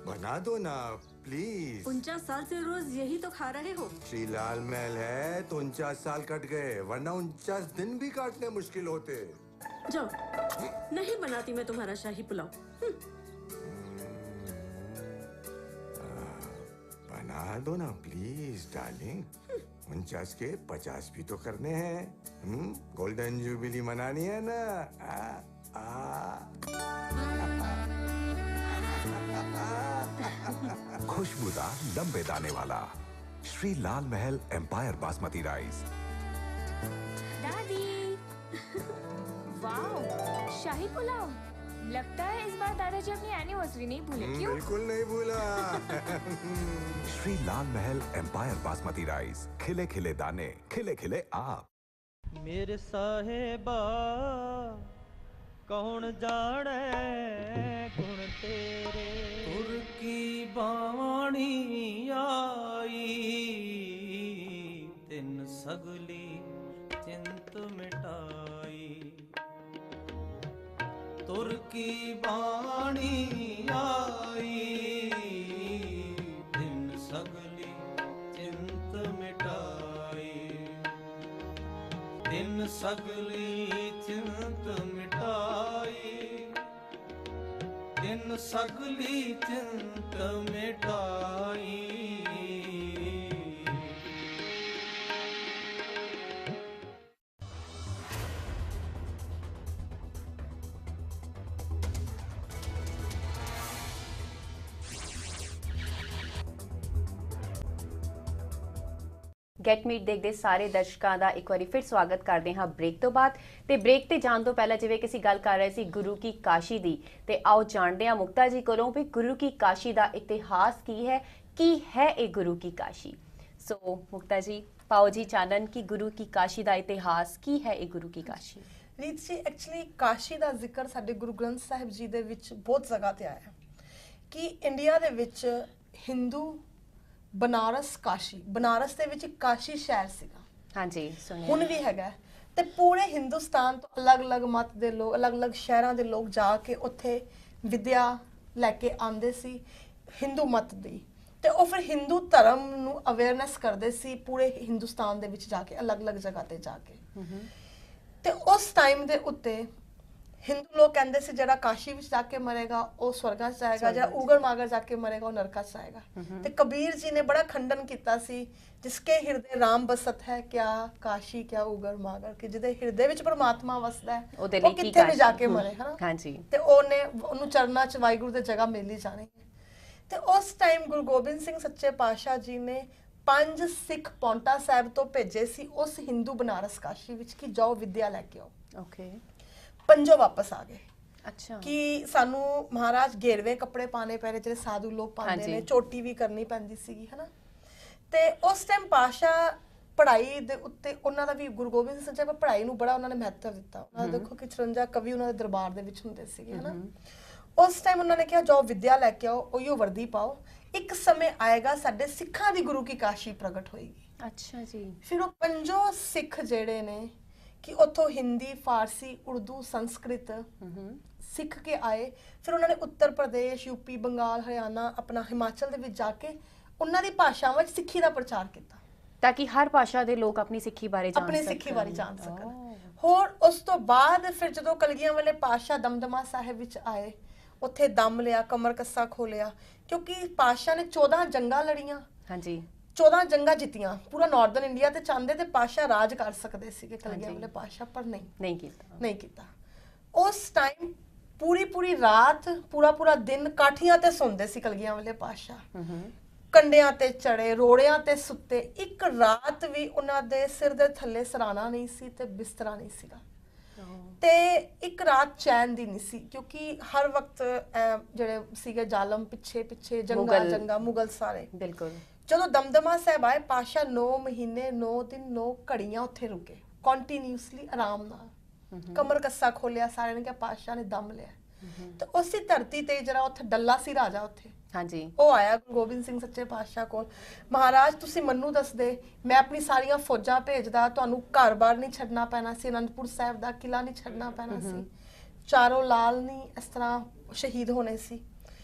बना दो ना प्लीज। 49 साल से रोज यही तो खा रहे हो। श्री लाल महल है तो 49 साल कट गए, वरना 49 दिन भी काटने मुश्किल होते। जाओ, नहीं बनाती मैं तुम्हारा शाही पुलाव। बना दो ना प्लीज डार्लिंग। 49 के 50 भी तो करने हैं। गोल्डन जुबिली मनानी है ना। खुशबूदार लंबे दाने वाला श्री लाल महल एम्पायर बासमती राइस। दादी वाओ, शाही पुलाव। लगता है इस बार दादाजी अपनी एनिवर्सरी नहीं भूले। क्यों? बिल्कुल नहीं भूला। श्री लाल महल एम्पायर बासमती राइस, खिले खिले दाने, खिले खिले आप। मेरे साहेबा कौन जाने गुण तेरे, तुर की बाणी आई तिन सगली चिंत मिटाई, तुर की बाणी आई तिन सगली चिंत मिटाई, तिन सगली चिंत मिटाई इन सगली चिंत मिटाई ਗੈਟ ਮੀਟ ਦੇਖਦੇ ਸਾਰੇ ਦਰਸ਼ਕਾਂ ਦਾ ਇੱਕ ਵਾਰੀ ਫਿਰ ਸਵਾਗਤ ਕਰਦੇ ਹਾਂ ਬ੍ਰੇਕ ਤੋਂ ਬਾਅਦ। ਤੇ ਬ੍ਰੇਕ ਤੇ ਜਾਣ ਤੋਂ ਪਹਿਲਾਂ ਜਿਵੇਂ ਕਿ ਅਸੀਂ ਗੱਲ ਕਰ ਰਹੇ ਸੀ ਗੁਰੂ ਕੀ ਕਾਸ਼ੀ ਦੀ, ਤੇ ਆਓ ਜਾਣਦੇ ਹਾਂ ਮੁਕਤਾ ਜੀ ਕੋਲੋਂ ਵੀ ਗੁਰੂ ਕੀ ਕਾਸ਼ੀ ਦਾ ਇਤਿਹਾਸ ਕੀ ਹੈ ਇਹ ਗੁਰੂ ਕੀ ਕਾਸ਼ੀ। ਸੋ ਮੁਕਤਾ ਜੀ, ਪਾਓ ਜੀ ਚਾਨਣ ਕਿ ਗੁਰੂ ਕੀ ਕਾਸ਼ੀ ਦਾ ਇਤਿਹਾਸ ਕੀ ਹੈ ਇਹ ਗੁਰੂ ਕੀ ਕਾਸ਼ੀ। ਰੀਤ ਜੀ, ਐਕਚੁਅਲੀ ਕਾਸ਼ੀ ਦਾ ਜ਼ਿਕਰ ਸਾਡੇ ਗੁਰੂ ਗ੍ਰੰਥ ਸਾਹਿਬ ਜੀ ਦੇ ਵਿੱਚ ਬਹੁਤ ਜਗ੍ਹਾ ਤੇ ਆਇਆ ਕਿ ਇੰਡੀਆ ਦੇ ਵਿੱਚ ਹਿੰਦੂ ਬਨਾਰਸ ਕਾਸ਼ੀ, ਬਨਾਰਸ ਦੇ ਵਿੱਚ ਕਾਸ਼ੀ ਸ਼ਹਿਰ ਸੀਗਾ, ਹਾਂਜੀ ਸੁਣਿਆ, ਹੁਣ ਵੀ ਹੈਗਾ, ਤੇ ਪੂਰੇ ਹਿੰਦੁਸਤਾਨ ਤੋਂ ਅਲੱਗ-ਅਲੱਗ ਮਤ ਦੇ ਲੋਕ, ਅਲੱਗ-ਅਲੱਗ ਸ਼ਹਿਰਾਂ ਦੇ ਲੋਕ ਜਾ ਕੇ ਉੱਥੇ ਵਿਦਿਆ ਲੈ ਕੇ ਆਉਂਦੇ ਸੀ ਹਿੰਦੂ ਮਤ ਦੀ, ਤੇ ਉਹ ਫਿਰ ਹਿੰਦੂ ਧਰਮ ਨੂੰ ਅਵੇਅਰਨੈਸ ਕਰਦੇ ਸੀ ਪੂਰੇ ਹਿੰਦੁਸਤਾਨ ਦੇ ਵਿੱਚ ਜਾ ਕੇ, ਅਲੱਗ-ਅਲੱਗ ਜਗ੍ਹਾ ਤੇ ਜਾ ਕੇ। ਤੇ ਉਸ ਟਾਈਮ ਦੇ ਉੱਤੇ ਹਿੰਦੂ ਲੋਕ ਕਹਿੰਦੇ ਸੀ ਜਿਹੜਾ ਕਾਸ਼ੀ ਵਿੱਚ ਜਾ ਕੇ ਮਰੇਗਾ ਉਹ ਸਵਰਗਾਂ 'ਚ ਜਾਏਗਾ, ਜਿਹੜਾ ਊਗਰ ਮਾਗਰ ਜਾ ਕੇ ਮਰੇਗਾ ਉਹ ਨਰਕਾਂ 'ਚ ਜਾਏਗਾ। ਤੇ ਕਬੀਰ ਜੀ ਨੇ ਬੜਾ ਖੰਡਨ ਕੀਤਾ ਸੀ, ਜਿਸਕੇ ਹਿਰਦੇ ਰਾਮ ਬਸਤ ਹੈ ਕਿਆ ਕਾਸ਼ੀ ਕਿਆ ਊਗਰ ਮਾਗਰ, ਕਿ ਜਿਹਦੇ ਹਿਰਦੇ ਵਿੱਚ ਪਰਮਾਤਮਾ ਵਸਦਾ ਹੈ ਉਹ ਕਿੱਥੇ ਵੀ ਜਾ ਕੇ ਮਰੇ, ਹਨਾ। ਹਾਂਜੀ, ਤੇ ਉਹਨੂੰ ਚਰਨਾਂ 'ਚ ਵਾਹਿਗੁਰੂ ਦੇ ਜਗ੍ਹਾ ਮਿਲ ਹੀ ਜਾਣੀ ਹੈ। ਤੇ ਉਸ ਟਾਈਮ ਗੁਰੂ ਗੋਬਿੰਦ ਸਿੰਘ ਸੱਚੇ ਪਾਤਸ਼ਾਹ ਜੀ ਨੇ 5 ਸਿੱਖ ਪੌਂਟਾ ਸਾਹਿਬ ਤੋਂ ਭੇਜੇ ਸੀ ਉਸ ਹਿੰਦੂ ਬਨਾਰਸ ਕਾਸ਼ੀ ਵਿੱਚ ਕਿ ਜਾਓ ਵਿਦਿਆ ਲੈ ਕੇ ਆਓ। ਓਕੇ, ਪੰਜੋ ਵਾਪਸ ਆ ਗਏ। ਅੱਛਾ, ਕਿ ਸਾਨੂੰ ਮਹਾਰਾਜ ਗੇਰਵੇਂ ਕੱਪੜੇ ਪਾਣੇ ਪੈ ਰਹੇ ਜਿਹੜੇ ਸਾਧੂ ਲੋਕ ਪਾਉਂਦੇ ਨੇ, ਚੋਟੀ ਵੀ ਕਰਨੀ ਪੈਂਦੀ ਸੀਗੀ, ਹਨਾ। ਤੇ ਉਸ ਟਾਈਮ ਪਾਤਸ਼ਾਹ ਪੜ੍ਹਾਈ ਦੇ ਉੱਤੇ ਉਹਨਾਂ ਦਾ ਵੀ, ਗੁਰੂ ਗੋਬਿੰਦ ਸਿੰਘ ਸੱਚੇ ਪੜ੍ਹਾਈ ਨੂੰ ਬੜਾ ਉਹਨਾਂ ਨੇ ਮਹੱਤਵ ਦਿੱਤਾ। ਉਹਨਾਂ ਦਾ ਦੇਖੋ ਕਿ 54 ਕਵੀ ਉਹਨਾਂ ਦੇ ਦਰਬਾਰ ਦੇ ਵਿੱਚ ਹੁੰਦੇ ਸੀਗੇ, ਹਨਾ। ਉਸ ਟਾਈਮ ਉਹਨਾਂ ਨੇ ਕਿਹਾ ਜਾਓ ਵਿਦਿਆ ਲੈ ਕੇ ਆਓ, ਉਹੀਓ ਵਰਦੀ ਪਾਓ, ਇੱਕ ਸਮੇਂ ਆਏਗਾ ਸਾਡੇ ਸਿੱਖਾਂ ਦੀ ਗੁਰੂ ਕੀ ਕਾਸ਼ੀ ਪ੍ਰਗਟ ਹੋਏਗੀ। ਅੱਛਾ ਜੀ। ਫਿਰ ਉਹ ਪੰਜੋ ਸਿੱਖ ਜਿਹੜੇ ਨੇ ਕਿ ਉੱਥੋਂ ਹਿੰਦੀ, ਫਾਰਸੀ, ਉਰਦੂ, ਸੰਸਕ੍ਰਿਤ ਸਿੱਖ ਕੇ ਆਏ। ਫਿਰ ਉਹਨਾਂ ਨੇ ਉੱਤਰ ਪ੍ਰਦੇਸ਼, ਯੂਪੀ, ਬੰਗਾਲ, ਹਰਿਆਣਾ, ਆਪਣਾ ਹਿਮਾਚਲ ਦੇ ਵਿੱਚ ਜਾ ਕੇ ਉਹਨਾਂ ਦੀ ਭਾਸ਼ਾ ਵਿੱਚ ਸਿੱਖੀ ਦਾ ਪ੍ਰਚਾਰ ਕੀਤਾ ਤਾਂ ਕਿ ਹਰ ਭਾਸ਼ਾ ਦੇ ਲੋਕ ਆਪਣੀ ਸਿੱਖੀ ਬਾਰੇ ਜਾਣ ਸਕਣ। ਹੋਰ ਉਸ ਤੋਂ ਬਾਅਦ ਫਿਰ ਜਦੋਂ ਕਲਗੀਆਂ ਵਾਲੇ ਪਾਤਸ਼ਾਹ ਦਮਦਮਾ ਸਾਹਿਬ ਵਿੱਚ ਆਏ, ਉੱਥੇ ਦਮ ਲਿਆ, ਕਮਰ ਕੱਸਾ ਖੋਲਿਆ, ਕਿਉਂਕਿ ਪਾਤਸ਼ਾਹ ਨੇ 14 ਜੰਗਾਂ ਲੜੀਆਂ। ਹਾਂਜੀ, 14 ਜੰਗਾਂ ਜਿੱਤੀਆਂ ਪੂਰਾ ਨਾਰਥਰਨ ਇੰਡੀਆ ਤੇ, ਚਾਹੁੰਦੇ ਤੇ ਪਾਤਸ਼ਾਹ ਰਾਜ ਕਰ ਸਕਦੇ ਸੀਗੇ ਕਲਗੀਆਂ ਵਾਲੇ ਪਾਤਸ਼ਾਹ, ਪਰ ਨਹੀਂ ਕੀਤਾ। ਉਸ ਟਾਈਮ ਪੂਰੀ ਰਾਤ, ਪੂਰਾ ਦਿਨ ਕਾਠੀਆਂ ਤੇ ਸੌਂਦੇ ਸੀ ਕਲਗੀਆਂ ਵਾਲੇ ਪਾਤਸ਼ਾਹ, ਕੰਡਿਆਂ ਤੇ ਚੜੇ, ਰੋੜਿਆਂ ਤੇ ਸੁੱਤੇ। ਇੱਕ ਰਾਤ ਵੀ ਉਹਨਾਂ ਦੇ ਸਿਰ ਦੇ ਥੱਲੇ ਸਰਾਣਾ ਨਹੀਂ ਸੀ ਤੇ ਬਿਸਤਰਾ ਨਹੀਂ ਸੀਗਾ, ਤੇ ਇੱਕ ਰਾਤ ਚੈਨ ਦੀ ਨਹੀਂ ਸੀ, ਕਿਉਂਕਿ ਹਰ ਵਕਤ ਜਿਹੜੇ ਸੀਗੇ ਜ਼ਾਲਮ ਪਿੱਛੇ ਜੰਗਾਂ ਮੁਗਲ ਸਾਰੇ। ਬਿਲਕੁਲ। ਜਦੋਂ ਦਮਦਮਾ ਸਾਹਿਬ ਆਏ, ਪਾਤਸ਼ਾਹ 9 ਮਹੀਨੇ 9 ਦਿਨ 9 ਘੜੀਆਂ ਉੱਥੇ ਰੁਕੇ, ਕੰਟੀਨਿਊਸਲੀ ਆਰਾਮ ਨਾਲ, ਕਮਰ ਕੱਸਾ ਖੋਲਿਆ। ਸਾਰਿਆਂ ਨੇ ਕਿਹਾ ਪਾਤਸ਼ਾਹ ਨੇ ਦਮ ਲਿਆ। ਤੇ ਉਸੇ ਧਰਤੀ ਤੇ ਜਿਹੜਾ ਉੱਥੇ ਡੱਲਾ ਸੀ ਰਾਜਾ ਉੱਥੇ, ਹਾਂਜੀ, ਉਹ ਆਇਆ ਗੁਰੂ ਗੋਬਿੰਦ ਸਿੰਘ ਸੱਚੇ ਪਾਤਸ਼ਾਹ ਕੋਲ, ਮਹਾਰਾਜ ਤੁਸੀਂ ਮੈਨੂੰ ਦੱਸਦੇ, ਮੈਂ ਆਪਣੀ ਸਾਰੀਆਂ ਫੌਜਾਂ ਭੇਜਦਾ, ਤੁਹਾਨੂੰ ਘਰ-ਬਾਰ ਨਹੀਂ ਛੱਡਣਾ ਪੈਣਾ ਸੀ, ਅਨੰਦਪੁਰ ਸਾਹਿਬ ਦਾ ਕਿਲਾ ਨਹੀਂ ਛੱਡਣਾ ਪੈਣਾ ਸੀ, ਚਾਰੋਂ ਲਾਲ ਨਹੀਂ ਇਸ ਤਰ੍ਹਾਂ ਸ਼ਹੀਦ ਹੋਣੇ ਸੀ।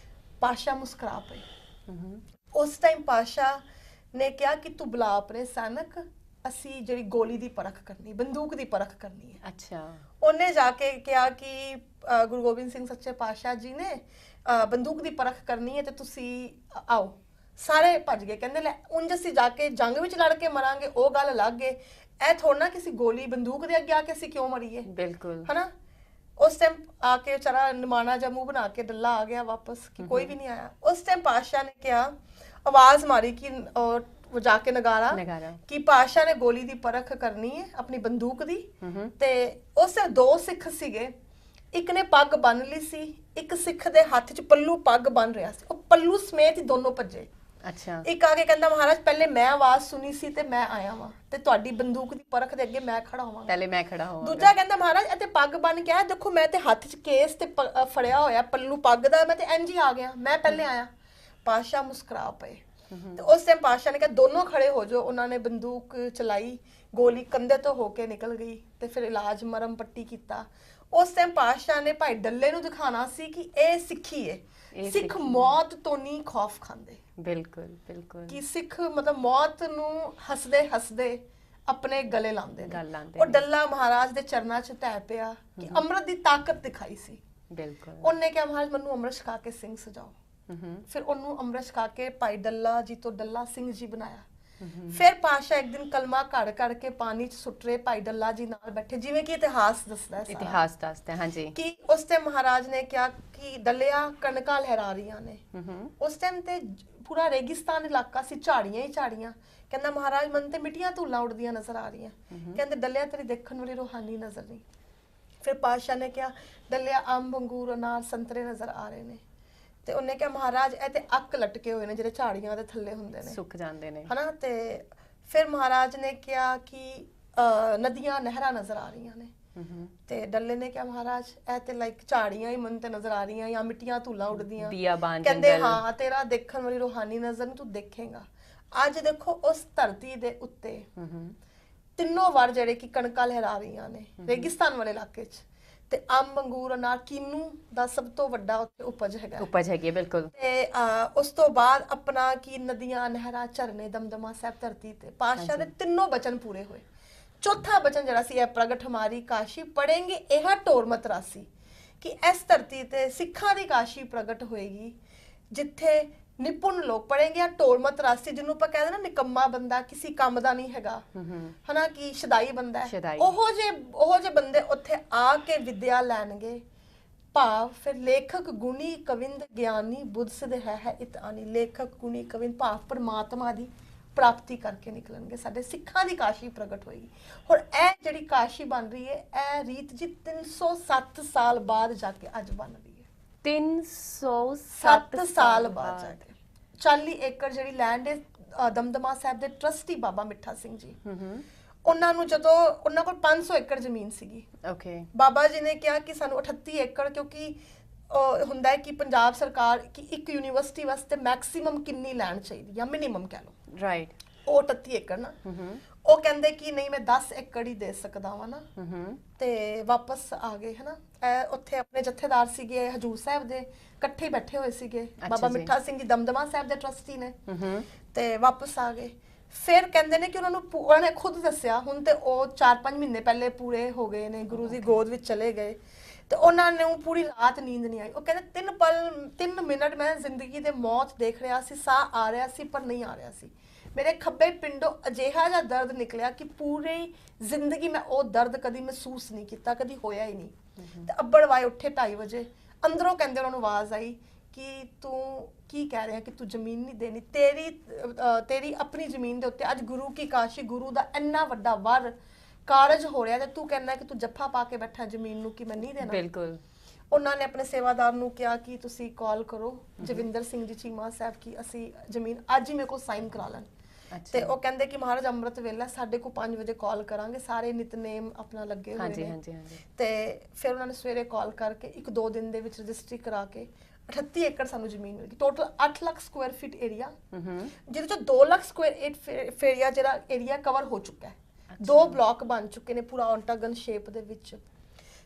ਪਾਤਸ਼ਾਹ ਮੁਸਕਰਾ ਪਏ। ਉਸ ਟਾਈਮ ਪਾਤਸ਼ਾਹ ਨੇ ਕਿਹਾ ਕਿ ਤੂੰ ਬੁਲਾ ਆਪਣੇ ਸੈਨਿਕ, ਅਸੀਂ ਜਿਹੜੀ ਗੋਲੀ ਦੀ ਪਰਖ ਕਰਨੀ, ਬੰਦੂਕ ਦੀ ਪਰਖ ਕਰਨੀ ਹੈ। ਅੱਛਾ। ਉਹਨੇ ਜਾ ਕੇ ਕਿਹਾ ਕਿ ਗੁਰੂ ਗੋਬਿੰਦ ਸਿੰਘ ਸੱਚੇ ਪਾਤਸ਼ਾਹ ਜੀ ਨੇ ਬੰਦੂਕ ਦੀ ਪਰਖ ਕਰਨੀ ਹੈ ਤੇ ਤੁਸੀਂ ਆਓ। ਸਾਰੇ ਭੱਜ ਗਏ, ਕਹਿੰਦੇ ਲੈ ਉਂਝ ਅਸੀਂ ਜਾ ਕੇ ਜੰਗ ਵਿੱਚ ਲੜ ਕੇ ਮਰਾਂਗੇ, ਉਹ ਗੱਲ ਅਲੱਗ ਹੈ, ਇਹ ਥੋੜਾ ਨਾ ਕਿਸੇ ਗੋਲੀ ਬੰਦੂਕ ਦੇ ਅੱਗੇ ਆ ਕੇ ਅਸੀਂ ਕਿਉਂ ਮਰੀਏ। ਬਿਲਕੁਲ, ਹਨਾ। ਉਸ ਟਾਈਮ ਆ ਕੇ ਵਿਚਾਰਾ ਨਿਮਾਣਾ ਜਿਹਾ ਮੂੰਹ ਬਣਾ ਕੇ ਡੱਲਾ ਆ ਗਿਆ ਵਾਪਸ, ਕਿ ਕੋਈ ਵੀ ਨਹੀਂ ਆਇਆ। ਉਸ ਟਾਈਮ ਪਾਤਸ਼ਾਹ ਨੇ ਕਿਹਾ, ਆਵਾਜ਼ ਮਾਰੀ ਕਿ वो जाके नगारा कि पातशाह ने गोली दी परख करनी है अपनी बंदूक दी। ते उस 2 सिख सीगे, एक ने पग बन ली सी, एक सिख दे हाथ च पल्लू पग बन रहा सी, वो पल्लू समेत ही दोनों भजे। अच्छा। एक आके कहंदा महाराज पहले मैं आवाज सुनी सी ते मैं आया वां ते तुहाडी बंदूक दी परख दे अगे मैं खड़ा होवांगा, पहले मैं खड़ा होवांगा। दूजा कहंदा महाराज इते पग बन के आया, देखो मैं ते हाथ च केस ते फड़िया होया पल्लू पग दा, मैं ते इंज ही आ गया, मैं पहले आया। पातशाह मुस्कुरा पे। तो उस टाइम पातशाह ने कहा दोनों खड़े हो जाओ। उन्होंने बंदूक चलाई, गोली कंधे तो होके निकल गई ते फिर इलाज मरम पट्टी किया। उस टाइम पातशाह ने भाई डल्ले नूं दिखाना सी कि ये सिक्खी है, सिख मौत तो नहीं खौफ खांदे। बिल्कुल बिल्कुल कि सिख मतलब मौत नूं हसदे हसदे ਆਪਣੇ ਗਲੇ ਲਾਉਂਦੇ ਗੱਲ ਨੇ। ਲਾਉਂਦੇ ਉਹ ਡੱਲਾ ਮਹਾਰਾਜ ਦੇ ਚਰਨਾਂ 'ਚ ਢਹਿ ਪਿਆ ਕਿ ਅੰਮ੍ਰਿਤ ਦੀ ਤਾਕਤ ਦਿਖਾਈ ਸੀ। ਬਿਲਕੁਲ। ਉਹਨੇ ਕਿਹਾ ਮਹਾਰਾਜ ਮੈਨੂੰ ਅੰਮ੍ਰਿਤ ਛਕਾ ਕੇ ਸਿੰਘ ਸਜਾਓ। ਫਿਰ ਉਹਨੂੰ ਅੰਮ੍ਰਿਤ ਛਕਾ ਕੇ ਭਾਈ ਡੱਲਾ ਜੀ ਤੋਂ ਡੱਲਾ ਸਿੰਘ ਜੀ ਬਣਾਇਆ। ਫਿਰ ਪਾਸ਼ਾ ਇੱਕ ਦਿਨ ਕਲਮਾ ਘੜ ਕੇ ਪਾਣੀ 'ਚ ਸੁੱਟ ਰਹੇ, ਭਾਈ ਡੱਲਾ ਜੀ ਨਾਲ ਬੈਠੇ, ਜਿਵੇਂ ਕਿ ਇਤਿਹਾਸ ਦੱਸਦਾ ਹੈ ਸਾਰਾ। ਇਤਿਹਾਸ ਦੱਸਦਾ ਹੈ, ਹਾਂਜੀ। ਕਿ ਉਸ ਤੇ ਮਹਾਰਾਜ ਨੇ ਕਿਹਾ ਕਿ ਡੱਲਿਆ ਕਣਕਾਂ ਲਹਿਰਾ ਰਹੀਆਂ ਨੇ। ਉਸ ਟਾਈਮ ਤੇ ਪੂਰਾ ਰੇਗਿਸਤਾਨ ਇਲਾਕਾ ਸੀ, ਝਾੜੀਆਂ ਹੀ ਝਾੜੀਆਂ। ਕਹਿੰਦਾ ਮਹਾਰਾਜ ਮਨ ਤੇ ਮਿੱਟੀਆਂ ਧੂਲਾਂ ਉੱਡਦੀਆਂ ਨਜ਼ਰ ਆ ਰਹੀਆਂ। ਕਹਿੰਦੇ ਡੱਲਿਆ ਤੇਰੀ ਦੇਖਣ ਵਾਲੀ ਰੂਹਾਨੀ ਨਜ਼ਰ ਨਹੀਂ। ਫਿਰ ਪਾਤਸ਼ਾਹ ਨੇ ਕਿਹਾ ਡੱਲਿਆ ਅੰਬ ਅੰਗੂਰ ਅਨਾਰ ਸੰਤਰੇ ਨਜ਼ਰ ਆ ਰਹੇ ਨੇ। ਤੇ ਉਹਨੇ ਕਿਹਾ ਮਹਾਰਾਜ ਇਹ ਤੇ ਅੱਕ ਲਟਕੇ ਹੋਏ ਨੇ ਜਿਹੜੇ ਝਾੜੀਆਂ ਦੇ ਥੱਲੇ ਹੁੰਦੇ ਨੇ, ਸੁੱਕ ਜਾਂਦੇ ਨੇ, ਹਨਾ। ਤੇ ਫਿਰ ਮਹਾਰਾਜ ਨੇ ਕਿਹਾ ਕਿ ਨਦੀਆਂ ਨਹਿਰਾਂ ਨਜ਼ਰ ਆ ਰਹੀਆਂ ਨੇ। ਤੇ ਡੱਲੇ ਨੇ ਕਿਹਾ ਮਹਾਰਾਜ ਇਹ ਤੇ ਲਾਈਕ ਝਾੜੀਆਂ ਹੀ ਮਨ ਤੇ ਨਜ਼ਰ ਆ ਰਹੀਆਂ ਜਾਂ ਮਿੱਟੀਆਂ ਧੂਲਾਂ ਉੱਡਦੀਆਂ। ਕਹਿੰਦੇ ਹਾਂ ਤੇਰਾ ਦੇਖਣ ਵਾਲੀ ਰੂਹਾਨੀ ਨਜ਼ਰ ਨੂੰ ਤੂੰ ਦੇਖੇਗਾ। ਅੱਜ ਦੇਖੋ ਉਸ ਧਰਤੀ ਦੇ ਉੱਤੇ ਤਿੰਨੋਂ ਵਾਰ ਜਿਹੜੇ ਕਿ ਕਣਕਾਂ ਲਹਿਰਾ ਰਹੀਆਂ ਨੇ ਰੇਗਿਸਤਾਨ ਵਾਲੇ ਇਲਾਕੇ 'ਚ, ਤੇ ਅੰਬ ਅੰਗੂਰ ਅਨਾਰ ਕੀਨੂ ਦਾ ਸਭ ਤੋਂ ਵੱਡਾ ਉੱਥੇ ਉਪਜ ਹੈਗਾ, ਉਪਜ ਹੈਗੀ ਬਿਲਕੁਲ। ਤੇ ਉਸ ਤੋਂ ਬਾਅਦ ਆਪਣਾ ਕੀ ਨਦੀਆਂ ਨਹਿਰਾਂ ਝਰਨੇ ਦਮਦਮਾ ਸਾਹਿਬ ਧਰਤੀ ਤੇ ਪਾਤਸ਼ਾਹ ਦੇ ਤਿੰਨੋਂ ਬਚਨ ਪੂਰੇ ਹੋਏ। ਚੌਥਾ ਬਚਨ ਜਿਹੜਾ ਸੀ ਇਹ ਪ੍ਰਗਟ ਹਮਾਰੀ ਕਾਸ਼ੀ ਪੜेंगे ਇਹ ਢੋਰ ਮਤ ਰਾਸੀ, ਕਿ ਇਸ ਧਰਤੀ ਤੇ ਸਿੱਖਾਂ ਦੀ ਕਾਸ਼ੀ ਪ੍ਰਗਟ ਹੋਏਗੀ ਜਿੱਥੇ ਨਿਪੁੰਨ ਲੋਕ ਪੜेंगे ਢੋਰ ਮਤ ਰਾਸੀ, ਜਿਹਨੂੰ ਆਪਾਂ ਕਹਿੰਦੇ ਨਾ ਨਿਕੰਮਾ ਬੰਦਾ ਕਿਸੇ ਕੰਮ ਦਾ ਨਹੀਂ ਹੈਗਾ, ਹਨਾ, ਕਿ ਸ਼ਦਾਈ ਬੰਦਾ ਹੈ, ਉਹ ਜੇ ਬੰਦੇ ਉੱਥੇ ਆ ਕੇ ਵਿਦਿਆ ਲੈਣਗੇ। ਭਾਵ ਫਿਰ ਲੇਖਕ ਗੁਣੀ ਕਵਿੰਦ ਗਿਆਨੀ ਬੁੱਧ ਸਿਧ ਹੈ ਇਤਾਨੀ, ਲੇਖਕ ਗੁਣੀ ਕਵਿੰਦ ਭਾਵ ਪਰਮਾਤਮਾ ਦੀ ਪ੍ਰਾਪਤੀ ਕਰਕੇ ਨਿਕਲਣਗੇ। ਸਾਡੇ ਸਿੱਖਾਂ ਦੀ ਕਾਸ਼ੀ ਪ੍ਰਗਟ ਹੋਏਗੀ। ਹੁਣ ਇਹ ਜਿਹੜੀ ਕਾਸ਼ੀ ਬਣ ਰਹੀ ਹੈ ਇਹ ਰੀਤ ਜੀ 307 ਸਾਲ ਬਾਅਦ ਜਾ ਕੇ ਅੱਜ ਬਣ ਰਹੀ ਹੈ। 307 ਸਾਲ ਬਾਅਦ ਜਾ ਕੇ 40 ਏਕੜ ਜਿਹੜੀ ਲੈਂਡ ਹੈ ਦਮਦਮਾ ਸਾਹਿਬ ਦੇ ਟਰਸਟੀ ਬਾਬਾ ਮਿੱਠਾ ਸਿੰਘ ਜੀ, ਉਹਨਾਂ ਨੂੰ ਜਦੋਂ ਉਹਨਾਂ ਕੋਲ 500 ਏਕੜ ਜ਼ਮੀਨ ਸੀਗੀ, ਬਾਬਾ ਜੀ ਨੇ ਕਿਹਾ ਕਿ ਸਾਨੂੰ 38 ਏਕੜ, ਕਿਉਂਕਿ ਹੁੰਦਾ ਹੈ ਕਿ ਪੰਜਾਬ ਸਰਕਾਰ ਕਿ ਇੱਕ ਯੂਨੀਵਰਸਿਟੀ ਵਾਸਤੇ ਮੈਕਸਿਮਮ ਕਿੰਨੀ ਲੈਂਡ ਚਾਹੀਦੀ ਜਾਂ ਮਿਨੀਮਮ ਕਹਿ ਲਓ, ਰਾਈਟ, ਉਹ 38 ਏਕੜ ਨਾ। ਉਹ ਕਹਿੰਦੇ ਕਿ ਨਹੀਂ ਮੈਂ 10 ਏਕੜ ਹੀ ਦੇ ਸਕਦਾ ਵਾਂ ਨਾ। ਤੇ ਵਾਪਸ ਆ ਗਏ, ਹਨਾ। ਉੱਥੇ ਆਪਣੇ ਜਥੇਦਾਰ ਸੀਗੇ ਹਜੂਰ ਸਾਹਿਬ ਦੇ, ਇਕੱਠੇ ਬੈਠੇ ਹੋਏ ਸੀਗੇ, ਬਾਬਾ ਮਿੱਠਾ ਸਿੰਘ ਜੀ ਦਮਦਮਾ ਸਾਹਿਬ ਦੇ ਟਰਸਟੀ ਨੇ, ਤੇ ਵਾਪਸ ਆ ਗਏ। ਫਿਰ ਕਹਿੰਦੇ ਨੇ ਕਿ ਉਹਨਾਂ ਨੇ ਖੁਦ ਦੱਸਿਆ, ਹੁਣ ਤੇ ਉਹ 4-5 ਮਹੀਨੇ ਪਹਿਲੇ ਪੂਰੇ ਹੋ ਗਏ ਨੇ, ਗੁਰੂ ਦੀ ਗੋਦ ਵਿੱਚ ਚਲੇ ਗਏ, ਤੇ ਉਹਨਾਂ ਨੂੰ ਪੂਰੀ ਰਾਤ ਨੀਂਦ ਨਹੀਂ ਆਈ। ਉਹ ਕਹਿੰਦੇ 3 ਮਿੰਟ ਮੈਂ ਜ਼ਿੰਦਗੀ ਦੇ ਮੌਤ ਦੇਖ ਰਿਹਾ ਸੀ, ਸਾਹ ਆ ਰਿਹਾ ਸੀ ਪਰ ਨਹੀਂ ਆ ਰਿਹਾ ਸੀ। ਮੇਰੇ ਖੱਬੇ ਪਿੰਡੋਂ ਅਜਿਹਾ ਜਿਹਾ ਦਰਦ ਨਿਕਲਿਆ ਕਿ ਪੂਰੀ ਜ਼ਿੰਦਗੀ ਮੈਂ ਉਹ ਦਰਦ ਕਦੀ ਮਹਿਸੂਸ ਨਹੀਂ ਕੀਤਾ, ਕਦੀ ਹੋਇਆ ਹੀ ਨਹੀਂ। ਤੇ ਅੱਬੜ ਵਾਏ ਉੱਠੇ 2:30 ਵਜੇ, ਅੰਦਰੋਂ ਕਹਿੰਦੇ ਉਹਨਾਂ ਨੂੰ ਆਵਾਜ਼ ਆਈ ਕਿ ਤੂੰ ਕੀ ਕਹਿ ਰਿਹਾ ਕਿ ਤੂੰ ਜ਼ਮੀਨ ਨਹੀਂ ਦੇਣੀ, ਤੇਰੀ ਆਪਣੀ ਜ਼ਮੀਨ ਦੇ ਉੱਤੇ ਅੱਜ ਗੁਰੂ ਕੀ ਕਾਸ਼ੀ, ਗੁਰੂ ਦਾ ਇੰਨਾ ਵੱਡਾ ਵਰ ਕਾਰਜ ਹੋ ਰਿਹਾ ਤੇ ਤੂੰ ਕਹਿੰਦਾ ਕਿ ਤੂੰ ਜੱਫਾ ਪਾ ਕੇ ਬੈਠਾ ਜ਼ਮੀਨ ਨੂੰ ਕਿ ਮੈਂ ਨਹੀਂ ਦੇਣਾ। ਬਿਲਕੁਲ। ਉਹਨਾਂ ਨੇ ਆਪਣੇ ਸੇਵਾਦਾਰ ਨੂੰ ਕਿਹਾ ਕਿ ਤੁਸੀਂ ਕਾਲ ਕਰੋ ਜਵਿੰਦਰ ਸਿੰਘ ਜੀ ਚੀਮਾ ਸਾਹਿਬ ਕੀ ਅਸੀਂ ਜ਼ਮੀਨ ਅੱਜ ਹੀ ਮੇਰੇ ਕੋਲ ਸਾਈਨ ਕਰਾ ਲੈਣ। ਤੇ ਉਹ ਕਹਿੰਦੇ ਕਿ ਮਹਾਰਾਜ ਅੰਮ੍ਰਿਤ ਵੇਲਾ ਸਾਡੇ ਕੋਲ 5 ਵਜੇ ਕਾਲ ਕਰਾਂਗੇ, ਸਾਰੇ ਨਿਤਨੇਮ ਆਪਣਾ ਲੱਗੇ ਹੋਏ ਨੇ। ਤੇ ਫਿਰ ਉਹਨਾਂ ਨੇ ਸਵੇਰੇ ਕਾਲ ਕਰਕੇ 1-2 ਦਿਨ ਦੇ ਵਿੱਚ ਰਜਿਸਟਰੀ ਕਰਾ ਕੇ 38 ਏਕੜ ਸਾਨੂੰ ਜ਼ਮੀਨ ਮਿਲ ਗਈ। Total 8 lakh Square feet area, ਜਿਹਦੇ ਚੋਂ 2 ਲੱਖ ਸਕੁਆਇਰ ਏਰੀਆ ਜਿਹੜਾ ਏਰੀਆ ਕਵਰ ਹੋ ਚੁੱਕਾ ਹੈ। 2 ਬਲਾਕ ਬਣ ਚੁੱਕੇ ਨੇ ਪੂਰਾ ਔਂਟਾਗਨ ਸ਼ੇਪ ਦੇ ਵਿੱਚ।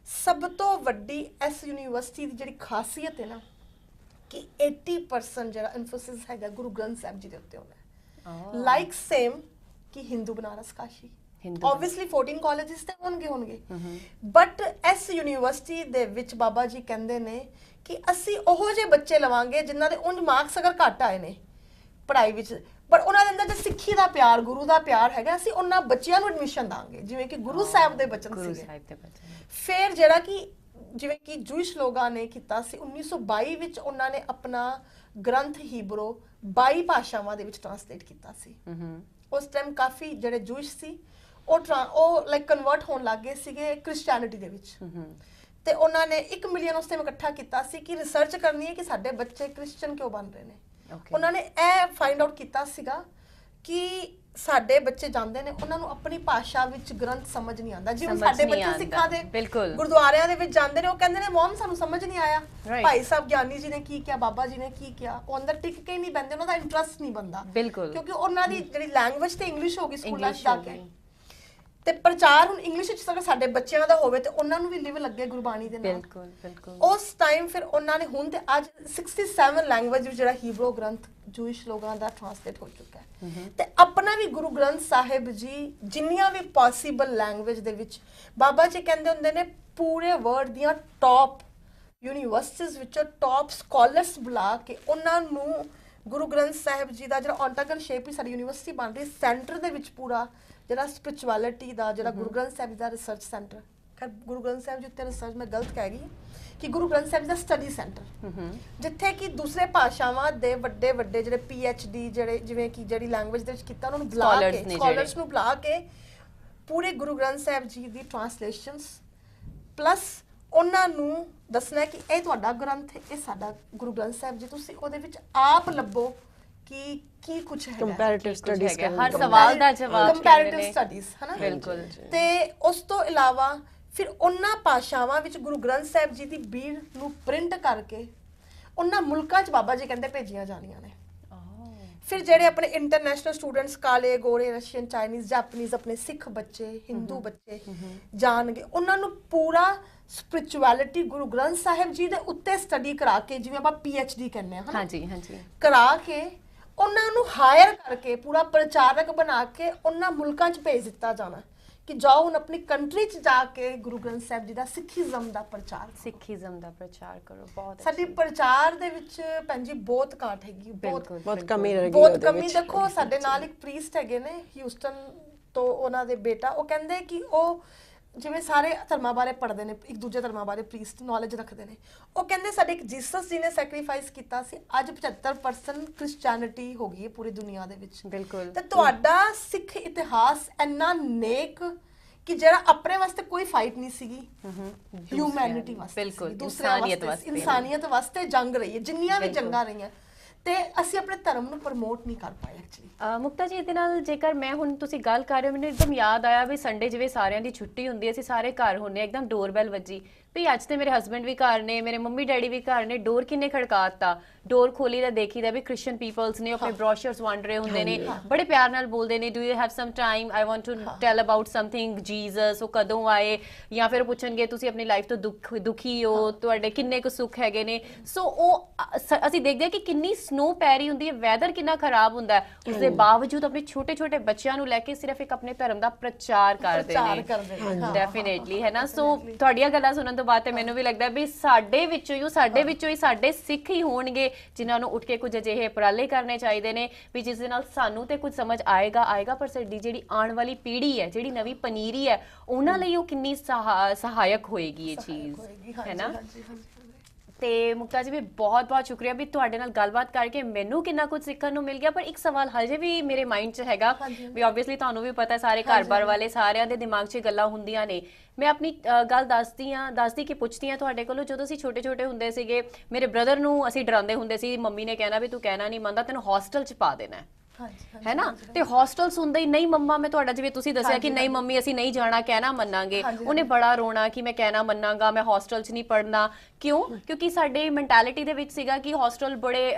ਸਭ ਤੋਂ ਵੱਡੀ ਇਸ ਯੂਨੀਵਰਸਿਟੀ ਦੀ ਜਿਹੜੀ ਖਾਸੀਅਤ ਹੈ ਨਾ ਕਿ 80% ਜਿਹੜਾ ਐਮਫੋਸਿਸ ਹੈਗਾ ਗੁਰੂ ਗ੍ਰੰਥ ਸਾਹਿਬ ਜੀ ਦੇ ਉੱਤੇ ਹੋਣਾ ਹੈ। ਲਾਈਕ ਸੇਮ ਕਿ ਹਿੰਦੂ ਬਨਾਰਸ ਕਾਸ਼ੀ, obviously 14 ਕਾਲਜਸ ਤੇ ਹੋਣਗੇ, ਬਟ ਇਸ ਯੂਨੀਵਰਸਿਟੀ ਦੇ ਵਿੱਚ ਬਾਬਾ ਜੀ ਕਹਿੰਦੇ ਨੇ ਕਿ ਅਸੀਂ ਉਹੋ ਜਿਹੇ ਬੱਚੇ ਲਵਾਂਗੇ ਜਿਨ੍ਹਾਂ ਦੇ ਉਂਝ ਮਾਰਕਸ ਅਗਰ ਘੱਟ ਆਏ ਨੇ ਪੜ੍ਹਾਈ ਵਿੱਚ, ਪਰ ਉਹਨਾਂ ਦੇ ਅੰਦਰ ਜੇ ਸਿੱਖੀ ਦਾ ਪਿਆਰ, ਗੁਰੂ ਦਾ ਪਿਆਰ ਹੈਗਾ, ਅਸੀਂ ਉਹਨਾਂ ਬੱਚਿਆਂ ਨੂੰ ਐਡਮਿਸ਼ਨ ਦਾਂਗੇ ਜਿਵੇਂ ਕਿ ਗੁਰੂ ਸਾਹਿਬ ਦੇ ਬਚਨ ਸੀਗੇ। ਫਿਰ ਜਿਹੜਾ ਕਿ ਜਿਵੇਂ ਕਿ ਜੂਇਸ਼ ਲੋਕਾਂ ਨੇ ਕੀਤਾ ਸੀ 1922 ਵਿੱਚ, ਉਹਨਾਂ ਨੇ ਆਪਣਾ ਗ੍ਰੰਥ ਹੀਬਰੂ 22 ਭਾਸ਼ਾਵਾਂ ਦੇ ਵਿੱਚ ਟ੍ਰਾਂਸਲੇਟ ਕੀਤਾ ਸੀ। ਉਸ ਟਾਈਮ ਕਾਫੀ ਜਿਹੜੇ ਜੂਇਸ਼ ਸੀ ਉਹ ਲਾਈਕ ਕਨਵਰਟ ਹੋਣ ਲੱਗ ਗਏ ਸੀਗੇ ਕ੍ਰਿਸਚੀਅਨਿਟੀ ਦੇ ਵਿੱਚ, ਤੇ ਉਹਨਾਂ ਨੇ 1 ਮਿਲੀਅਨ ਉਸ ਟਾਈਮ ਇਕੱਠਾ ਕੀਤਾ ਸੀ ਕਿ ਰਿਸਰਚ ਕਰਨੀ ਹੈ ਕਿ ਸਾਡੇ ਬੱਚੇ ਕ੍ਰਿਸਚੀਅਨ ਕਿਉਂ ਬਣ ਰਹੇ ਨੇ। ਉਹਨਾਂ ਨੇ ਇਹ ਫਾਈਂਡ ਆਊਟ ਕੀਤਾ ਸੀਗਾ ਕਿ ਸਾਡੇ ਬੱਚੇ ਜਾਂਦੇ ਨੇ, ਉਹਨਾਂ ਨੂੰ ਆਪਣੀ ਭਾਸ਼ਾ ਵਿੱਚ ਗ੍ਰੰਥ ਸਮਝ ਨਹੀਂ ਆਉਂਦਾ। ਜਿਵੇਂ ਸਾਡੇ ਬੱਚੇ ਸਿੱਖਾਂ ਦੇ ਗੁਰਦੁਆਰਿਆਂ ਦੇ ਵਿੱਚ ਜਾਂਦੇ ਨੇ, ਉਹ ਕਹਿੰਦੇ ਨੇ ਮਮ ਸਾਨੂੰ ਸਮਝ ਨਹੀਂ ਆਇਆ, ਭਾਈ ਸਾਹਿਬ ਗਿਆਨੀ ਜੀ ਨੇ ਕੀ ਕਿਹਾ, ਬਾਬਾ ਜੀ ਨੇ ਕੀ ਕਿਹਾ, ਉਹ ਅੰਦਰ ਟਿਕ ਕੇ ਨਹੀਂ ਬੈਠਦੇ, ਉਹਨਾਂ ਦਾ ਇੰਟਰਸਟ ਨਹੀਂ ਬਣਦਾ, ਕਿਉਂਕਿ ਉਹਨਾਂ ਦੀ ਜਿਹੜੀ ਲੈਂਗੁਏਜ ਤੇ ਇੰਗਲਿਸ਼ ਹੋ ਗਈ ਸਕੂਲਾਂ 'ਚ ਜਾ ਕੇ। ਤੇ ਪ੍ਰਚਾਰ ਹੁਣ ਇੰਗਲਿਸ਼ ਵਿੱਚ ਅਗਰ ਸਾਡੇ ਬੱਚਿਆਂ ਦਾ ਹੋਵੇ ਤੇ ਉਹਨਾਂ ਨੂੰ ਵੀ ਲਿਵ ਲੱਗੇ ਗੁਰਬਾਣੀ ਦੇ ਨਾਲ। ਬਿਲਕੁਲ ਬਿਲਕੁਲ। ਉਸ ਟਾਈਮ ਫਿਰ ਉਹਨਾਂ ਨੇ ਹੁਣ ਤੇ ਅੱਜ 67 ਲੈਂਗੁਏਜ ਵਿੱਚ ਜਿਹੜਾ ਹੀਬਰੂ ਗ੍ਰੰਥ ਜੂਇਸ਼ ਲੋਕਾਂ ਦਾ ਟ੍ਰਾਂਸਲੇਟ ਹੋ ਚੁੱਕਾ ਹੈ ਤੇ ਆਪਣਾ ਵੀ ਗੁਰੂ ਗ੍ਰੰਥ ਸਾਹਿਬ ਜੀ ਜਿੰਨੀਆਂ ਵੀ ਪੋਸੀਬਲ ਲੈਂਗੁਏਜ ਦੇ ਵਿੱਚ ਬਾਬਾ ਜੀ ਕਹਿੰਦੇ ਹੁੰਦੇ ਨੇ ਪੂਰੇ ਵਰਲਡ ਦੀਆਂ ਟੌਪ ਯੂਨੀਵਰਸਿਟੀਜ਼ ਵਿੱਚੋਂ ਟੌਪ ਸਕਾਲਰਸ ਬੁਲਾ ਕੇ ਉਹਨਾਂ ਨੂੰ ਗੁਰੂ ਗ੍ਰੰਥ ਸਾਹਿਬ ਜੀ ਦਾ ਜਿਹੜਾ ਆਂਟਰਪ੍ਰੀਨਰਸ਼ਿਪ ਹੀ ਸਾਡੀ ਯੂਨੀਵਰਸਿਟੀ ਬਣ ਰਹੀ ਸੈਂਟਰ ਦੇ ਵਿੱਚ ਪੂਰਾ ਜਿਹੜਾ ਸਪਿਰਿਚੁਅਲਿਟੀ ਦਾ ਜਿਹੜਾ ਗੁਰੂ ਗ੍ਰੰਥ ਸਾਹਿਬ ਦਾ ਰਿਸਰਚ ਸੈਂਟਰ ਖੈਰ ਗੁਰੂ ਗ੍ਰੰਥ ਸਾਹਿਬ ਜੀ ਉੱਤੇ ਰਿਸਰਚ ਮੈਂ ਗਲਤ ਕਹਿ ਗਈ ਕਿ ਗੁਰੂ ਗ੍ਰੰਥ ਸਾਹਿਬ ਦਾ ਸਟੱਡੀ ਸੈਂਟਰ ਜਿੱਥੇ ਕਿ ਦੂਸਰੇ ਭਾਸ਼ਾਵਾਂ ਦੇ ਵੱਡੇ ਵੱਡੇ ਜਿਹੜੇ PhD ਜਿਹੜੇ ਜਿਵੇਂ ਕਿ ਜਿਹੜੀ ਲੈਂਗੁਏਜ ਦੇ ਵਿੱਚ ਕੀਤਾ ਉਹਨਾਂ ਨੂੰ ਬੁਲਾ ਕੇ ਸਕਾਲਰਸ ਨੂੰ ਬੁਲਾ ਕੇ ਪੂਰੇ ਗੁਰੂ ਗ੍ਰੰਥ ਸਾਹਿਬ ਜੀ ਦੀ ਟ੍ਰਾਂਸਲੇਸ਼ਨਸ ਪਲੱਸ ਉਹਨਾਂ ਨੂੰ ਦੱਸਣਾ ਕਿ ਇਹ ਤੁਹਾਡਾ ਗ੍ਰੰਥ ਹੈ ਇਹ ਸਾਡਾ ਗੁਰੂ ਗ੍ਰੰਥ ਸਾਹਿਬ ਜੀ ਤੁਸੀਂ ਉਹਦੇ ਵਿੱਚ ਆਪ ਲੱਭੋ ਕਿ ਕੀ ਕੁਝ ਹੈ ਕੰਪੈਰੀਟਿਵ ਸਟੱਡੀਜ਼ ਹਰ ਸਵਾਲ ਦਾ ਜਵਾਬ ਕੰਪੈਰੀਟਿਵ ਸਟੱਡੀਜ਼ ਹਨਾ ਬਿਲਕੁਲ ਤੇ ਉਸ ਤੋਂ ਇਲਾਵਾ ਫਿਰ ਉਹਨਾਂ ਭਾਸ਼ਾਵਾਂ ਵਿੱਚ ਗੁਰੂ ਗ੍ਰੰਥ ਸਾਹਿਬ ਜੀ ਦੀ ਬੀੜ ਨੂੰ ਪ੍ਰਿੰਟ ਕਰਕੇ ਉਹਨਾਂ ਮੁਲਕਾਂ 'ਚ ਬਾਬਾ ਜੀ ਕਹਿੰਦੇ ਭੇਜੀਆਂ ਜਾਣੀਆਂ ਨੇ ਫਿਰ ਜਿਹੜੇ ਆਪਣੇ ਇੰਟਰਨੈਸ਼ਨਲ ਸਟੂਡੈਂਟਸ ਕਾਲੇ ਗੋਰੇ ਰਸ਼ੀਅਨ ਚਾਈਨੀਜ਼ ਜਾਪਨੀਜ਼ ਆਪਣੇ ਸਿੱਖ ਬੱਚੇ ਹਿੰਦੂ ਬੱਚੇ ਜਾਣਗੇ ਉਹਨਾਂ ਨੂੰ ਪੂਰਾ ਸਪਿਰਿਚੁਅਲਿਟੀ ਗੁਰੂ ਗ੍ਰੰਥ ਸਾਹਿਬ ਜੀ ਦੇ ਉੱਤੇ ਸਟੱਡੀ ਕਰਾ ਕੇ ਜਿਵੇਂ ਆਪਾਂ PhD ਕਹਿੰਦੇ ਆ ਹਾਂਜੀ ਹਾਂਜੀ ਕਰਾ ਕੇ ਉਹਨਾਂ ਨੂੰ ਹਾਇਰ ਕਰਕੇ ਪੂਰਾ ਪ੍ਰਚਾਰਕ ਬਣਾ ਕੇ ਉਹਨਾਂ ਮੁਲਕਾਂ 'ਚ ਭੇਜ ਦਿੱਤਾ ਜਾਣਾ ਕਿ ਜਾਓ ਹੁਣ ਆਪਣੀ ਕੰਟਰੀ 'ਚ ਜਾ ਕੇ ਗੁਰੂ ਗ੍ਰੰਥ ਸਾਹਿਬ ਜੀ ਦਾ ਸਿੱਖੀਜ਼ਮ ਦਾ ਪ੍ਰਚਾਰ ਕਰੋ ਬਹੁਤ ਸਾਡੀ ਪ੍ਰਚਾਰ ਦੇ ਵਿੱਚ ਭੈਣ ਜੀ ਬਹੁਤ ਘਾਟ ਹੈਗੀ ਬਹੁਤ ਕਮੀ ਰਹਿ ਗਈ ਬਹੁਤ ਕਮੀ ਦੇਖੋ ਸਾਡੇ ਨਾਲ ਇੱਕ ਪ੍ਰੀਸਟ ਹੈਗੇ ਨੇ ਹਿਊਸਟਨ ਤੋਂ ਉਹਨਾਂ ਦੇ ਬੇਟਾ ਉਹ ਕਹਿੰਦੇ ਕਿ ਉਹ ਜਿਵੇਂ ਸਾਰੇ ਧਰਮਾਂ ਬਾਰੇ ਪੜ੍ਹਦੇ ਨੇ ਇੱਕ ਦੂਜੇ ਧਰਮਾਂ ਬਾਰੇ ਪ੍ਰੀਸਟ ਨੌਲੇਜ ਰੱਖਦੇ ਨੇ ਉਹ ਕਹਿੰਦੇ ਸਾਡੇ ਇੱਕ ਜੀਸਸ ਜੀ ਨੇ ਸੈਕਰੀਫਾਈਸ ਕੀਤਾ ਸੀ ਅੱਜ 75% ਕ੍ਰਿਸਚੀਅਨਿਟੀ ਹੋ ਗਈ ਹੈ ਪੂਰੀ ਦੁਨੀਆ ਦੇ ਵਿੱਚ ਬਿਲਕੁਲ ਤੇ ਤੁਹਾਡਾ ਸਿੱਖ ਇਤਿਹਾਸ ਇੰਨਾ ਨੇਕ ਕਿ ਜਿਹੜਾ ਆਪਣੇ ਵਾਸਤੇ ਕੋਈ ਫਾਈਟ ਨਹੀਂ ਸੀਗੀ ਹਿਊਮੈਨਿਟੀ ਵਾਸਤੇ ਬਿਲਕੁਲ ਇਨਸਾਨੀਅਤ ਵਾਸਤੇ ਜੰਗ ਰਹੀ ਹੈ ਜਿੰਨੀਆਂ ਵੀ ਜੰਗਾਂ ਰਹੀਆਂ ਤੇ ਅਸੀਂ ਆਪਣੇ ਧਰਮ ਨੂੰ ਪ੍ਰਮੋਟ ਨਹੀਂ ਕਰ ਪਾਏ ਐਕਚੁਅਲੀ ਮੁਕਤਾ ਜੀ ਇਹਦੇ ਨਾਲ ਜੇਕਰ ਮੈਂ ਹੁਣ ਤੁਸੀਂ ਗੱਲ ਕਰ ਰਹੇ ਹੋ ਮੈਨੂੰ ਇੱਕਦਮ ਯਾਦ ਆਇਆ ਵੀ ਸੰਡੇ ਜਿਵੇਂ ਸਾਰਿਆਂ ਦੀ ਛੁੱਟੀ ਹੁੰਦੀ ਹੈ ਅਸੀਂ ਸਾਰੇ ਘਰ ਹੁੰਦੇ ਆ ਇੱਕਦਮ ਡੋਰਬੈਲ ਵੱਜੀ ਵੀ ਅੱਜ ਤੇ ਮੇਰੇ ਹਸਬੈਂਡ ਵੀ ਘਰ ਨੇ ਮੇਰੇ ਮੰਮੀ ਡੈਡੀ ਵੀ ਘਰ ਨੇ ਡੋਰ ਕਿੰਨੇ ਖੜਕਾਤਾ ਡੋਰ ਖੋਲੀ ਤਾਂ ਦੇਖੀਦਾ ਵੀ ਕ੍ਰਿਸਚੀਅਨ ਪੀਪਲਸ ਨੇ ਆਪਣੇ ਬ੍ਰੋਸ਼ਰਸ ਵੰਡ ਰਹੇ ਹੁੰਦੇ ਨੇ ਬੜੇ ਪਿਆਰ ਨਾਲ ਬੋਲਦੇ ਨੇ do you have some time I want to tell about something Jesus ਉਹ ਕਦੋਂ ਆਏ ਜਾਂ ਫਿਰ ਪੁੱਛਣਗੇ ਤੁਸੀਂ ਆਪਣੀ ਲਾਈਫ ਤੋਂ ਦੁਖੀ ਹੋ ਤੁਹਾਡੇ ਕਿੰਨੇ ਕੁ ਸੁੱਖ ਹੈਗੇ ਨੇ ਸੋ ਉਹ ਅਸੀਂ ਦੇਖਦੇ ਹਾਂ ਕਿ ਕਿੰਨੀ ਸਨੋ ਪੈ ਰਹੀ ਹੁੰਦੀ ਹੈ ਵੈਦਰ ਕਿੰਨਾ ਖਰਾਬ ਹੁੰਦਾ ਹੈ ਉਸਦੇ ਬਾਵਜੂਦ ਆਪਣੇ ਛੋਟੇ ਛੋਟੇ ਬੱਚਿਆਂ ਨੂੰ ਲੈ ਕੇ ਸਿਰਫ ਇੱਕ ਆਪਣੇ ਧਰਮ ਦਾ ਪ੍ਰਚਾਰ ਕਰਦੇ ਨੇ ਡੈਫੀਨੇਟਲੀ ਹੈ ਨਾ ਸੋ ਤੁਹਾਡੀਆਂ ਗੱਲਾਂ ਸੁਣਨ ਤੋਂ ਬਾਅਦ ਤੇ ਮੈਨੂੰ ਵੀ ਲੱਗਦਾ ਵੀ ਸਾਡੇ ਵਿੱਚੋਂ ਹੀ ਸਾਡੇ ਸਿੱਖ ਹੀ ਹੋਣਗੇ ਜਿਨ੍ਹਾਂ ਨੂੰ ਉੱਠ ਕੇ ਕੁਝ ਅਜਿਹੇ ਉਪਰਾਲੇ ਕਰਨੇ ਚਾਹੀਦੇ ਨੇ ਵੀ ਜਿਸ ਦੇ ਨਾਲ ਸਾਨੂੰ ਤੇ ਕੁਝ ਸਮਝ ਆਏਗਾ ਪਰ ਸਾਡੀ ਜਿਹੜੀ ਆਉਣ ਵਾਲੀ ਪੀੜ੍ਹੀ ਹੈ ਜਿਹੜੀ ਨਵੀਂ ਪਨੀਰੀ ਹੈ ਉਹਨਾਂ ਲਈ ਉਹ ਕਿੰਨੀ ਸਹਾਇਕ ਹੋਏਗੀ ਇਹ ਚੀਜ਼ ਹੈ ਨਾ ਤੇ ਮੁਕਤਾ ਜੀ ਵੀ ਬਹੁਤ ਬਹੁਤ ਸ਼ੁਕਰੀਆ ਵੀ ਤੁਹਾਡੇ ਨਾਲ ਗੱਲਬਾਤ ਕਰਕੇ ਮੈਨੂੰ ਕਿੰਨਾ ਕੁਝ ਸਿੱਖਣ ਨੂੰ ਮਿਲ ਗਿਆ ਪਰ ਇੱਕ ਸਵਾਲ ਹਜੇ ਵੀ ਮੇਰੇ ਮਾਈਂਡ 'ਚ ਹੈਗਾ ਵੀ ਆਬਵੀਅਸਲੀ ਤੁਹਾਨੂੰ ਵੀ ਪਤਾ ਸਾਰੇ ਘਰ-ਬਾਰ ਵਾਲੇ ਸਾਰਿਆਂ ਦੇ ਦਿਮਾਗ 'ਚ ਗੱਲਾਂ ਹੁੰਦੀਆਂ ਨੇ ਮੈਂ ਆਪਣੀ ਗੱਲ ਦੱਸਦੀ ਕਿ ਪੁੱਛਦੀ ਹਾਂ ਤੁਹਾਡੇ ਕੋਲੋਂ ਜਦੋਂ ਅਸੀਂ ਛੋਟੇ ਹੁੰਦੇ ਸੀਗੇ ਮੇਰੇ ਬ੍ਰਦਰ ਨੂੰ ਅਸੀਂ ਡਰਾਉਂਦੇ ਹੁੰਦੇ ਸੀ ਮੰਮੀ ਨੇ ਕਹਿਣਾ ਵੀ ਤੂੰ ਕਹਿਣਾ ਨਹੀਂ ਮੰਨਦਾ ਤੈਨੂੰ ਹੌਸਟਲ 'ਚ ਪਾ ਦੇਣਾ ਹੈ ਨਾ ਤੇ ਹੌਸਟਲ ਸੁਣਦੇ ਹੀ ਨਹੀਂ ਮੰਮਾ ਮੈਂ ਤੁਹਾਡਾ ਜਿਵੇਂ ਤੁਸੀਂ ਦੱਸਿਆ ਕਿ ਨਹੀਂ ਮੰਮੀ ਅਸੀਂ ਨਹੀਂ ਜਾਣਾ ਕਹਿਣਾ ਮੰਨਾਂਗੇ ਉਹਨੇ ਬੜਾ ਰੋਣਾ ਕਿ ਮੈਂ ਕਹਿਣਾ ਮੰਨਾਂਗਾ ਮੈਂ ਹੌਸਟਲ 'ਚ ਨਹੀਂ ਪੜ੍ਹਨਾ ਕਿਉਂਕਿ ਸਾਡੇ ਮੈਂਟੈਲਿਟੀ ਦੇ ਵਿੱਚ ਸੀਗਾ ਕਿ ਹੌਸਟਲ ਬੜੇ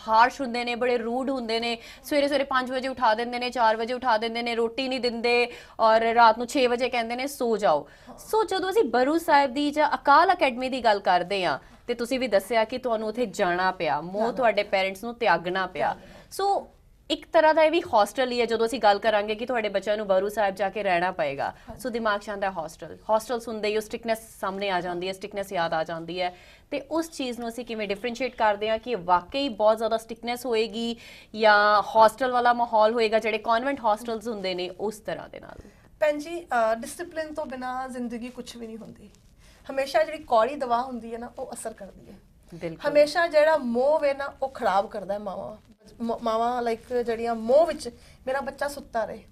ਹਾਰਸ਼ ਹੁੰਦੇ ਨੇ ਬੜੇ ਰੂਡ ਹੁੰਦੇ ਨੇ ਸਵੇਰੇ 5 ਵਜੇ ਉਠਾ ਦਿੰਦੇ ਨੇ 4 ਵਜੇ ਉਠਾ ਦਿੰਦੇ ਨੇ ਰੋਟੀ ਨਹੀਂ ਦਿੰਦੇ ਔਰ ਰਾਤ ਨੂੰ 6 ਵਜੇ ਕਹਿੰਦੇ ਨੇ ਸੋ ਜਾਓ ਸੋ ਜਦੋਂ ਅਸੀਂ ਬਰੂ ਸਾਹਿਬ ਦੀ ਜਾਂ ਅਕਾਲ ਅਕੈਡਮੀ ਦੀ ਗੱਲ ਕਰਦੇ ਹਾਂ ਤੇ ਤੁਸੀਂ ਵੀ ਦੱਸਿਆ ਕਿ ਤੁਹਾਨੂੰ ਉੱਥੇ ਜਾਣਾ ਪਿਆ ਮੋਹ ਤੁਹਾਡੇ ਪੇਰੈਂਟਸ ਨੂੰ ਤਿਆਗਣਾ ਪਿਆ ਸੋ ਇੱਕ ਤਰ੍ਹਾਂ ਦਾ ਇਹ ਵੀ ਹੌਸਟਲ ਹੀ ਹੈ ਜਦੋਂ ਅਸੀਂ ਗੱਲ ਕਰਾਂਗੇ ਕਿ ਤੁਹਾਡੇ ਬੱਚਿਆਂ ਨੂੰ ਬਰੂ ਸਾਹਿਬ ਜਾ ਕੇ ਰਹਿਣਾ ਪਏਗਾ ਸੋ ਦਿਮਾਗ 'ਚ ਆਉਂਦਾ ਹੌਸਟਲ ਸੁਣਦੇ ਹੀ ਉਹ ਸਟ੍ਰਿਕਨੈਸ ਸਾਹਮਣੇ ਆ ਜਾਂਦੀ ਹੈ ਸਟ੍ਰਿਕਨੈਸ ਯਾਦ ਆ ਜਾਂਦੀ ਹੈ ਤੇ ਉਸ ਚੀਜ਼ ਨੂੰ ਅਸੀਂ ਕਿਵੇਂ ਡਿਫਰੈਂਸ਼ੀਏਟ ਕਰਦੇ ਹਾਂ ਕਿ ਵਾਕਈ ਬਹੁਤ ਜ਼ਿਆਦਾ ਸਟ੍ਰਿਕਨੈਸ ਹੋਏਗੀ ਜਾਂ ਹੌਸਟਲ ਵਾਲਾ ਮਾਹੌਲ ਹੋਏਗਾ ਜਿਹੜੇ ਕਨਵੈਂਟ ਹੌਸਟਲਸ ਹੁੰਦੇ ਨੇ ਉਸ ਤਰ੍ਹਾਂ ਦੇ ਨਾਲ ਭੈਣ ਜੀ ਡਿਸਪਲਿਨ ਤੋਂ ਬਿਨਾ ਜ਼ਿੰਦਗੀ ਕੁਝ ਵੀ ਨਹੀਂ ਹੁੰਦੀ ਹਮੇਸ਼ਾ ਜਿਹੜੀ ਕੌੜੀ ਦਵਾ ਹੁੰਦੀ ਹੈ ਨਾ ਉਹ ਅਸਰ ਕਰਦੀ ਹੈ ਹਮੇਸ਼ਾ ਜਿਹੜਾ ਮੋਹ ਵੇ ਨਾ ਉਹ ਖਰਾਬ ਕਰਦਾ ਹੈ ਮਾਵਾਂ ਲਾਈਕ ਜਿਹੜੀਆਂ ਮੋਹ ਵਿੱਚ ਮੇਰਾ ਬੱਚਾ ਸੁੱਤਾ ਰਹੇ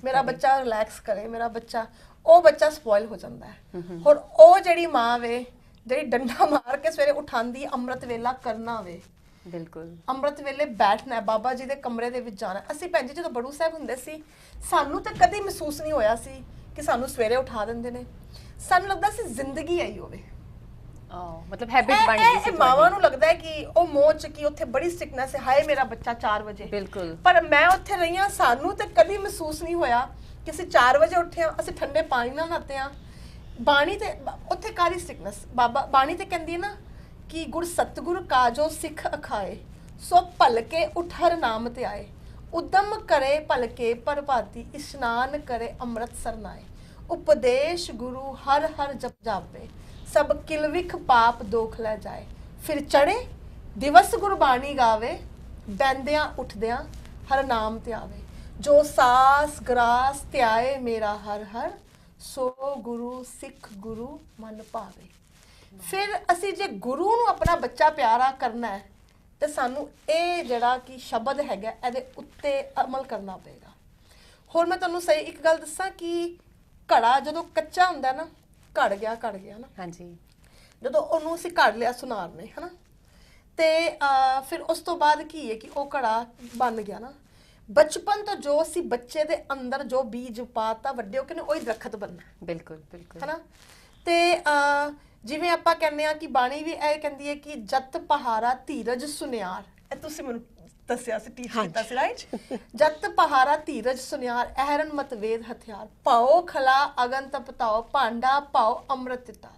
ਮੇਰਾ ਬੱਚਾ ਰਿਲੈਕਸ ਕਰੇ ਮੇਰਾ ਬੱਚਾ ਉਹ ਬੱਚਾ ਸਪੋਇਲ ਹੋ ਜਾਂਦਾ ਹੈ ਹੁਣ ਉਹ ਜਿਹੜੀ ਮਾਂ ਵੇ ਜਿਹੜੀ ਡੰਡਾ ਮਾਰ ਕੇ ਸਵੇਰੇ ਉਠਾਉਂਦੀ ਅੰਮ੍ਰਿਤ ਵੇਲਾ ਕਰਨਾ ਵੇ ਬਿਲਕੁਲ ਅੰਮ੍ਰਿਤ ਵੇਲੇ ਬੈਠਣਾ ਬਾਬਾ ਜੀ ਦੇ ਕਮਰੇ ਦੇ ਵਿੱਚ ਜਾਣਾ ਅਸੀਂ ਭੈਣ ਜੀ ਜਦੋਂ ਬੜੂ ਸਾਹਿਬ ਹੁੰਦੇ ਸੀ ਸਾਨੂੰ ਤਾਂ ਕਦੇ ਮਹਿਸੂਸ ਨਹੀਂ ਹੋਇਆ ਸੀ ਕਿ ਸਾਨੂੰ ਸਵੇਰੇ ਉਠਾ ਦਿੰਦੇ ਨੇ ਸਾਨੂੰ ਲੱਗਦਾ ਸੀ ਜ਼ਿੰਦਗੀ ਆਈ ਹੋਵੇ मतलब हैबिट बन गई ਸੀ ਮਾਵਾਂ ਨੂੰ ਲੱਗਦਾ ਹੈ ਕਿ ਉਹ ਮੋਹ ਚ ਕਿ ਉੱਥੇ ਬੜੀ ਸਿਕਨੈਸ ਹੈ, ਹਾਏ ਮੇਰਾ ਬੱਚਾ 4 ਵਜੇ। ਬਿਲਕੁਲ। ਪਰ ਮੈਂ ਉੱਥੇ ਰਹੀ ਹਾਂ, ਸਾਨੂੰ ਤੇ ਕਦੀ ਮਹਿਸੂਸ ਨਹੀਂ ਹੋਇਆ ਕਿ ਅਸੀਂ 4 ਵਜੇ ਉੱਠੇ ਹਾਂ, ਅਸੀਂ ਠੰਡੇ ਪਾਣੀ ਨਾਲ ਨਹਾਤੇ ਹਾਂ। ਬਾਣੀ ਤੇ ਉੱਥੇ ਕਾਰੀ ਸਿਕਨੈਸ, ਬਾਬਾ ਬਾਣੀ ਤੇ ਕਹਿੰਦੀ ਹੈ ਨਾ ਕਿ ਗੁਰ ਸਤਿਗੁਰ ਕਾਜੋ ਸਿੱਖ ਅਖਾਏ, ਸੋ ਭਲਕੇ ਉਠ ਹਰ ਨਾਮ ਤੇ ਆਏ, ਉਦਮ ਕਰੇ ਭਲਕੇ ਪ੍ਰਭਾਤੀ, ਇਸ਼ਨਾਨ ਕਰੇ ਅੰਮ੍ਰਿਤ ਸਰਨਾਏ, ਉਪਦੇਸ਼ ਗੁਰੂ ਹਰ ਹਰ ਜਪ ਜਾਪੇ, ਸਭ ਕਿਲਵਿਖ ਪਾਪ ਦੋਖ ਲੈ ਜਾਏ, ਫਿਰ ਚੜੇ ਦਿਵਸ ਗੁਰਬਾਣੀ ਗਾਵੇ, ਬੈੰਦਿਆਂ ਉੱਠਦਿਆਂ ਹਰ ਨਾਮ ਤੇ ਆਵੇ, ਜੋ ਸਾਸ ਗਰਾਸ ਧਿਆਏ ਮੇਰਾ ਹਰ ਹਰ, ਸੋ ਗੁਰੂ ਸਿੱਖ ਗੁਰੂ ਮਨ ਭਾਵੇ। ਫਿਰ ਅਸੀਂ ਜੇ ਗੁਰੂ ਨੂੰ ਆਪਣਾ ਬੱਚਾ ਪਿਆਰਾ ਕਰਨਾ ਹੈ ਤੇ ਸਾਨੂੰ ਇਹ ਜਿਹੜਾ ਕਿ ਸ਼ਬਦ ਹੈਗਾ ਇਹਦੇ ਉੱਤੇ ਅਮਲ ਕਰਨਾ ਪਏਗਾ। ਹੋਰ ਮੈਂ ਤੁਹਾਨੂੰ ਸਹੀ ਇੱਕ ਗੱਲ ਦੱਸਾਂ ਕਿ ਘੜਾ ਜਦੋਂ ਕੱਚਾ ਹੁੰਦਾ ਨਾ, ਘੜ ਗਿਆ ਨਾ, ਹਾਂਜੀ, ਜਦੋਂ ਉਹਨੂੰ ਅਸੀਂ ਘੜ ਲਿਆ ਸੁਨਾਰ ਨੇ, ਹਨਾ, ਤੇ ਫਿਰ ਉਸ ਤੋਂ ਬਾਅਦ ਕੀ ਹੈ ਕਿ ਉਹ ਘੜਾ ਬਣ ਗਿਆ ਨਾ, ਬਚਪਨ ਤੋਂ ਜੋ ਅਸੀਂ ਬੱਚੇ ਦੇ ਅੰਦਰ ਜੋ ਬੀਜ ਪਾਤਾ, ਵੱਡੇ ਹੋ ਕੇ ਨੇ ਉਹੀ ਦਰਖਤ ਬਣਨਾ। ਬਿਲਕੁਲ ਬਿਲਕੁਲ, ਹਨਾ। ਤੇ ਜਿਵੇਂ ਆਪਾਂ ਕਹਿੰਦੇ ਆ ਕਿ ਬਾਣੀ ਵੀ ਇਹ ਕਹਿੰਦੀ ਹੈ ਕਿ ਜਤ ਪਹਾਰਾ ਧੀਰਜ ਸੁਨਿਆਰ, ਇਹ ਤੁਸੀਂ ਮੈਨੂੰ ਦੱਸਿਆ ਸੀ, ਟੀਚ ਕੀਤਾ ਸੀ, ਰਾਈਟ? ਜਤ ਪਹਾਰਾ ਧੀਰਜ ਸੁਨਿਆਰ, ਅਹਰਨ ਮਤ ਵੇਦ ਹਥਿਆਰ, ਪਾਓ ਖਲਾ ਅਗਨ ਤਪਤਾਓ, ਭਾਂਡਾ ਪਾਓ ਅੰਮ੍ਰਿਤ ਤਾਲ,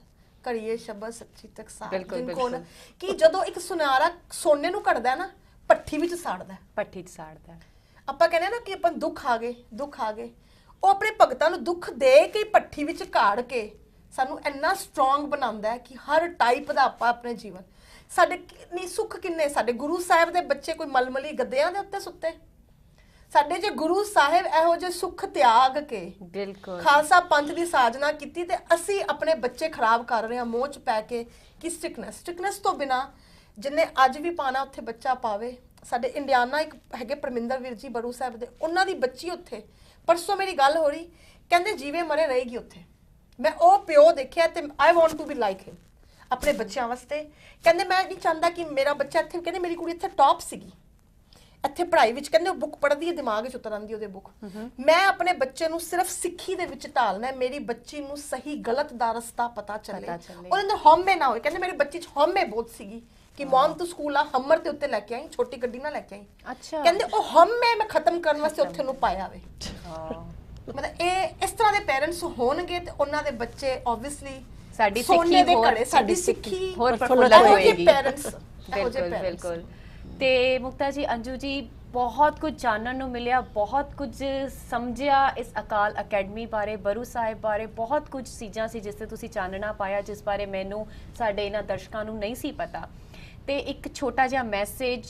ਕਰੀਏ ਸ਼ਬਦ ਸੱਚੀ ਟਕਸਾਲ। ਬਿਲਕੁਲ। ਕਿ ਜਦੋਂ ਇੱਕ ਸੁਨਿਆਰਾ ਸੋਨੇ ਨੂੰ ਘੜਦਾ ਨਾ, ਭੱਠੀ ਵਿੱਚ ਸਾੜਦਾ, ਭੱਠੀ 'ਚ ਸਾੜਦਾ। ਆਪਾਂ ਕਹਿੰਦੇ ਨਾ ਕਿ ਆਪਾਂ ਦੁੱਖ ਆ ਗਏ, ਉਹ ਆਪਣੇ ਭਗਤਾਂ ਨੂੰ ਦੁੱਖ ਦੇ ਕੇ ਭੱਠੀ ਵਿੱਚ ਘਾੜ ਕੇ ਸਾਨੂੰ ਇੰਨਾ ਸਟਰੋਂਗ ਬਣਾਉਂਦਾ ਹੈ ਕਿ ਹਰ ਟਾਈਪ ਦਾ ਆਪਾਂ ਆਪਣੇ ਜੀਵਨ, ਸਾਡੇ ਕਿੰਨੀ ਸੁੱਖ ਕਿੰਨੇ, ਸਾਡੇ ਗੁਰੂ ਸਾਹਿਬ ਦੇ ਬੱਚੇ ਕੋਈ ਮਲਮਲੀ ਗੱਦਿਆਂ ਦੇ ਉੱਤੇ ਸੁੱਤੇ, ਸਾਡੇ ਜੇ ਗੁਰੂ ਸਾਹਿਬ ਇਹੋ ਜਿਹੇ ਸੁੱਖ ਤਿਆਗ ਕੇ ਬਿਲਕੁਲ ਖਾਲਸਾ ਪੰਥ ਦੀ ਸਾਜਨਾ ਕੀਤੀ ਤੇ ਅਸੀਂ ਆਪਣੇ ਬੱਚੇ ਖਰਾਬ ਕਰ ਰਹੇ ਹਾਂ ਮੋਹ ਚ ਪੈ ਕੇ ਕਿ ਸਟ੍ਰਿਕਨੈਸ ਤੋਂ ਬਿਨਾ ਜਿੰਨੇ ਅੱਜ ਵੀ ਪਾਣਾ ਉੱਥੇ ਬੱਚਾ ਪਾਵੇ। ਸਾਡੇ ਇੰਡੀਆਨਾ ਇੱਕ ਹੈਗੇ ਪਰਮਿੰਦਰ ਵੀਰ ਜੀ ਬਰੂ ਸਾਹਿਬ ਦੇ, ਉਹਨਾਂ ਦੀ ਬੱਚੀ ਉੱਥੇ ਪਰਸੋਂ ਮੇਰੀ ਗੱਲ ਹੋ ਰਹੀ, ਕਹਿੰਦੇ ਜੀਵੇ ਮਰੇ ਰਹੇਗੀ ਉੱਥੇ। ਮੈਂ ਉਹ ਪਿਓ ਦੇਖਿਆ ਤੇ I want to be like him ਆਪਣੇ ਬੱਚਿਆਂ ਵਾਸਤੇ। ਕਹਿੰਦੇ ਮੈਂ ਨਹੀਂ ਚਾਹੁੰਦਾ ਕਿ ਮੇਰਾ ਬੱਚਾ ਇੱਥੇ, ਕਹਿੰਦੇ ਮੇਰੀ ਕੁੜੀ ਇੱਥੇ ਟੌਪ ਸੀਗੀ ਇੱਥੇ ਪੜ੍ਹਾਈ ਵਿੱਚ, ਕਹਿੰਦੇ ਉਹ ਬੁੱਕ ਪੜ੍ਹਦੀ ਹੈ ਦਿਮਾਗ 'ਚ ਉਤਰ ਆਉਂਦੀ ਉਹਦੇ ਬੁੱਕ। ਮੈਂ ਆਪਣੇ ਬੱਚੇ ਨੂੰ ਸਿਰਫ ਸਿੱਖੀ ਦੇ ਵਿੱਚ ਢਾਲਣਾ, ਮੇਰੀ ਬੱਚੀ ਨੂੰ ਸਹੀ ਗਲਤ ਦਾ ਰਸਤਾ ਪਤਾ ਚੱਲੇ, ਉਹਦੇ ਅੰਦਰ ਹਉਮੈ ਨਾ ਹੋਏ। ਕਹਿੰਦੇ ਮੇਰੀ ਬੱਚੀ 'ਚ ਹਉਮੈ ਬਹੁਤ ਸੀਗੀ ਕਿ ਮਮ ਤੂੰ ਸਕੂਲ ਆ ਹਮਰ ਦੇ ਉੱਤੇ ਲੈ ਕੇ ਆਈ, ਛੋਟੀ ਗੱਡੀ ਨਾ ਲੈ ਕੇ ਆਈ। ਅੱਛਾ, ਕਹਿੰਦੇ ਉਹ ਹਉਮੈ ਮੈਂ ਖਤਮ ਕਰਨ ਵਾਸਤੇ ਉੱਥੇ ਨੂੰ ਪਾਇਆ ਵੇ। ਮਤਲਬ ਇਹ ਇਸ ਤਰ੍ਹਾਂ ਦੇ ਪੇਰੈਂਟਸ ਹੋਣਗੇ ਤੇ ਉਹਨਾਂ ਦੇ ਬੱਚੇ ਆਬਵੀਅਸਲੀ ਸਾਡੀ ਸਿੱਖੀ ਹੋਰ, ਸਾਡੀ ਸਿੱਖੀ ਹੋਰ ਪ੍ਰਫੁੱਲਤ ਹੋਏਗੀ। ਬਿਲਕੁਲ ਬਿਲਕੁਲ। ਤੇ ਮੁਕਤਾ ਜੀ, ਅੰਜੂ ਜੀ, ਬਹੁਤ ਕੁਝ ਜਾਣਨ ਨੂੰ ਮਿਲਿਆ, ਬਹੁਤ ਕੁਝ ਸਮਝਿਆ ਇਸ ਅਕਾਲ ਅਕੈਡਮੀ ਬਾਰੇ, ਬਰੂ ਸਾਹਿਬ ਬਾਰੇ, ਬਹੁਤ ਕੁਝ ਚੀਜ਼ਾਂ ਸੀ ਜਿਸ ਤੇ ਤੁਸੀਂ ਚਾਨਣਾ ਪਾਇਆ, ਜਿਸ ਬਾਰੇ ਮੈਨੂੰ ਸਾਡੇ ਇਹਨਾਂ ਦਰਸ਼ਕਾਂ ਨੂੰ ਨਹੀਂ ਸੀ ਪਤਾ। ਤੇ ਇੱਕ ਛੋਟਾ ਜਿਹਾ ਮੈਸੇਜ,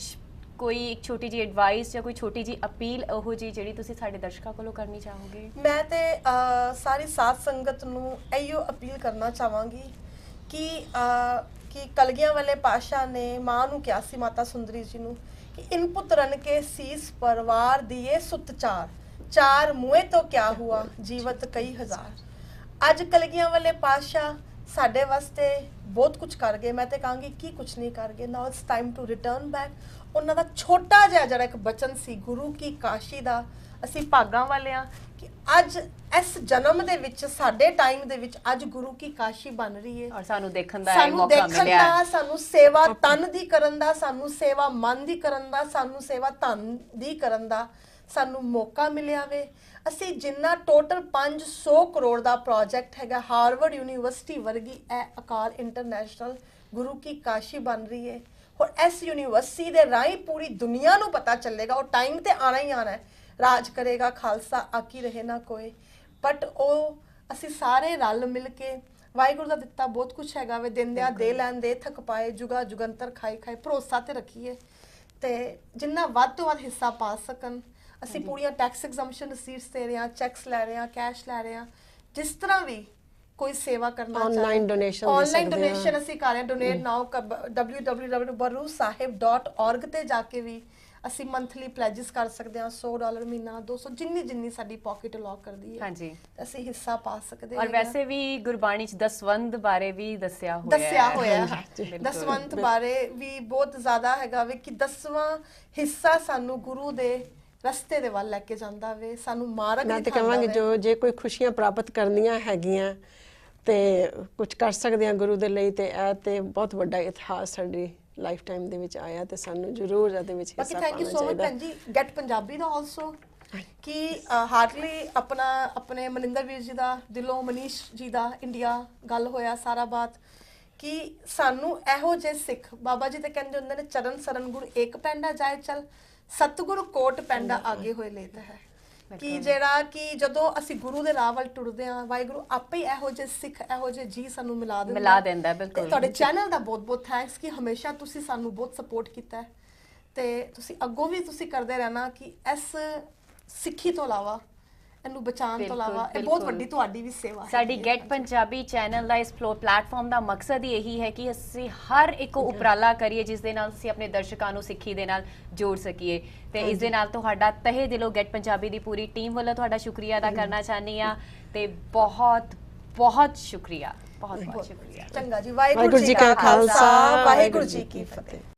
ਕੋਈ ਇੱਕ ਛੋਟੀ ਜੀ ਐਡਵਾਈਸ ਜਾਂ ਕੋਈ ਛੋਟੀ ਜੀ ਅਪੀਲ ਉਹੋ ਜੀ ਜਿਹੜੀ ਤੁਸੀਂ ਸਾਡੇ ਦਰਸ਼ਕਾਂ ਕੋਲੋਂ ਕਰਨੀ ਚਾਹੋਗੇ? ਮੈਂ ਤੇ ਸਾਰੀ ਸਾਧ ਸੰਗਤ ਨੂੰ ਇਹੋ ਅਪੀਲ ਕਰਨਾ ਚਾਹਾਂਗੀ ਕਿ ਕਲਗੀਆਂ ਵਾਲੇ ਪਾਤਸ਼ਾਹ ਨੇ ਮਾਂ ਨੂੰ ਕਿਹਾ ਸੀ, ਮਾਤਾ ਸੁੰਦਰੀ ਜੀ ਨੂੰ, ਕਿ ਇਨ ਪੁੱਤਰਨ ਕੇ ਸੀਸ ਪਰਵਾਰ ਦੀਏ ਸੁਤ ਚਾਰ ਮੂਹੇ ਤੋਂ ਕਿਆ ਹੁਆ ਜੀਵਤ ਕਈ ਹਜ਼ਾਰ। ਅੱਜ ਕਲਗੀਆਂ ਵਾਲੇ ਪਾਤਸ਼ਾਹ ਸਾਡੇ ਵਾਸਤੇ ਬਹੁਤ ਕੁਝ ਕਰ ਗਏ, ਮੈਂ ਤੇ ਕਹਾਂਗੀ ਕੀ ਕੁਝ ਨਹੀਂ ਕਰ ਗਏ। Now it's time to return back. ਉਹਨਾਂ ਦਾ ਛੋਟਾ ਜਿਹਾ ਜਿਹੜਾ ਇੱਕ ਬਚਨ ਸੀ ਗੁਰੂ ਕੀ ਕਾਸ਼ੀ ਦਾ, ਅਸੀਂ ਭਾਗਾਂ ਵਾਲੇ ਆ ਕਿ ਅੱਜ ਇਸ ਜਨਮ ਦੇ ਵਿੱਚ ਸਾਡੇ ਟਾਈਮ ਦੇ ਵਿੱਚ ਅੱਜ ਗੁਰੂ ਕੀ ਕਾਸ਼ੀ ਬਣ ਰਹੀ ਹੈ, ਔਰ ਸਾਨੂੰ ਦੇਖਣ ਦਾ ਮੌਕਾ ਮਿਲਿਆ, ਸਾਨੂੰ ਸੇਵਾ ਤਨ ਦੀ ਕਰਨ ਦਾ, ਸਾਨੂੰ ਸੇਵਾ ਮਨ ਦੀ ਕਰਨ ਦਾ, ਸਾਨੂੰ ਸੇਵਾ ਧਨ ਦੀ ਕਰਨ ਦਾ ਸਾਨੂੰ ਮੌਕਾ ਮਿਲਿਆ ਵੇ। ਅਸੀਂ ਜਿੰਨਾ ਟੋਟਲ 500 ਕਰੋੜ ਦਾ ਪ੍ਰੋਜੈਕਟ ਹੈਗਾ, ਹਾਰਵਰਡ ਯੂਨੀਵਰਸਿਟੀ ਵਰਗੀ ਇਹ ਅਕਾਲ ਇੰਟਰਨੈਸ਼ਨਲ ਗੁਰੂ ਕੀ ਕਾਸ਼ੀ ਬਣ ਰਹੀ ਹੈ। ਔਰ ਇਸ ਯੂਨੀਵਰਸਿਟੀ ਦੇ ਰਾਹੀਂ ਪੂਰੀ ਦੁਨੀਆ ਨੂੰ ਪਤਾ ਚੱਲੇਗਾ, ਉਹ ਟਾਈਮ ਤੇ ਆਣਾ ਹੀ ਆਣਾ ਹੈ, ਰਾਜ ਕਰੇਗਾ ਖਾਲਸਾ ਆਕੀ ਰਹੇ ਨਾ ਕੋਈ। ਬਟ ਉਹ ਅਸੀਂ ਸਾਰੇ ਰਲ ਮਿਲ ਕੇ, ਵਾਹਿਗੁਰੂ ਦਾ ਦਿੱਤਾ ਬਹੁਤ ਕੁਝ ਹੈਗਾ ਵੇ, ਦਿੰਦਿਆਂ ਦੇ ਲੈਣ ਦੇ ਥੱਕ ਪਾਏ, ਜੁਗਾ ਜੁਗੰਤਰ ਖਾਈ ਭਰੋਸਾ ਤੇ ਰੱਖੀਏ ਤੇ ਜਿੰਨਾ ਵੱਧ ਤੋਂ ਵੱਧ ਹਿੱਸਾ ਪਾ ਸਕਣ। ਅਸੀਂ ਪੂਰੀਆਂ ਟੈਕਸ ਐਗਜ਼ੰਪਸ਼ਨ ਰਸੀਟਸ ਦੇ ਰਹੇ ਹਾਂ, ਚੈਕਸ ਲੈ ਰਹੇ ਹਾਂ, ਕੈਸ਼ ਲੈ ਰਹੇ ਹਾਂ, ਜਿਸ ਤਰ੍ਹਾਂ ਵੀ ਕੋਈ ਸੇਵਾ ਕਰਨਾ ਚਾਹੇ ਆਨਲਾਈਨ ਡੋਨੇਸ਼ਨ ਅਸੀਂ ਕਰ ਰਹੇ ਹਾਂ। ਡੋਨੇਟ ਨਾਓ www.barusahib.org ਤੇ ਜਾ ਕੇ ਵੀ ਅਸੀਂ ਮੰਥਲੀ ਪਲੇਜਸ ਕਰ ਸਕਦੇ ਹਾਂ, $100 ਮਹੀਨਾ, 200 ਜਿੰਨੀ ਸਾਡੀ ਪਾਕਟ ਅਲਾਉ ਕਰਦੀ ਹੈ, ਹਾਂਜੀ, ਅਸੀਂ ਹਿੱਸਾ ਪਾ ਸਕਦੇ ਹਾਂ। ਔਰ ਵੈਸੇ ਵੀ ਗੁਰਬਾਣੀ ਚ ਦਸਵੰਧ ਬਾਰੇ ਵੀ ਦੱਸਿਆ ਹੋਇਆ ਹੈ। ਦਸਵੰਧ ਬਾਰੇ ਵੀ ਬਹੁਤ ਜ਼ਿਆਦਾ ਹੈਗਾ ਵੇ ਕਿ 10ਵਾਂ ਹਿੱਸਾ ਸਾਨੂੰ ਗੁਰੂ ਦੇ ਰਸਤੇ ਦੇ ਵੱਲ ਲੈ ਕੇ ਜਾਂਦਾ ਵੇ, ਸਾਨੂੰ ਮਾਰਗ ਮੈਂ ਤੇ ਕਹਾਂਗੀ ਜੋ ਜੇ ਕੋਈ ਖੁਸ਼ੀਆਂ ਪ੍ਰਾਪਤ ਕਰਨੀਆਂ ਹੈਗੀਆਂ ਤੇ ਕੁਝ ਕਰ ਸਕਦੇ ਹਾਂ ਗੁਰੂ ਦੇ ਲਈ, ਤੇ ਇਹ ਤੇ ਬਹੁਤ ਵੱਡਾ ਇਤਿਹਾਸ ਸਾਡੀ ਲਾਈਫ ਟਾਈਮ ਦੇ ਵਿੱਚ ਆਇਆ, ਤੇ ਸਾਨੂੰ ਜ਼ਰੂਰ ਇਹਦੇ ਵਿੱਚ ਬਾਕੀ ਹਿੱਸਾ ਥੈਂਕ ਯੂ ਪਾਉਣਾ ਸੋ ਮਚ ਚਾਹੀਦਾ। ਭੈਣ ਜੀ ਗੈਟ ਪੰਜਾਬੀ ਦਾ ਆਲਸੋ ਕਿ ਹਾਰਡਲੀ ਆਪਣੇ ਮਨਿੰਦਰ ਵੀਰ ਜੀ ਦਾ ਦਿਲੋਂ, ਮਨੀਸ਼ ਜੀ ਦਾ ਇੰਡੀਆ ਗੱਲ ਹੋਇਆ ਸਾਰਾ ਬਾਤ ਕਿ ਸਾਨੂੰ ਇਹੋ ਜਿਹੇ ਸਿੱਖ, ਬਾਬਾ ਜੀ ਤੇ ਕਹਿੰਦੇ ਹੁੰਦੇ ਨੇ ਚਰਨ ਸਰਨ ਗੁਣ ਏਕ ਪੈਂਡਾ ਜਾਏ ਚਲ, ਸਤਿਗੁਰ ਕੋਟ ਪੈਂਡਾ ਆਗੇ ਹੋਏ ਲੇਤ ਹੈ, ਕਿ ਜਿਹੜਾ ਕਿ ਜਦੋਂ ਅਸੀਂ ਗੁਰੂ ਦੇ ਰਾਹ ਵੱਲ ਟੁਰਦੇ ਹਾਂ, ਵਾਹਿਗੁਰੂ ਆਪੇ ਹੀ ਇਹੋ ਜਿਹੇ ਸਿੱਖ, ਇਹੋ ਜਿਹੇ ਜੀ ਸਾਨੂੰ ਮਿਲਾ ਦਿੰਦਾ। ਬਿਲਕੁਲ। ਤੁਹਾਡੇ ਚੈਨਲ ਦਾ ਬਹੁਤ ਬਹੁਤ ਥੈਂਕਸ ਕਿ ਹਮੇਸ਼ਾ ਤੁਸੀਂ ਸਾਨੂੰ ਬਹੁਤ ਸਪੋਰਟ ਕੀਤਾ ਹੈ, ਤੇ ਤੁਸੀਂ ਅੱਗੋਂ ਵੀ ਤੁਸੀਂ ਕਰਦੇ ਰਹਿਣਾ ਕਿ ਇਸ ਸਿੱਖੀ ਤੋਂ ਇਲਾਵਾ, ਇਹਨੂੰ ਬਚਾਉਣ ਤੋਂ ਇਲਾਵਾ ਇਹ ਬਹੁਤ ਵੱਡੀ ਤੁਹਾਡੀ ਵੀ ਸੇਵਾ ਹੈ। ਸਾਡੀ ਗੈਟ ਪੰਜਾਬੀ ਚੈਨਲ ਦਾ ਇਸ ਪਲੇਟਫਾਰਮ ਦਾ ਮਕਸਦ ਹੀ ਇਹੀ ਹੈ ਕਿ ਅਸੀਂ ਹਰ ਇੱਕ ਉਪਰਾਲਾ ਕਰੀਏ ਜਿਸ ਦੇ ਨਾਲ ਅਸੀਂ ਆਪਣੇ ਦਰਸ਼ਕਾਂ ਨੂੰ ਸਿੱਖੀ ਦੇ ਨਾਲ ਜੋੜ ਸਕੀਏ, ਤੇ ਇਸ ਦੇ ਨਾਲ ਤੁਹਾਡਾ ਤਹਿ ਦਿਲੋਂ ਗੈਟ ਪੰਜਾਬੀ ਦੀ ਪੂਰੀ ਟੀਮ ਵੱਲੋਂ ਤੁਹਾਡਾ ਸ਼ੁਕਰੀਆ ਅਦਾ ਕਰਨਾ ਚਾਹੁੰਦੀ ਆ, ਤੇ ਬਹੁਤ ਬਹੁਤ ਸ਼ੁਕਰੀਆ, ਬਹੁਤ ਬਹੁਤ ਸ਼ੁਕਰੀਆ। ਚੰਗਾ ਜੀ, ਵਾਹਿਗੁਰੂ ਜੀ ਕਾ ਖਾਲਸਾ, ਵਾਹਿਗੁਰੂ ਜੀ ਕੀ ਫਤਿਹ।